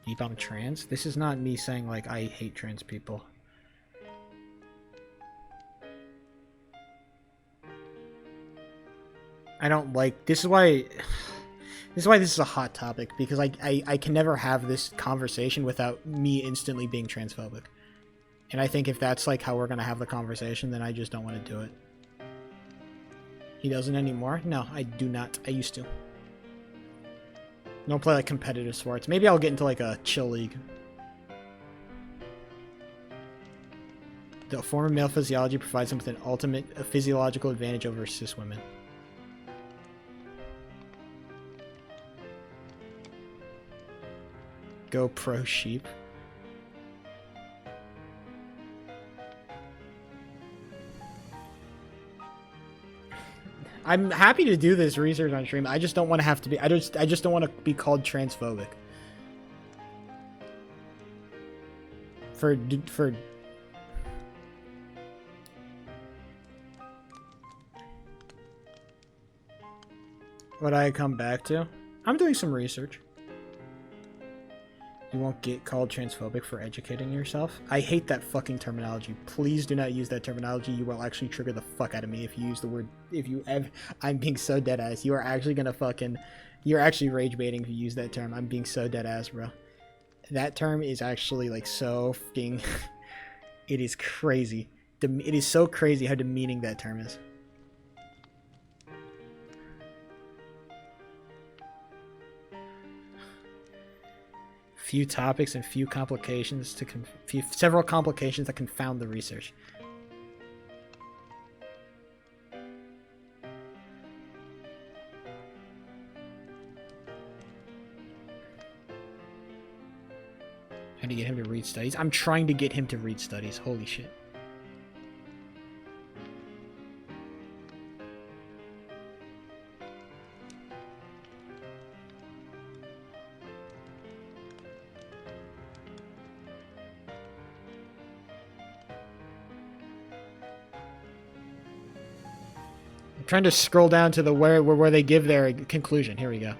Deep on trans? This is not me saying, like, I hate trans people. I don't like... This is why this is a hot topic, because I can never have this conversation without me instantly being transphobic. And I think if that's, like, how we're going to have the conversation, then I just don't want to do it. He doesn't anymore? No, I do not. I used to. Don't play, like, competitive sports. Maybe I'll get into, like, a chill league. The form of male physiology provides him with an ultimate physiological advantage over cis women. Go pro sheep. I'm happy to do this research on stream. I just don't want to have to be... I just don't want to be called transphobic. For... What I come back to? I'm doing some research. You won't get called transphobic for educating yourself. I hate that fucking terminology. Please do not use that terminology. You will actually trigger the fuck out of me if you use the word... I'm being so dead ass. You are actually gonna fucking... You're actually rage baiting if you use that term. I'm being so dead ass, bro. That term is actually, like, so fucking... It is crazy. It is so crazy how demeaning that term is. few topics and few complications to several complications that confound the research. How to get him to read studies? I'm trying to get him to read studies. Holy shit. I'm trying to scroll down to the where they give their conclusion. Here we go.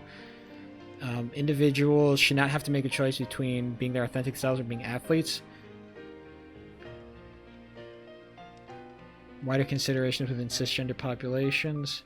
Individuals should not have to make a choice between being their authentic selves or being athletes. Wider considerations within cisgender populations.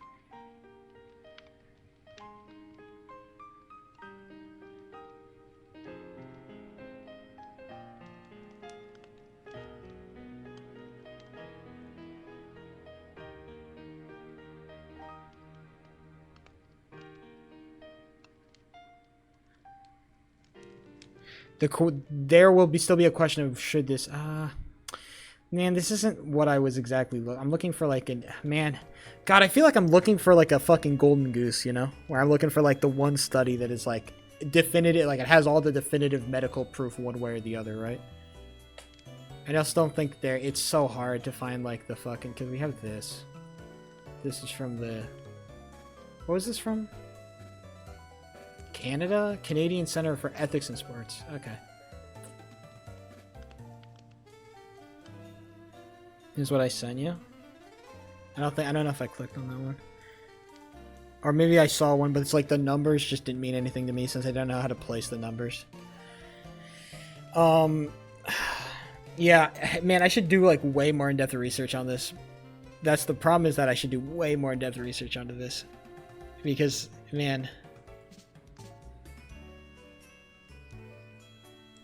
There will still be a question of should this man, this isn't what I was exactly I'm looking for like God, I feel like I'm looking for like a fucking golden goose, you know, where I'm looking for like the one study that is like definitive, like it has all the definitive medical proof one way or the other, right? I just don't think it's so hard to find like the fucking, because we have this is from what was this from? Canadian Center for Ethics in Sports. Okay. Here's what I sent you. I don't know if I clicked on that one. Or maybe I saw one, but it's like the numbers just didn't mean anything to me since I don't know how to place the numbers. Yeah, man, I should do like way more in-depth research on this. That's the problem, is that I should do way more in-depth research onto this. Because, man,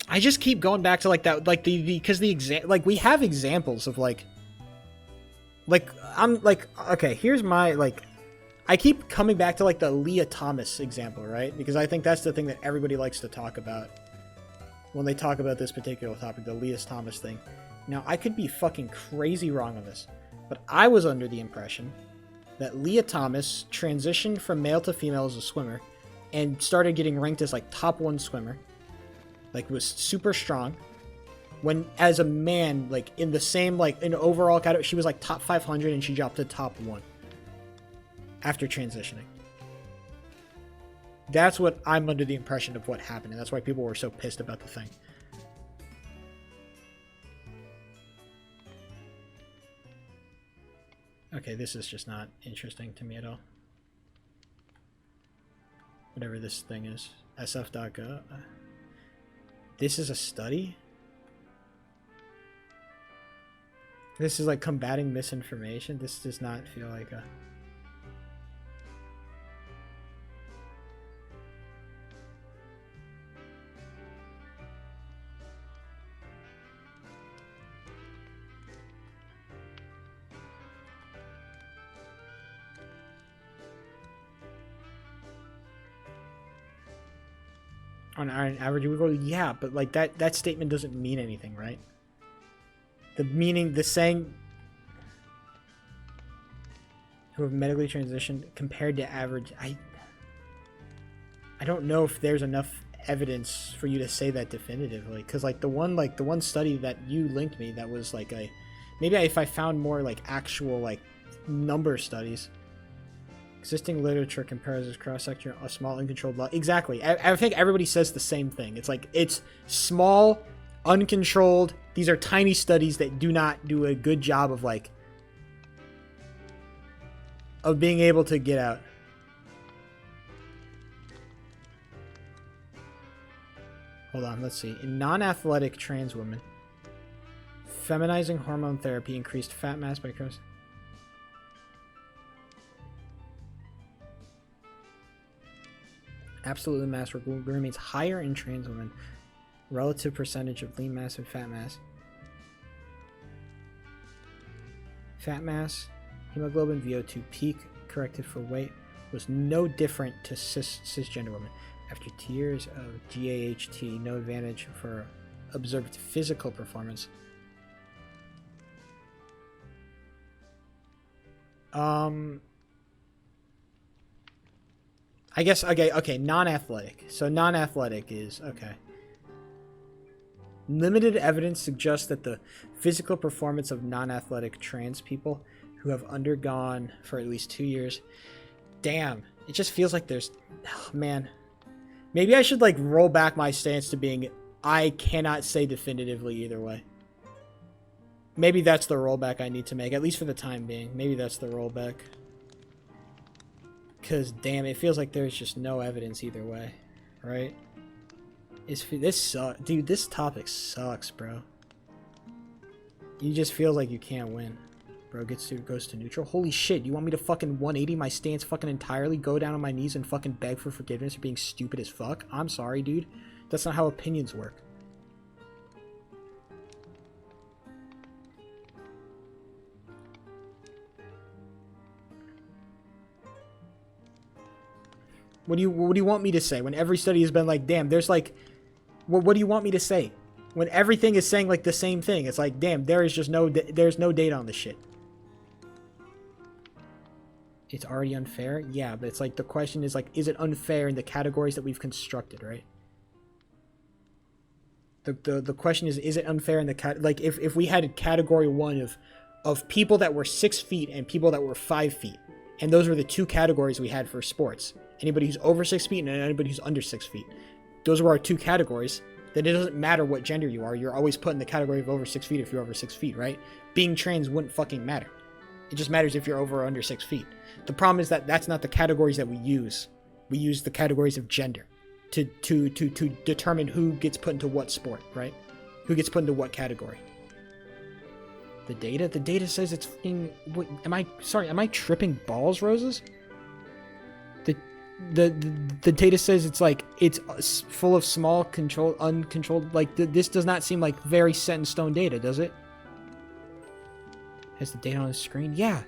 I just keep going back to like that, like because like we have examples of like I'm like, okay, here's my like, I keep coming back to like the Leah Thomas example, right? Because I think that's the thing that everybody likes to talk about when they talk about this particular topic, the Leah Thomas thing. Now, I could be fucking crazy wrong on this, but I was under the impression that Leah Thomas transitioned from male to female as a swimmer and started getting ranked as like top 1 swimmer. Like, was super strong. When, as a man, like, in the same, like, in overall category, she was, like, top 500, and she dropped to top 1. After transitioning. That's what I'm under the impression of what happened, and that's why people were so pissed about the thing. Okay, this is just not interesting to me at all. Whatever this thing is. SF.gov. This is a study? This is like combating misinformation? This does not feel like a... On average, we go, yeah, but like that statement doesn't mean anything, right? The saying who have medically transitioned compared to average, I don't know if there's enough evidence for you to say that definitively, because like the one study that you linked me, that was like maybe if I found more like actual like number studies. Existing literature compares this cross-section a small uncontrolled exactly. I think everybody says the same thing. It's like, it's small, uncontrolled. These are tiny studies that do not do a good job of like of being able to get out. Hold on, let's see. In non-athletic trans women, feminizing hormone therapy increased fat mass by cross. Absolute mass remains higher in trans women. Relative percentage of lean mass and fat mass. Fat mass, hemoglobin, VO2 peak corrected for weight was no different to cisgender women. After 2 years of GAHT, no advantage for observed physical performance. I guess, okay, non-athletic. So non-athletic is, okay. Limited evidence suggests that the physical performance of non-athletic trans people who have undergone for at least 2 years. Damn, it just feels like there's, oh, man. Maybe I should like roll back my stance to being, I cannot say definitively either way. Maybe that's the rollback I need to make, at least for the time being. Maybe that's the rollback. Because, damn, it feels like there's just no evidence either way, right? This sucks. Dude, this topic sucks, bro. You just feel like you can't win. Bro goes to neutral. Holy shit, you want me to fucking 180 my stance fucking entirely, go down on my knees and fucking beg for forgiveness for being stupid as fuck? I'm sorry, dude. That's not how opinions work. What do you want me to say when every study has been like, damn, there's like, what do you want me to say? When everything is saying like the same thing, it's like, damn, there's no data on this shit. It's already unfair? Yeah, but it's like the question is like, is it unfair in the categories that we've constructed, right? The question is it unfair in the like if we had a category 1 of people that were 6 feet and people that were 5 feet, and those were the two categories we had for sports. Anybody who's over 6 feet and anybody who's under 6 feet. Those were our two categories. Then it doesn't matter what gender you are. You're always put in the category of over 6 feet if you're over 6 feet, right? Being trans wouldn't fucking matter. It just matters if you're over or under 6 feet. The problem is that that's not the categories that we use. We use the categories of gender to determine who gets put into what sport, right? Who gets put into what category. The data says it's fucking... What, am I tripping balls, Roses? The data says it's like it's full of small uncontrolled, like this does not seem like very set in stone data, does it? Has the data on the screen? Yeah.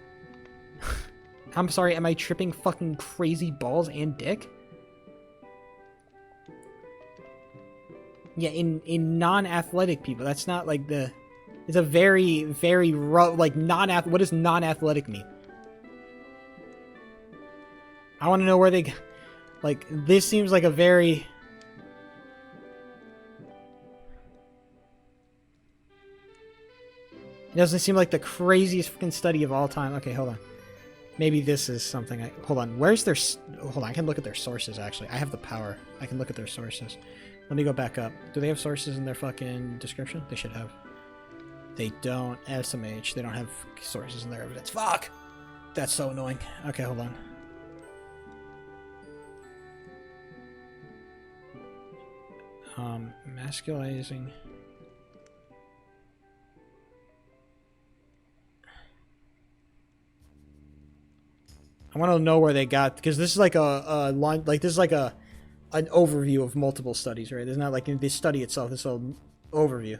I'm sorry, am I tripping fucking crazy balls and dick? Yeah, in non-athletic people, that's not like the... It's a very, very rough, like what does non-athletic mean? I want to know where they... Like, this seems like a very... It doesn't seem like the craziest fucking study of all time. Okay, hold on. Maybe this is something I... Hold on, where's their... Hold on, I can look at their sources, actually. I have the power. I can look at their sources. Let me go back up. Do they have sources in their fucking description? They should have. They don't. SMH. They don't have sources in their evidence. Fuck! That's so annoying. Okay, hold on. Masculizing. I want to know where they got, because this is like a line, like this is like an overview of multiple studies, right? There's not like in this study itself. This is an overview.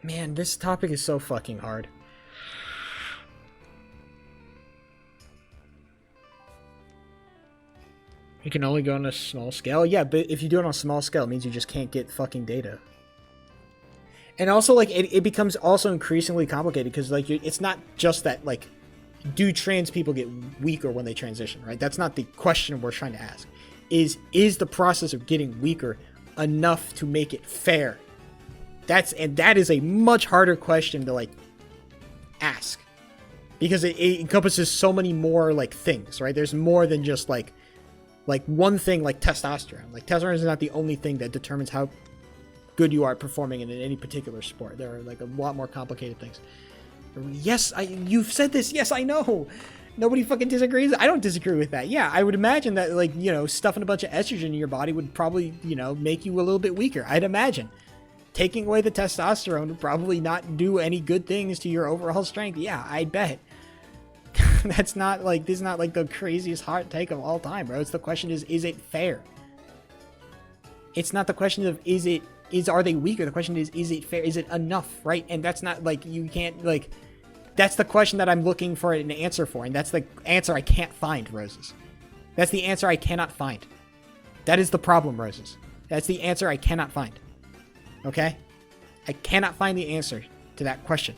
Man, this topic is so fucking hard. You can only go on a small scale? Yeah, but if you do it on a small scale, it means you just can't get fucking data. And also, like, it becomes also increasingly complicated, because, like, it's not just that, like, do trans people get weaker when they transition, right? That's not the question we're trying to ask. Is the process of getting weaker enough to make it fair? That is a much harder question to, like, ask, because it encompasses so many more, like, things, right? There's more than just like one thing, like testosterone. Like, testosterone is not the only thing that determines how good you are performing in any particular sport. There are like a lot more complicated things. Yes, you've said this. Yes, I know. Nobody fucking disagrees. I don't disagree with that. Yeah, I would imagine that, like, you know, stuffing a bunch of estrogen in your body would probably, you know, make you a little bit weaker. I'd imagine. Taking away the testosterone would probably not do any good things to your overall strength. Yeah, I bet. That's not like, this is not like the craziest hot take of all time, bro. It's the question is it fair? It's not the question of are they weaker? The question is it fair? Is it enough, right? And that's not like, you can't like, that's the question that I'm looking for an answer for, and that's the answer I can't find, Roses. That's the answer I cannot find. That is the problem, Roses. That's the answer I cannot find. Okay? I cannot find the answer to that question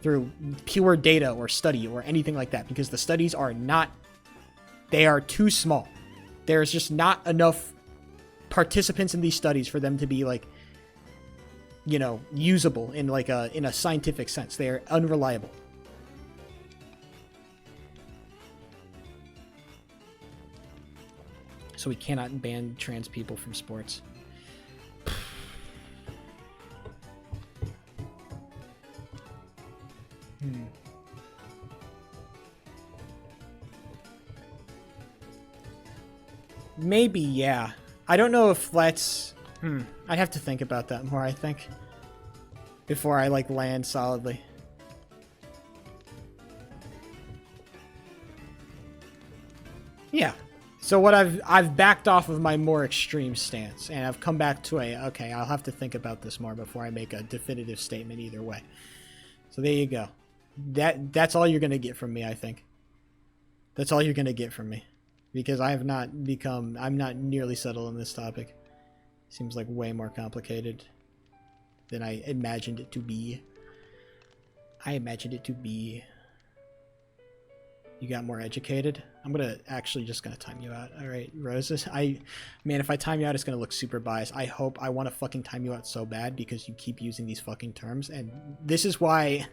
through pure data or study or anything like that, because the studies are not, they are too small. There's just not enough participants in these studies for them to be like, you know, usable in like in a scientific sense. They are unreliable. So we cannot ban trans people from sports. Maybe, yeah. I don't know if that's... I'd have to think about that more, I think. Before I, like, land solidly. Yeah. So what I've backed off of my more extreme stance, and I've come back to okay, I'll have to think about this more before I make a definitive statement either way. So there you go. That's all you're going to get from me, I think. That's all you're going to get from me. Because I'm not nearly settled on this topic. Seems like way more complicated than I imagined it to be. I imagined it to be. You got more educated? I'm actually just gonna time you out. Alright, Roses. Man, if I time you out, it's gonna look super biased. I want to fucking time you out so bad because you keep using these fucking terms, and this is why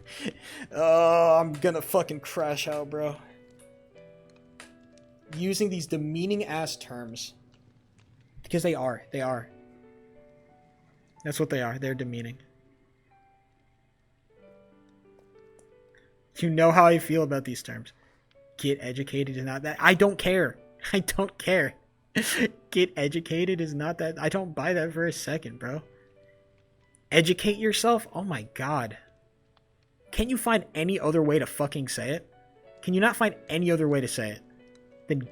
I'm gonna fucking crash out, bro. Using these demeaning ass terms. Because they are. They are. That's what they are. They're demeaning. You know how I feel about these terms. Get educated is not that. I don't care. I don't care. Get educated is not that. I don't buy that for a second, bro. Educate yourself? Oh my god. Can't you find any other way to fucking say it? Can you not find any other way to say it? Then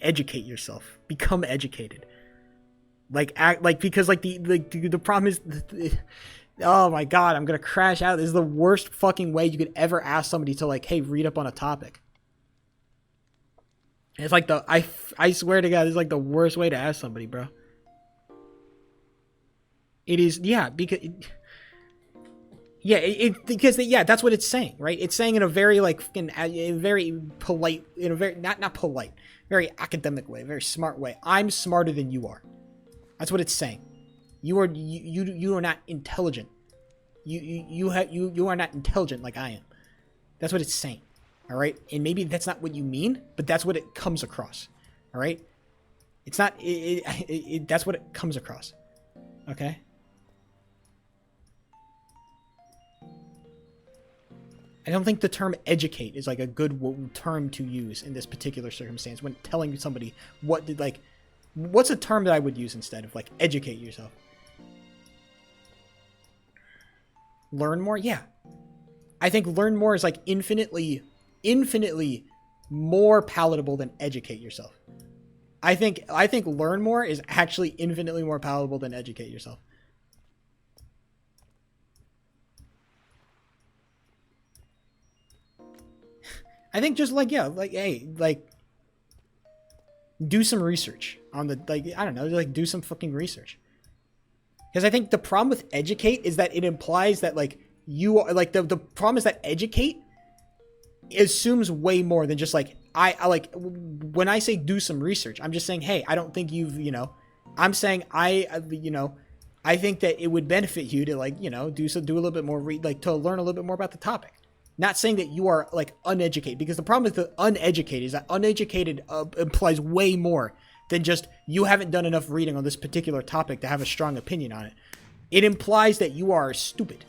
educate yourself. Become educated. Because the problem is, oh my god, I'm gonna crash out. This is the worst fucking way you could ever ask somebody to like, hey, read up on a topic. It's like I swear to God, this is like the worst way to ask somebody, bro. It is, yeah, because. Yeah, that's what it's saying, right? It's saying in a very very polite, in a very not polite, very academic way, very smart way. I'm smarter than you are. That's what it's saying. You are not intelligent. You are not intelligent like I am. That's what it's saying. All right, and maybe that's not what you mean, but that's what it comes across. All right, it's not. That's what it comes across. Okay. I don't think the term educate is like a good term to use in this particular circumstance when telling somebody what's a term that I would use instead of like educate yourself? Learn more? Yeah. I think learn more is like infinitely more palatable than educate yourself. I think learn more is actually infinitely more palatable than educate yourself. I think just do some research on do some fucking research. Because I think the problem with educate is that it implies that you are the problem is that educate assumes way more than just when I say do some research, I'm just saying, hey, I don't think I'm saying I think that it would benefit you to do a little bit more to learn a little bit more about the topic. Not saying that you are uneducated, because the problem with the uneducated is that uneducated implies way more than just you haven't done enough reading on this particular topic to have a strong opinion on it. It implies that you are stupid.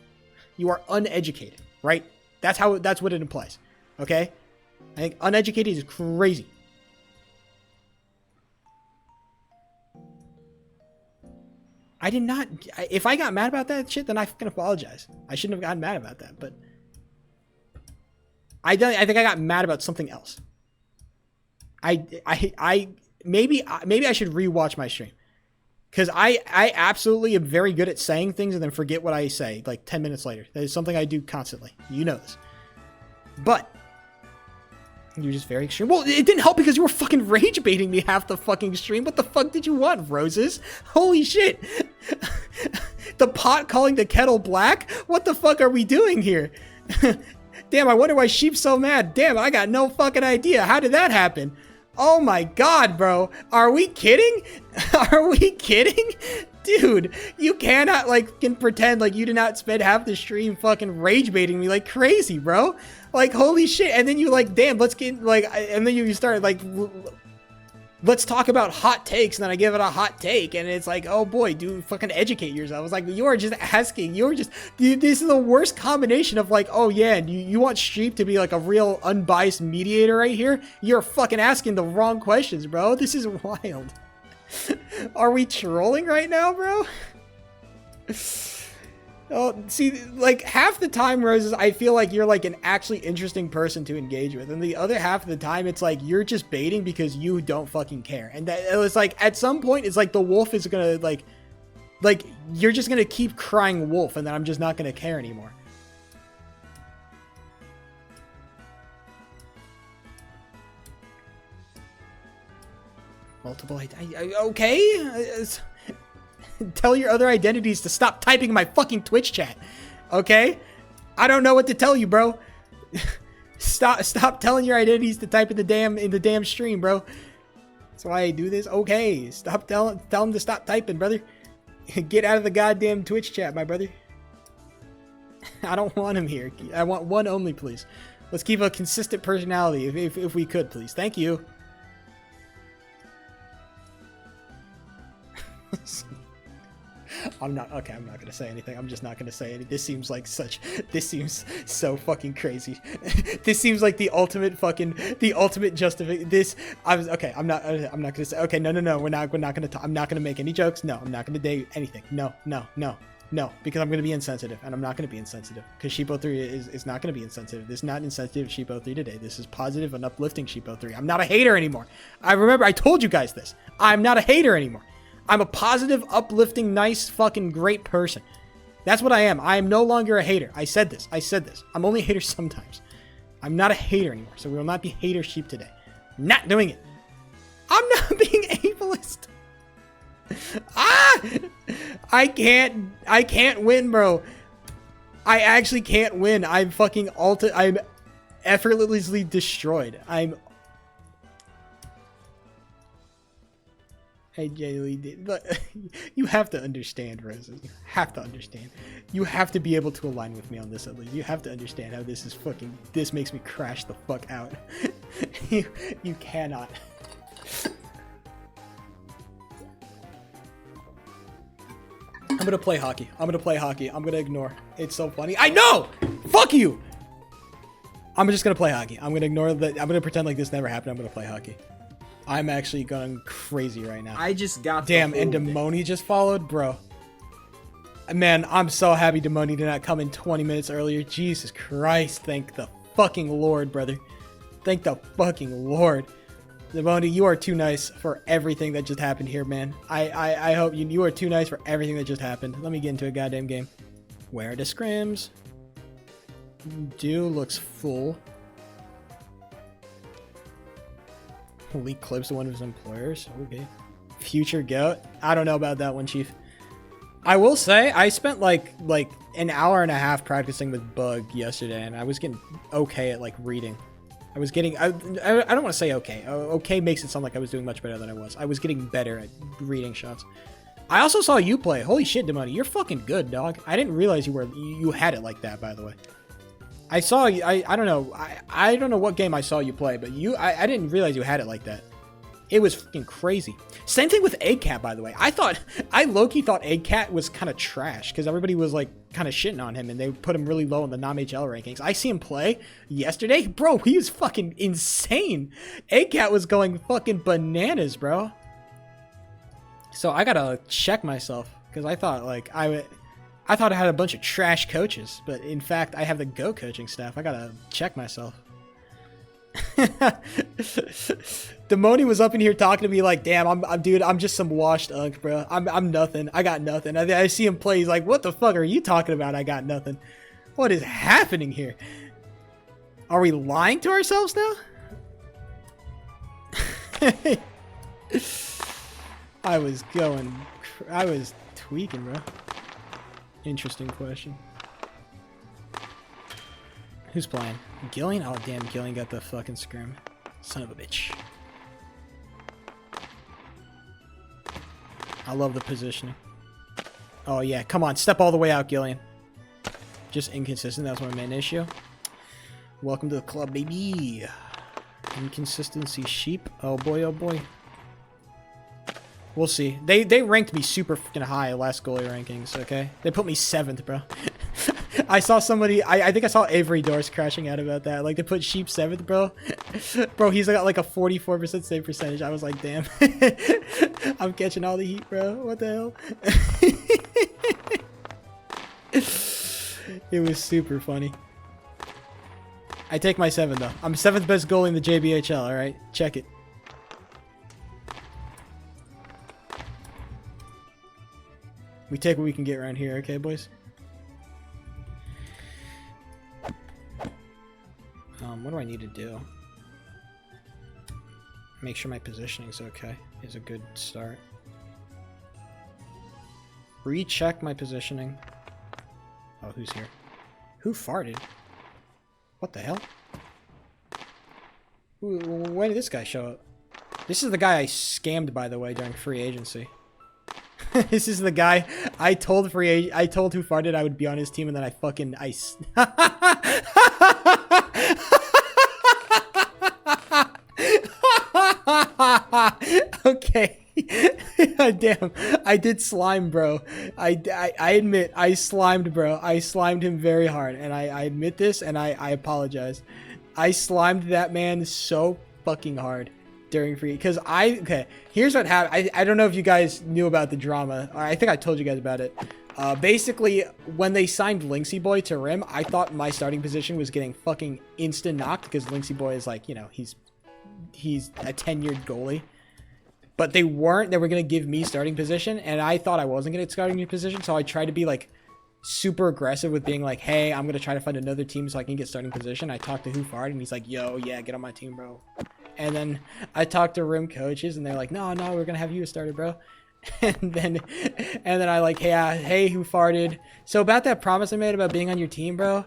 You are uneducated, right? That's what it implies. Okay? I think uneducated is crazy. I did not. If I got mad about that shit, then I fucking apologize. I shouldn't have gotten mad about that, but. I think I got mad about something else. Maybe I should rewatch my stream. Because I absolutely am very good at saying things and then forget what I say like 10 minutes later. That is something I do constantly. You know this. But you're just very extreme. Well, it didn't help because you were fucking rage baiting me half the fucking stream. What the fuck did you want, Roses? Holy shit. The pot calling the kettle black? What the fuck are we doing here? Damn, I wonder why Sheep's so mad. Damn, I got no fucking idea. How did that happen? Oh my god, bro. Are we kidding? Are we kidding? Dude, you cannot can pretend like you did not spend half the stream fucking rage baiting me like crazy, bro. Like, holy shit. And then you damn, let's get and then you start let's talk about hot takes, and then I give it a hot take, and it's like, oh boy, dude, fucking educate yourself. It's like, you are just asking, this is the worst combination of oh yeah, you want Sheep to be like a real unbiased mediator right here? You're fucking asking the wrong questions, bro. This is wild. Are we trolling right now, bro? Oh, see, half the time, Roses, I feel like you're an actually interesting person to engage with, and the other half of the time, it's you're just baiting because you don't fucking care. And that it was at some point, it's the wolf is gonna you're just gonna keep crying wolf, and then I'm just not gonna care anymore. Multiple, okay. Tell your other identities to stop typing in my fucking Twitch chat. Okay? I don't know what to tell you, bro. Stop telling your identities to type in the damn stream, bro. That's why I do this. Okay. Stop tell them to stop typing, brother. Get out of the goddamn Twitch chat, my brother. I don't want him here. I want one only, please. Let's keep a consistent personality if we could, please. Thank you. I'm not gonna say anything. I'm just not gonna say anything. This seems so fucking crazy. This seems like the ultimate justification. I'm not gonna say, okay, no, we're not gonna talk. I'm not gonna make any jokes. No, I'm not gonna do anything. No, because I'm gonna be insensitive, and I'm not gonna be insensitive, because Sheepo3 is not gonna be insensitive. This is not insensitive Sheepo3 today. This is positive and uplifting Sheepo3. I'm not a hater anymore. I told you guys this. I'm not a hater anymore. I'm a positive, uplifting, nice, fucking great person. That's what I am. I am no longer a hater. I said this. I'm only a hater sometimes. I'm not a hater anymore, so we will not be hater sheep today. Not doing it. I'm not being ableist. I can't win, bro. I actually can't win. I'm fucking I'm effortlessly destroyed. I genuinely did, but you have to understand, Roses. You have to understand. You have to be able to align with me on this at least. You have to understand how this makes me crash the fuck out. You cannot. I'm gonna play hockey. I'm gonna ignore. It's so funny. I know! Fuck you! I'm just gonna play hockey. I'm gonna ignore that. I'm gonna pretend like this never happened. I'm gonna play hockey. I'm actually going crazy right now. I just got damn, and Demoni just followed, bro. Man, I'm so happy Demoni did not come in 20 minutes earlier. Jesus Christ, thank the fucking Lord, brother. Thank the fucking Lord. Demoni, you are too nice for everything that just happened here, man. I hope you are too nice for everything that just happened. Let me get into a goddamn game. Where are the scrims? Dude looks full. Leak clips of one of his employers. Okay. Future goat. I don't know about that one, Chief. I will say I spent like an hour and a half practicing with Bug yesterday, and I was getting okay at reading. I was getting I don't want to say okay. Okay makes it sound like I was doing much better than I was. I was getting better at reading shots. I also saw you play. Holy shit, Demoni, you're fucking good, dog. I didn't realize you had it like that, by the way. I saw you. I don't know. I don't know what game I saw you play, but I didn't realize you had it like that. It was fucking crazy. Same thing with Eggcat, by the way. I low-key thought Eggcat was kind of trash because everybody was kind of shitting on him, and they put him really low in the NAM-HL rankings. I see him play yesterday, bro. He was fucking insane. Eggcat was going fucking bananas, bro. So I gotta check myself because I thought I thought I had a bunch of trash coaches, but in fact, I have the GO coaching staff. I gotta check myself. Demoni was up in here talking to me like, damn, I'm just some washed unk, bro. I'm nothing. I got nothing. I see him play. He's like, what the fuck are you talking about? I got nothing. What is happening here? Are we lying to ourselves now? I was tweaking, bro. Interesting question. Who's playing? Gillian? Oh, damn, Gillian got the fucking scrim. Son of a bitch. I love the positioning. Oh, yeah. Come on. Step all the way out, Gillian. Just inconsistent. That's my main issue. Welcome to the club, baby. Inconsistency sheep. Oh, boy. Oh, boy. We'll see. They ranked me super fucking high last goalie rankings, okay? They put me 7th, bro. I saw somebody, I think I saw Avery Doors crashing out about that. Like, they put Sheep 7th, bro. Bro, he's got like a 44% save percentage. I was like, damn. I'm catching all the heat, bro. What the hell? It was super funny. I take my 7th, though. I'm 7th best goalie in the JBHL, alright? Check it. We take what we can get around here, okay, boys? What do I need to do? Make sure my positioning's okay. Is a good start. Recheck my positioning. Oh, who's here? Who farted? What the hell? When did this guy show up? This is the guy I scammed, by the way, during free agency. This is the guy I told who farted I would be on his team, and then Okay. Damn. I did slime, bro. I admit, I slimed, bro. I slimed him very hard, and I admit this, and I apologize. I slimed that man so fucking hard during free, because okay, here's what happened. I don't know if you guys knew about the drama. I think I told you guys about it. Basically, when they signed Linksy Boy to Rim, I thought my starting position was getting fucking instant knocked, because Linksy Boy is like, you know, he's a tenured goalie. But they weren't. They were going to give me starting position, and I thought I wasn't going to get starting position, so I tried to be like super aggressive with being like, hey, I'm going to try to find another team so I can get starting position. I talked to Who Farted, and he's like, yo, yeah, get on my team, bro. And then I talked to Rim coaches, and they're like, no, we're going to have you started, bro. And then I like, hey, Who Farted? So about that promise I made about being on your team, bro.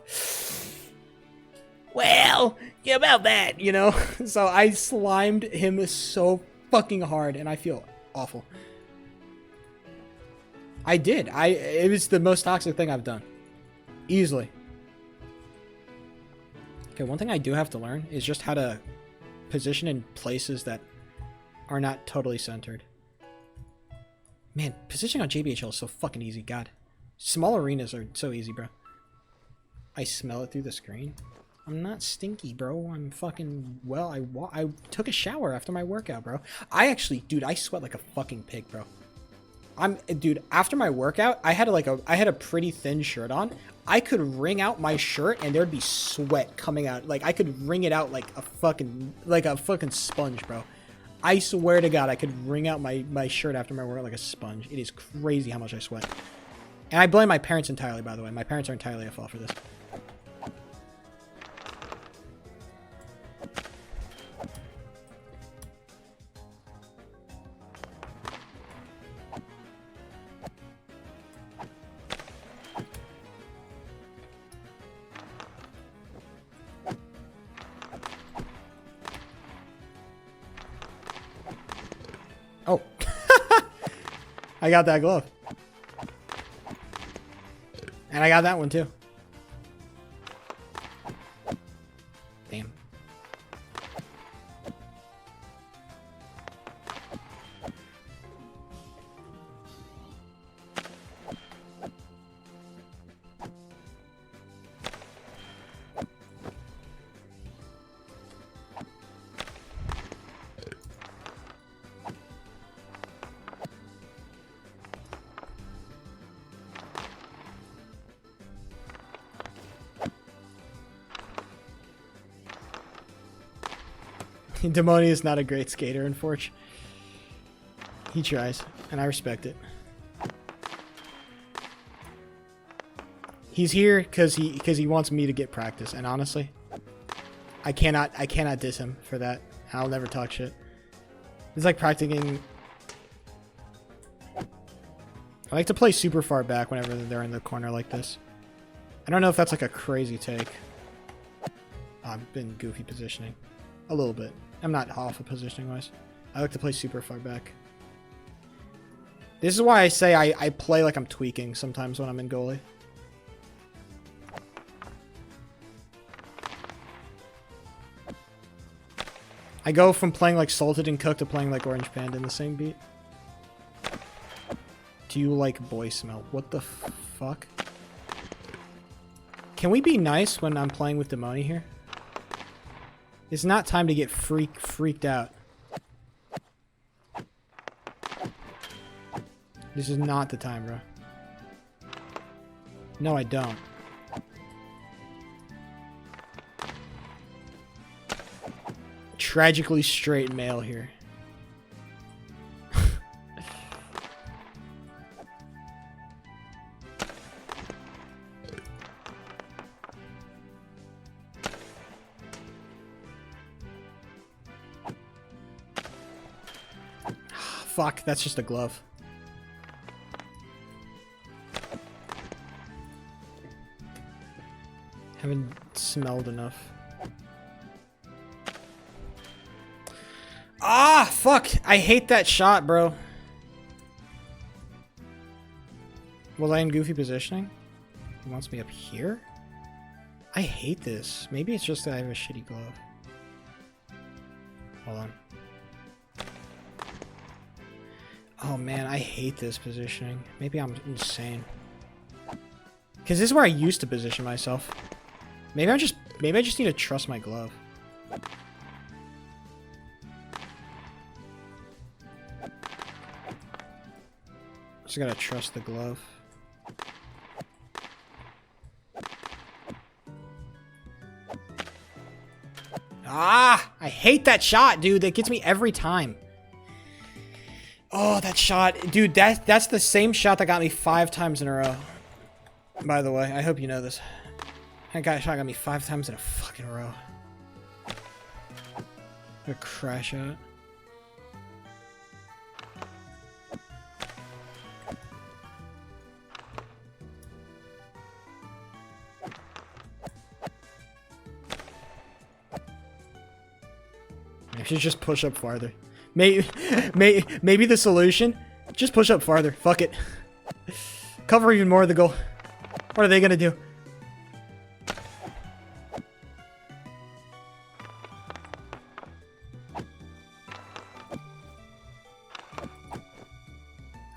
Well, yeah, about that, you know? So I slimed him so fucking hard, and I feel awful. I did. It was the most toxic thing I've done. Easily. Okay, one thing I do have to learn is just how to position in places that are not totally centered. Man, positioning on JBHL is so fucking easy, God. Small arenas are so easy, bro. I smell it through the screen. I'm not stinky, bro. I'm fucking well. I took a shower after my workout, bro. I actually, dude, I sweat like a fucking pig, bro. Dude, after my workout, I had a pretty thin shirt on. I could wring out my shirt and there'd be sweat coming out. Like I could wring it out like a fucking sponge, bro. I swear to God, I could wring out my shirt after my workout like a sponge. It is crazy how much I sweat. And I blame my parents entirely, by the way. My parents are entirely at fault for this. Oh. I got that glove. And I got that one too. Damn. Demoni is not a great skater, unfortunately. He tries, and I respect it. He's here because he wants me to get practice, and honestly, I cannot diss him for that. I'll never talk shit. It's like practicing. I like to play super far back whenever they're in the corner like this. I don't know if that's like a crazy take. I've been goofy positioning. A little bit. I'm not awful positioning wise. I like to play super far back. This is why I say I play like I'm tweaking sometimes when I'm in goalie. I go from playing like Salted and Cooked to playing like Orange Panda in the same beat. Do you like boy smell? What the fuck? Can we be nice when I'm playing with Demoni here? It's not time to get freaked out. This is not the time, bro. No, I don't. Tragically straight male here. Fuck, that's just a glove. Haven't smelled enough. Ah, fuck. I hate that shot, bro. Was I in goofy positioning? He wants me up here? I hate this. Maybe it's just that I have a shitty glove. Hold on. Oh man, I hate this positioning. Maybe I'm insane. Because this is where I used to position myself. Maybe I just need to trust my glove. Just gotta trust the glove. Ah! I hate that shot, dude. That gets me every time. Oh, that shot. Dude, that's the same shot that got me 5 times in a row. By the way, I hope you know this. That shot got me 5 times in a fucking row. A crash shot. I should just push up farther. Maybe the solution? Just push up farther. Fuck it. Cover even more of the goal. What are they gonna do?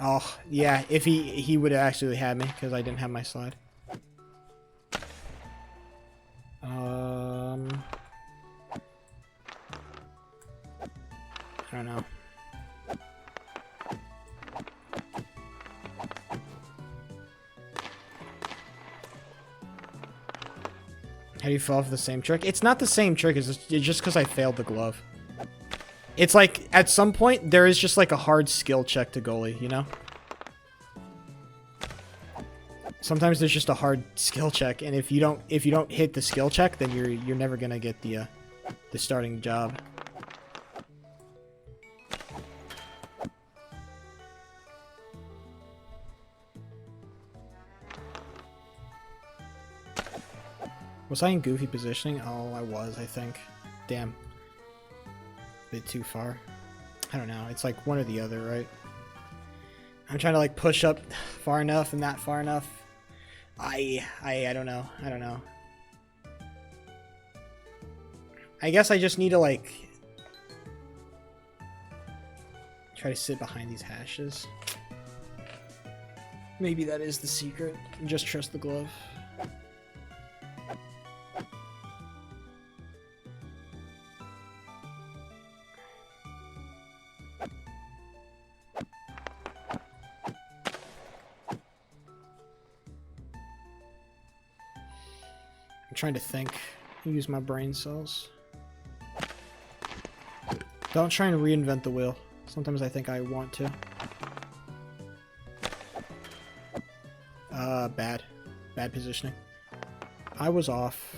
Oh, yeah, if he would have actually had me, because I didn't have my slide. I don't know. How do you fall for the same trick? It's not the same trick, it's just because I failed the glove. It's like, at some point, there is just like a hard skill check to goalie, you know? Sometimes there's just a hard skill check, and if you don't hit the skill check, then you're never gonna get the starting job. Was I in goofy positioning? Oh, I was, I think. Damn. A bit too far. I don't know. It's like one or the other, right? I'm trying to like push up far enough and not far enough. I don't know. I don't know. I guess I just need to like try to sit behind these hashes. Maybe that is the secret. Just trust the glove. I'm trying to think. Use my brain cells. Don't try and reinvent the wheel. Sometimes I think I want to. Bad. Bad positioning. I was off.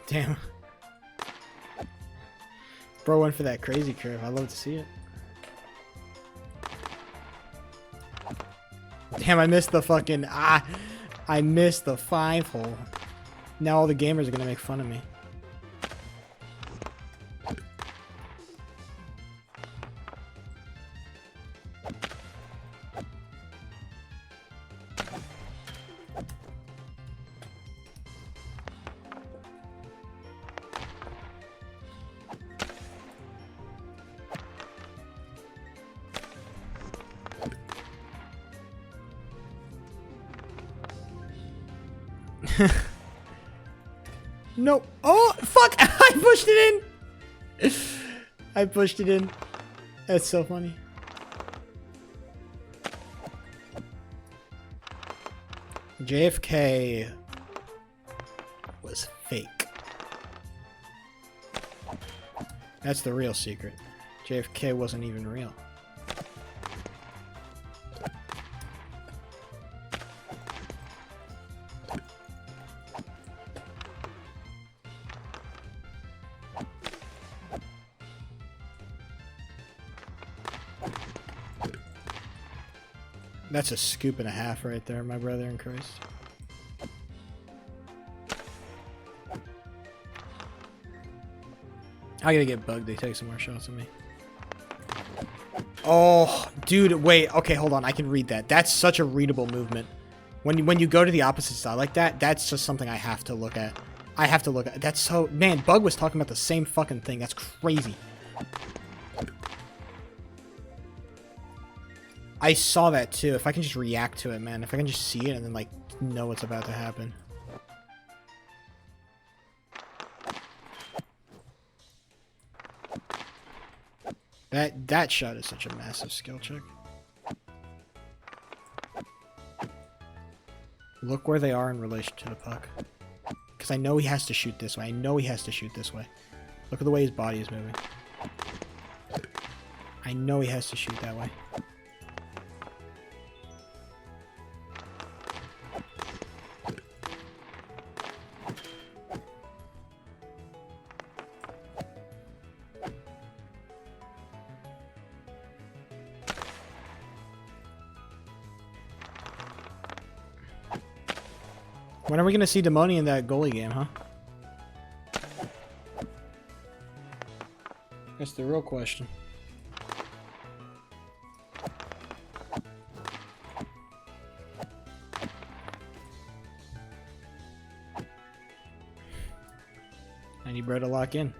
Damn. Bro went for that crazy curve. I love to see it. Damn, I missed the fucking... I missed the 5-hole. Now all the gamers are gonna make fun of me. No. Oh, fuck! I pushed it in! I pushed it in. That's so funny. JFK was fake. That's the real secret. JFK wasn't even real. That's a scoop and a half right there, my brother in Christ. I gotta get bugged. They take some more shots of me. Oh, dude, wait. Okay, hold on. I can read that. That's such a readable movement. When you go to the opposite side like that, that's just something I have to look at. I have to look at. That's so... Man, Bug was talking about the same fucking thing. That's crazy. I saw that too. If I can just react to it, man. If I can just see it and then, like, know what's about to happen. That shot is such a massive skill check. Look where they are in relation to the puck. Because I know he has to shoot this way. I know he has to shoot this way. Look at the way his body is moving. I know he has to shoot that way. When are we going to see Demoni in that goalie game, huh? That's the real question. I need bro to lock in.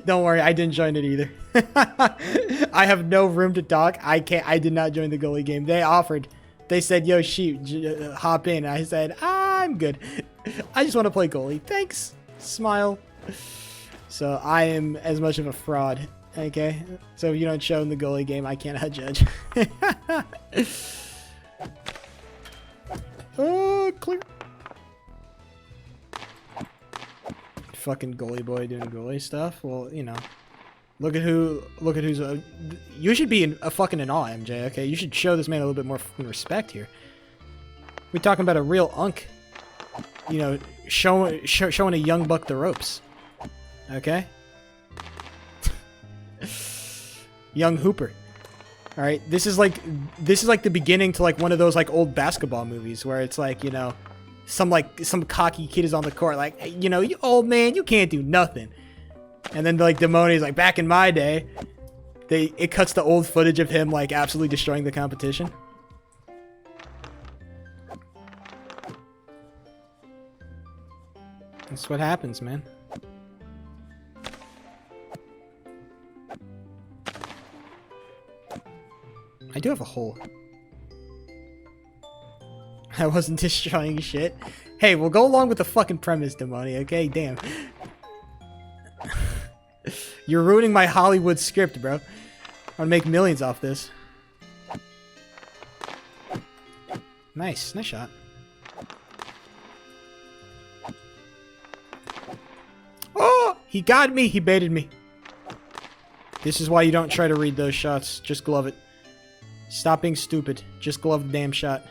Don't worry, I didn't join it either. I have no room to talk. I did not join the goalie game. They offered. They said, yo, shoot, hop in. I said, I'm good. I just want to play goalie. Thanks. Smile. So I am as much of a fraud. Okay? So if you don't show in the goalie game, I cannot judge. Oh, clear. Fucking goalie boy doing goalie stuff. Well, you know. Look at who's you should be a fucking in awe, MJ, okay? You should show this man a little bit more fucking respect here. We're talking about a real unk. You know, showing a young buck the ropes. Okay? Young hooper. Alright, this is like the beginning to like one of those like old basketball movies where it's like, you know, some cocky kid is on the court like, hey, you know, you old man, you can't do nothing. And then like Demoni's like, back in my day, it cuts to old footage of him like absolutely destroying the competition. That's what happens, man. I do have a hole. I wasn't destroying shit. Hey, we'll go along with the fucking premise, Demoni, okay? Damn. You're ruining my Hollywood script, bro. I'm gonna make millions off this. Nice. Nice shot. Oh! He got me! He baited me. This is why you don't try to read those shots. Just glove it. Stop being stupid. Just glove the damn shot.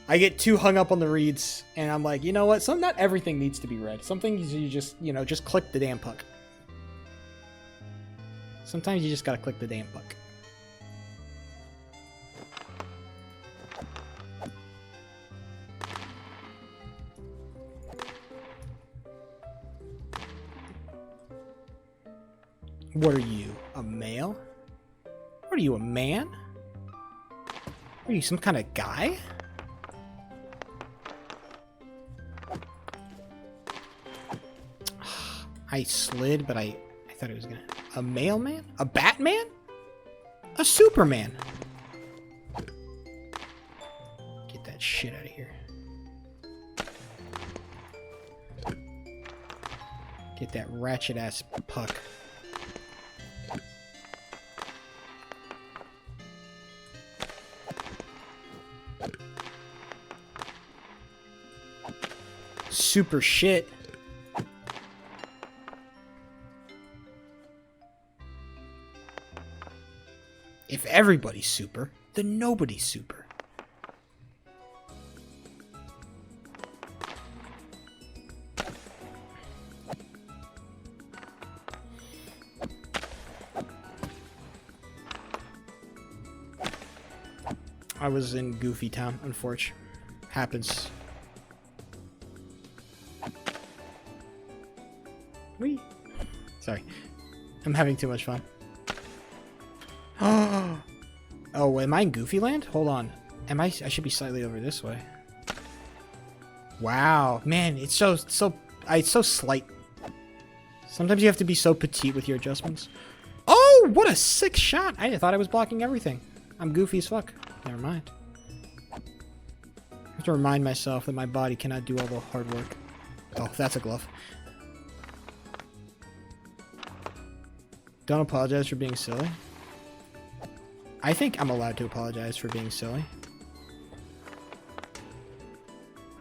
I get too hung up on the reads, and I'm like, you know what? Not everything needs to be read. Some things you just, you know, just click the damn puck. Sometimes you just gotta click the damn puck. What are you, a male? What are you, a man? What are you, some kind of guy? I slid, but I thought it was gonna... A mailman? A Batman? A Superman? Get that shit out of here. Get that ratchet-ass puck. Super shit. If everybody's super, then nobody's super. I was in Goofy Town, unfortunately. Happens. Wee. Sorry. I'm having too much fun. Oh, am I in Goofy Land? Hold on. Am I should be slightly over this way. Wow. Man, it's so slight. Sometimes you have to be so petite with your adjustments. Oh, what a sick shot. I thought I was blocking everything. I'm goofy as fuck. Never mind. I have to remind myself that my body cannot do all the hard work. Oh, that's a glove. Don't apologize for being silly. I think I'm allowed to apologize for being silly.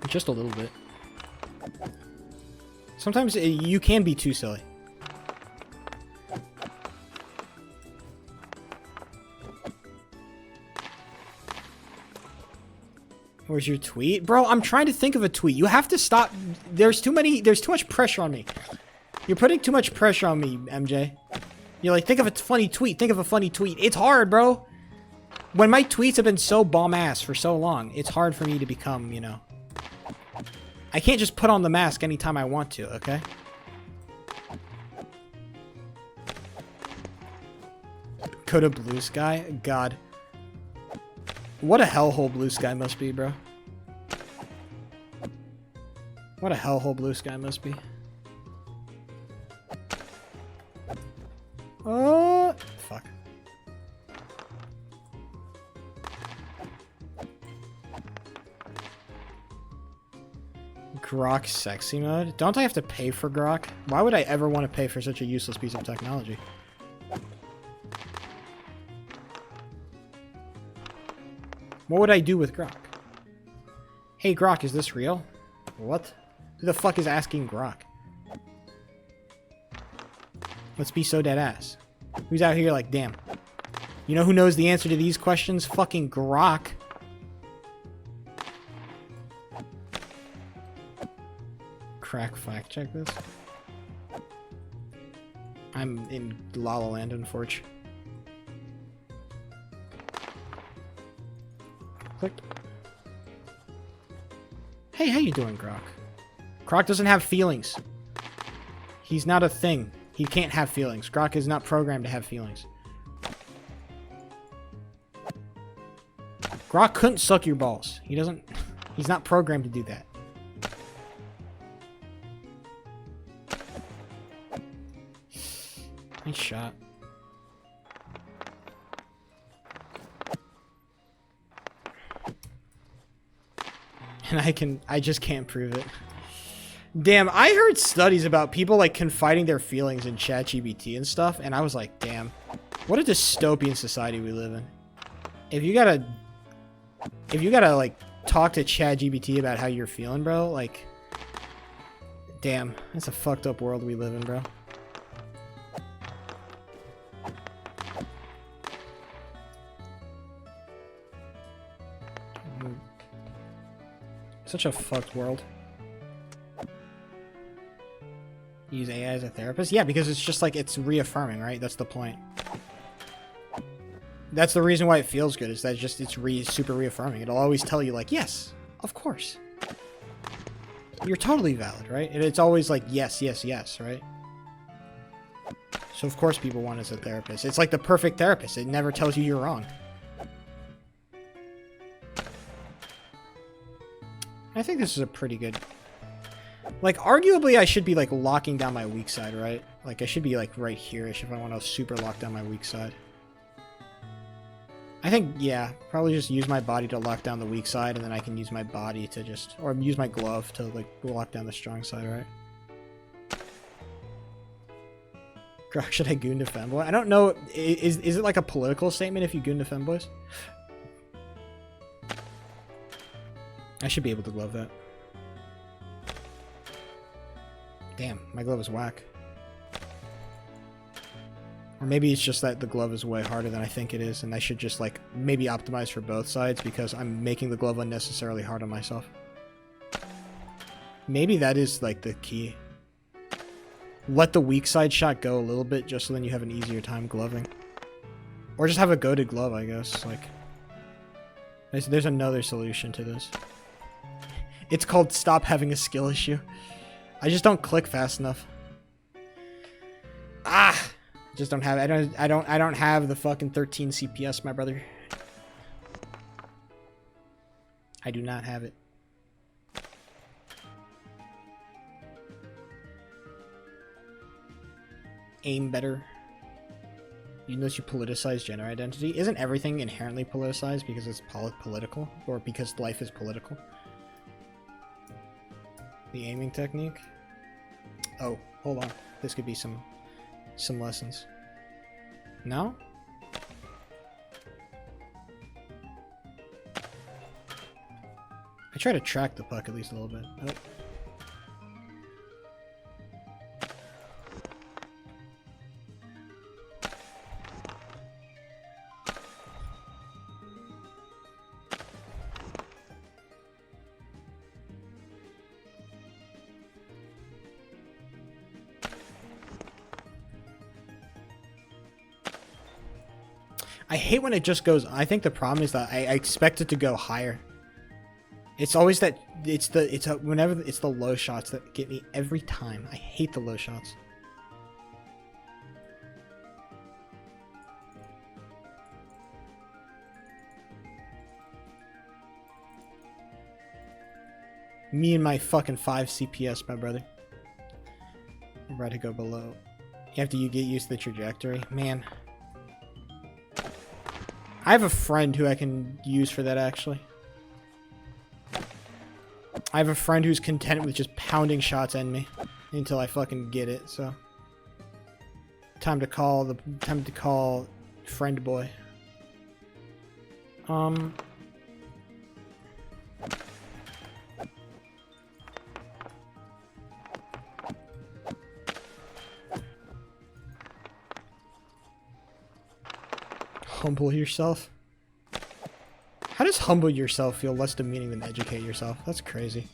Just a little bit. Sometimes you can be too silly. Where's your tweet? Bro, I'm trying to think of a tweet. You have to stop. There's too much pressure on me. You're putting too much pressure on me, MJ. You're like, think of a funny tweet. Think of a funny tweet. It's hard, bro. When my tweets have been so bomb-ass for so long, it's hard for me to become, you know... I can't just put on the mask anytime I want to, okay? Go to Blue Sky? God. What a hellhole Blue Sky must be, bro. What a hellhole Blue Sky must be. Oh, fuck. Grok sexy mode? Don't I have to pay for Grok? Why would I ever want to pay for such a useless piece of technology? What would I do with Grok? Hey Grok, is this real? What? Who the fuck is asking Grok? Let's be so dead ass. Who's out here like, damn. You know who knows the answer to these questions? Fucking Grok. Crack fact check this. I'm in La La Land, unfortunately. Click. Hey, how you doing, Grok? Grok doesn't have feelings. He's not a thing. He can't have feelings. Grok is not programmed to have feelings. Grok couldn't suck your balls. He doesn't... He's not programmed to do that. Nice shot. And I just can't prove it. Damn, I heard studies about people like confiding their feelings in ChatGPT and stuff, and I was like, damn, what a dystopian society we live in. If you gotta like talk to ChatGPT about how you're feeling, bro, like, damn, that's a fucked up world we live in, bro. Such a fucked world. Use AI as a therapist? Yeah, because it's just like, it's reaffirming, right? That's the point. That's the reason why it feels good, is that it's super reaffirming. It'll always tell you like, yes, of course. You're totally valid, right? And it's always like, yes, yes, yes, right? So of course people want as a therapist. It's like the perfect therapist. It never tells you you're wrong. I think this is a pretty good... Like, arguably, I should be, like, locking down my weak side, right? Like, I should be, like, right here-ish if I want to super lock down my weak side. I think, yeah, probably just use my body to lock down the weak side, and then I can use my body to just... Or use my glove to, like, lock down the strong side, right? Grok, should I goon to femboy? I don't know. Is it, like, a political statement if you goon to femboys? I should be able to glove that. Damn, my glove is whack. Or maybe it's just that the glove is way harder than I think it is, and I should just, like, maybe optimize for both sides because I'm making the glove unnecessarily hard on myself. Maybe that is, like, the key. Let the weak side shot go a little bit just so then you have an easier time gloving. Or just have a goated glove, I guess. Like, there's another solution to this. It's called stop having a skill issue. I just don't click fast enough. Ah, just don't have. I don't have the fucking 13 CPS, my brother. I do not have it. Aim better. You notice you politicize gender identity. Isn't everything inherently politicized because it's political, or because life is political? The aiming technique. Oh, hold on. This could be some lessons. No? I try to track the puck at least a little bit. Oh. I hate when it just goes. I think the problem is that I expect it to go higher. It's always that whenever it's the low shots that get me every time. I hate the low shots. Me and my fucking 5 CPS, my brother. I'm about to go below. You have to get used to the trajectory, man. I have a friend who I can use for that, actually. I have a friend who's content with just pounding shots at me until I fucking get it, so. Time to call friend boy. Humble yourself? How does humble yourself feel less demeaning than educate yourself? That's crazy.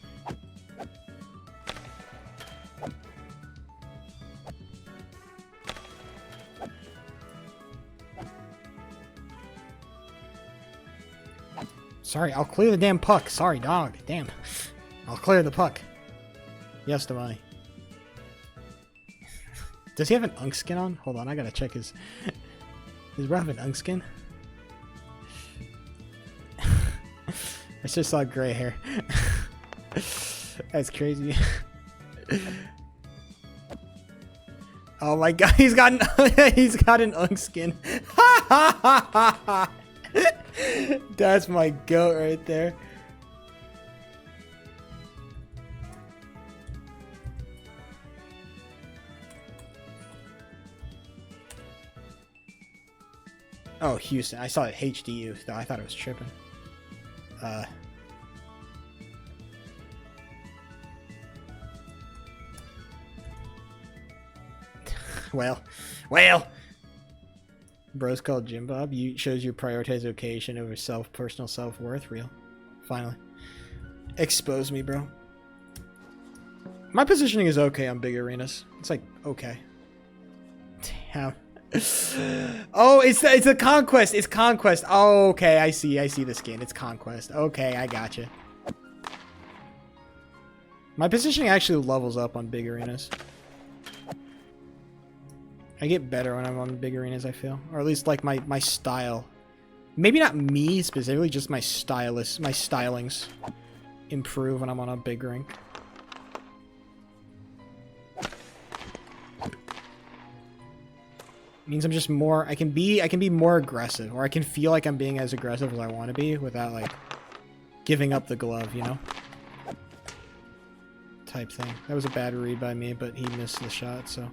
Sorry, I'll clear the damn puck. Sorry, dog. Damn. I'll clear the puck. Yes to money. Does he have an Unk skin on? Hold on, I gotta check his... Does Rob have an Unk skin? I just saw gray hair. That's crazy. Oh my god, he's got an Unk skin. That's my goat right there. Oh, Houston. I saw it HDU, though. I thought it was tripping. Well. Bros called Jim Bob. You shows you prioritize occasion over personal self-worth. Real. Finally. Expose me, bro. My positioning is okay on big arenas. It's like, okay. Damn. Oh, it's a conquest. It's conquest. Oh, okay. I see the skin. It's conquest. Okay, I gotcha. My positioning actually levels up on big arenas. I get better when I'm on big arenas, I feel. Or at least like my style. Maybe not me specifically, just my stylings improve when I'm on a big rink. Means I'm just more, I can be more aggressive, or I can feel like I'm being as aggressive as I want to be without like giving up the glove, you know? Type thing. That was a bad read by me, but he missed the shot, so.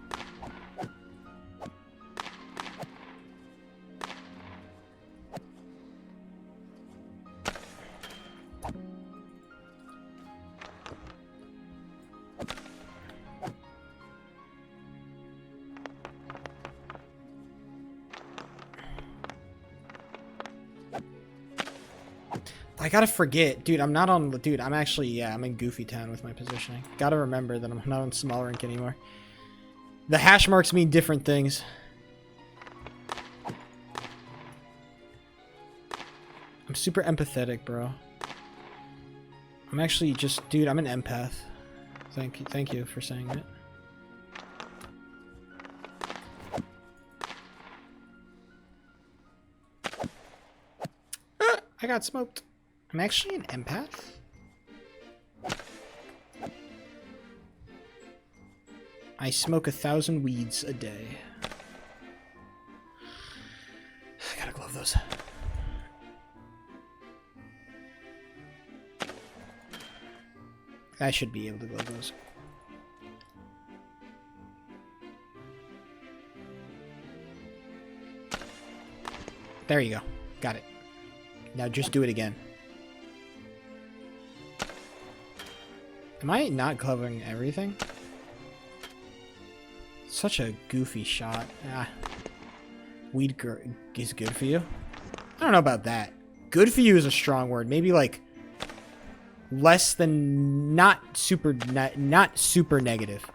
I gotta forget, dude, I'm not on, dude, I'm actually, yeah, I'm in Goofy Town with my positioning. Gotta remember that I'm not on Small Rink anymore. The hash marks mean different things. I'm super empathetic, bro. I'm actually just, dude, I'm an empath. Thank you for saying it. I got smoked. I'm actually an empath? I smoke 1,000 weeds a day. I gotta glove those. I should be able to glove those. There you go. Got it. Now just do it again. Am I not covering everything? Such a goofy shot. Ah. Weed is good for you? I don't know about that. Good for you is a strong word. Maybe like less than not super negative.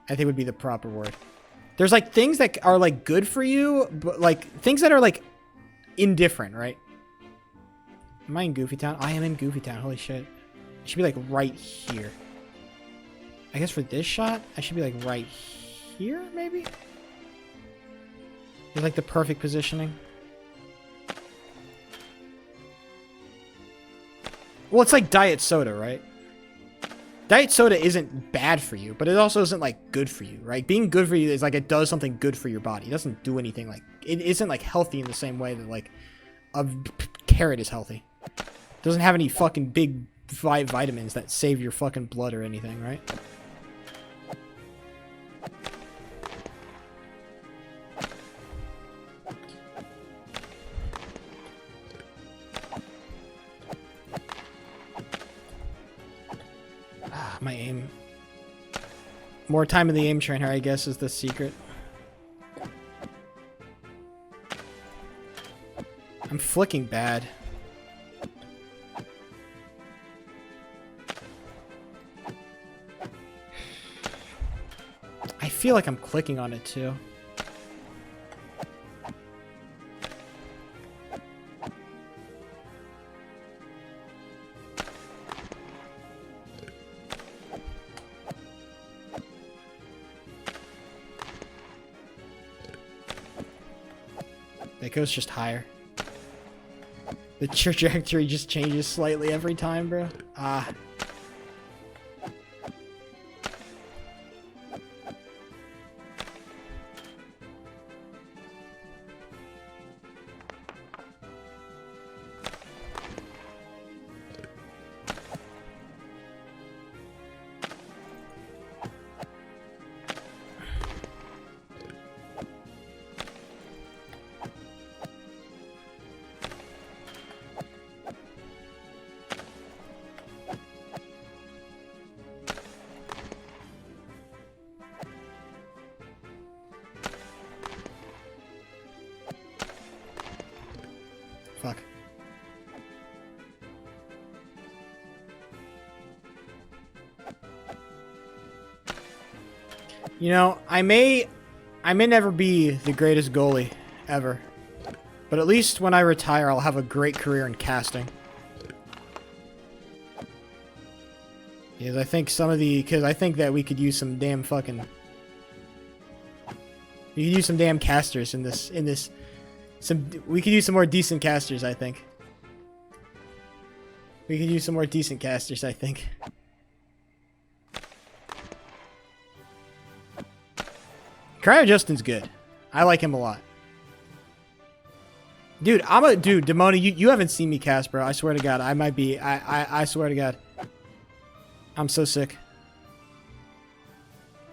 I think would be the proper word. There's like things that are like good for you, but like things that are like indifferent, right? Am I in Goofy Town? I am in Goofy Town. Holy shit. I should be like right here. I guess for this shot, I should be like right here, maybe? It's like the perfect positioning. Well, it's like diet soda, right? Diet soda isn't bad for you, but it also isn't like good for you, right? Being good for you is like it does something good for your body. It doesn't do anything like, it isn't like healthy in the same way that like a carrot is healthy. It doesn't have any fucking big vitamins that save your fucking blood or anything, right? My aim. More time in the aim trainer, I guess, is the secret. I'm flicking bad. I feel like I'm clicking on it too. That goes just higher. The trajectory just changes slightly every time, bro. Ah. Fuck. You know, I may never be the greatest goalie ever. But at least when I retire, I'll have a great career in casting. Because I think I think that we could use some damn fucking... We could use some damn casters in this, we could use some more decent casters, I think. We could use some more decent casters, I think. Cryo Justin's good. I like him a lot. Dude, dude, Demoni, you haven't seen me cast, bro. I swear to God, I might be, I swear to God. I'm so sick.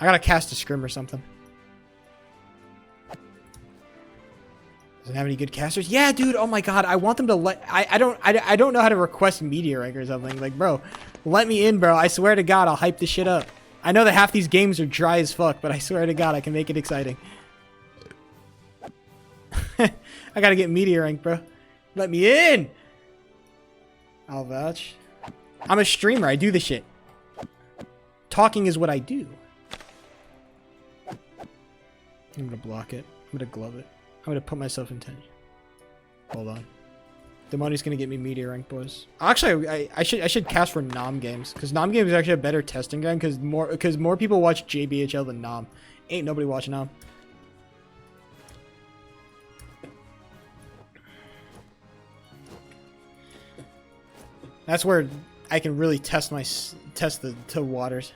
I gotta cast a scrim or something. Doesn't have any good casters? Yeah, dude, oh my God, I want them to let, I don't know how to request Meteor Rank or something. Like, bro, let me in, bro. I swear to God, I'll hype this shit up. I know that half these games are dry as fuck, but I swear to God, I can make it exciting. I gotta get Meteor Rank, bro. Let me in! I'll vouch. I'm a streamer. I do this shit. Talking is what I do. I'm gonna block it. I'm gonna glove it. I'm gonna put myself in tension. Hold on. The money's gonna get me Meteor Rank, boys. Actually, I should cast for Nom Games, because Nom Games is actually a better testing ground, because more people watch JBHL than Nom. Ain't nobody watching Nom. That's where I can really test the waters.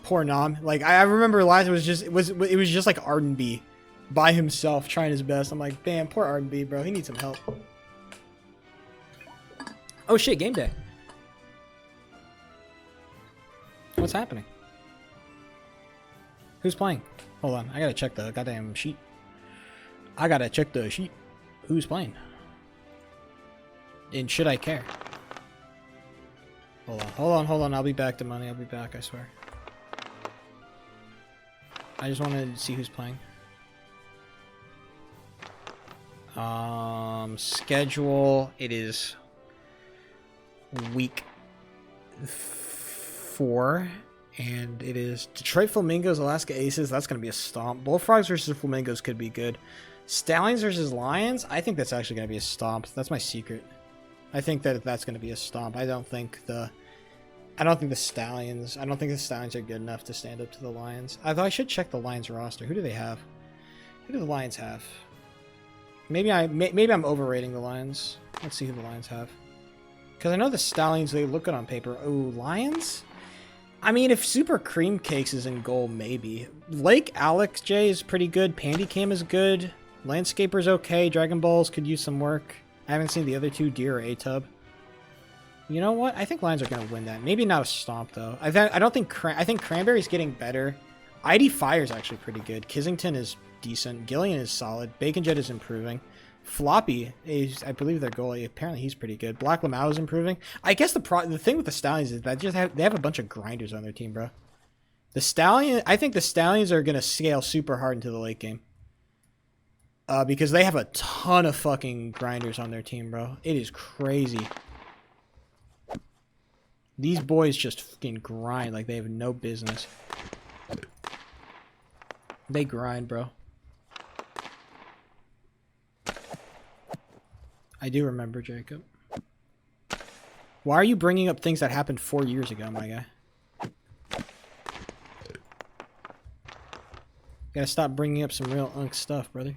Poor Nom. Like I remember last it was just like Arden B by himself trying his best. I'm like, damn, poor Arden B, bro. He needs some help. Oh shit, game day. What's happening? Who's playing? Hold on, I gotta check the goddamn sheet. I gotta check the sheet. Who's playing? And should I care? Hold on. I'll be back to money. I'll be back, I swear. I just wanted to see who's playing. Schedule. It is week 4. And it is Detroit Flamingos, Alaska Aces. That's going to be a stomp. Bullfrogs versus Flamingos could be good. Stallions versus Lions. I think that's actually going to be a stomp. That's my secret. I think that's going to be a stomp. I don't think the Stallions are good enough to stand up to the Lions. Although I should check the Lions roster. Who do they have? Who do the Lions have? Maybe I'm overrating the Lions. Let's see who the Lions have. Because I know the Stallions, they look good on paper. Oh, Lions? I mean, if Super Cream Cakes is in goal, maybe. Lake Alex J is pretty good. Pandy Cam is good. Landscaper's okay. Dragon Balls could use some work. I haven't seen the other two, Deer or A-Tub. You know what? I think Lions are going to win that. Maybe not a stomp, though. I think Cranberry's getting better. ID Fire is actually pretty good. Kissington is decent. Gillian is solid. Bacon Jet is improving. Floppy is, I believe, their goalie. Apparently, he's pretty good. Black Lamau is improving. I guess the thing with the Stallions is that they have a bunch of grinders on their team, bro. I think the Stallions are going to scale super hard into the late game. Because they have a ton of fucking grinders on their team, bro. It is crazy. These boys just fucking grind like they have no business. They grind, bro. I do remember, Jacob. Why are you bringing up things that happened 4 years ago, my guy? Gotta stop bringing up some real unk stuff, brother.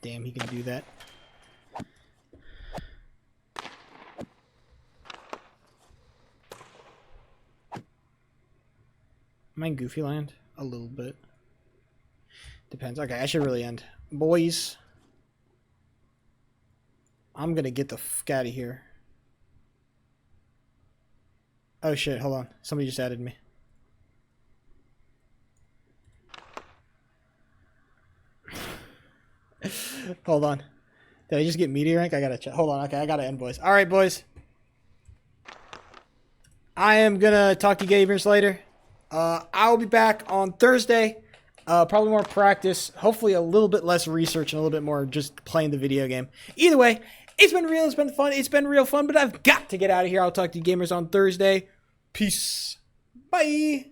Damn, he can do that. Am I in Goofy Land? A little bit. Depends. Okay, I should really end. Boys, I'm gonna get the fuck out of here. Oh shit, hold on. Somebody just added me. Hold on. Did I just get media rank? I gotta check. Hold on. Okay, I gotta end, boys. All right, boys. I am gonna talk to you gamers later. I'll be back on Thursday. Probably more practice. Hopefully a little bit less research and a little bit more just playing the video game. Either way, it's been real. It's been fun. It's been real fun, but I've got to get out of here. I'll talk to you gamers on Thursday. Peace. Bye.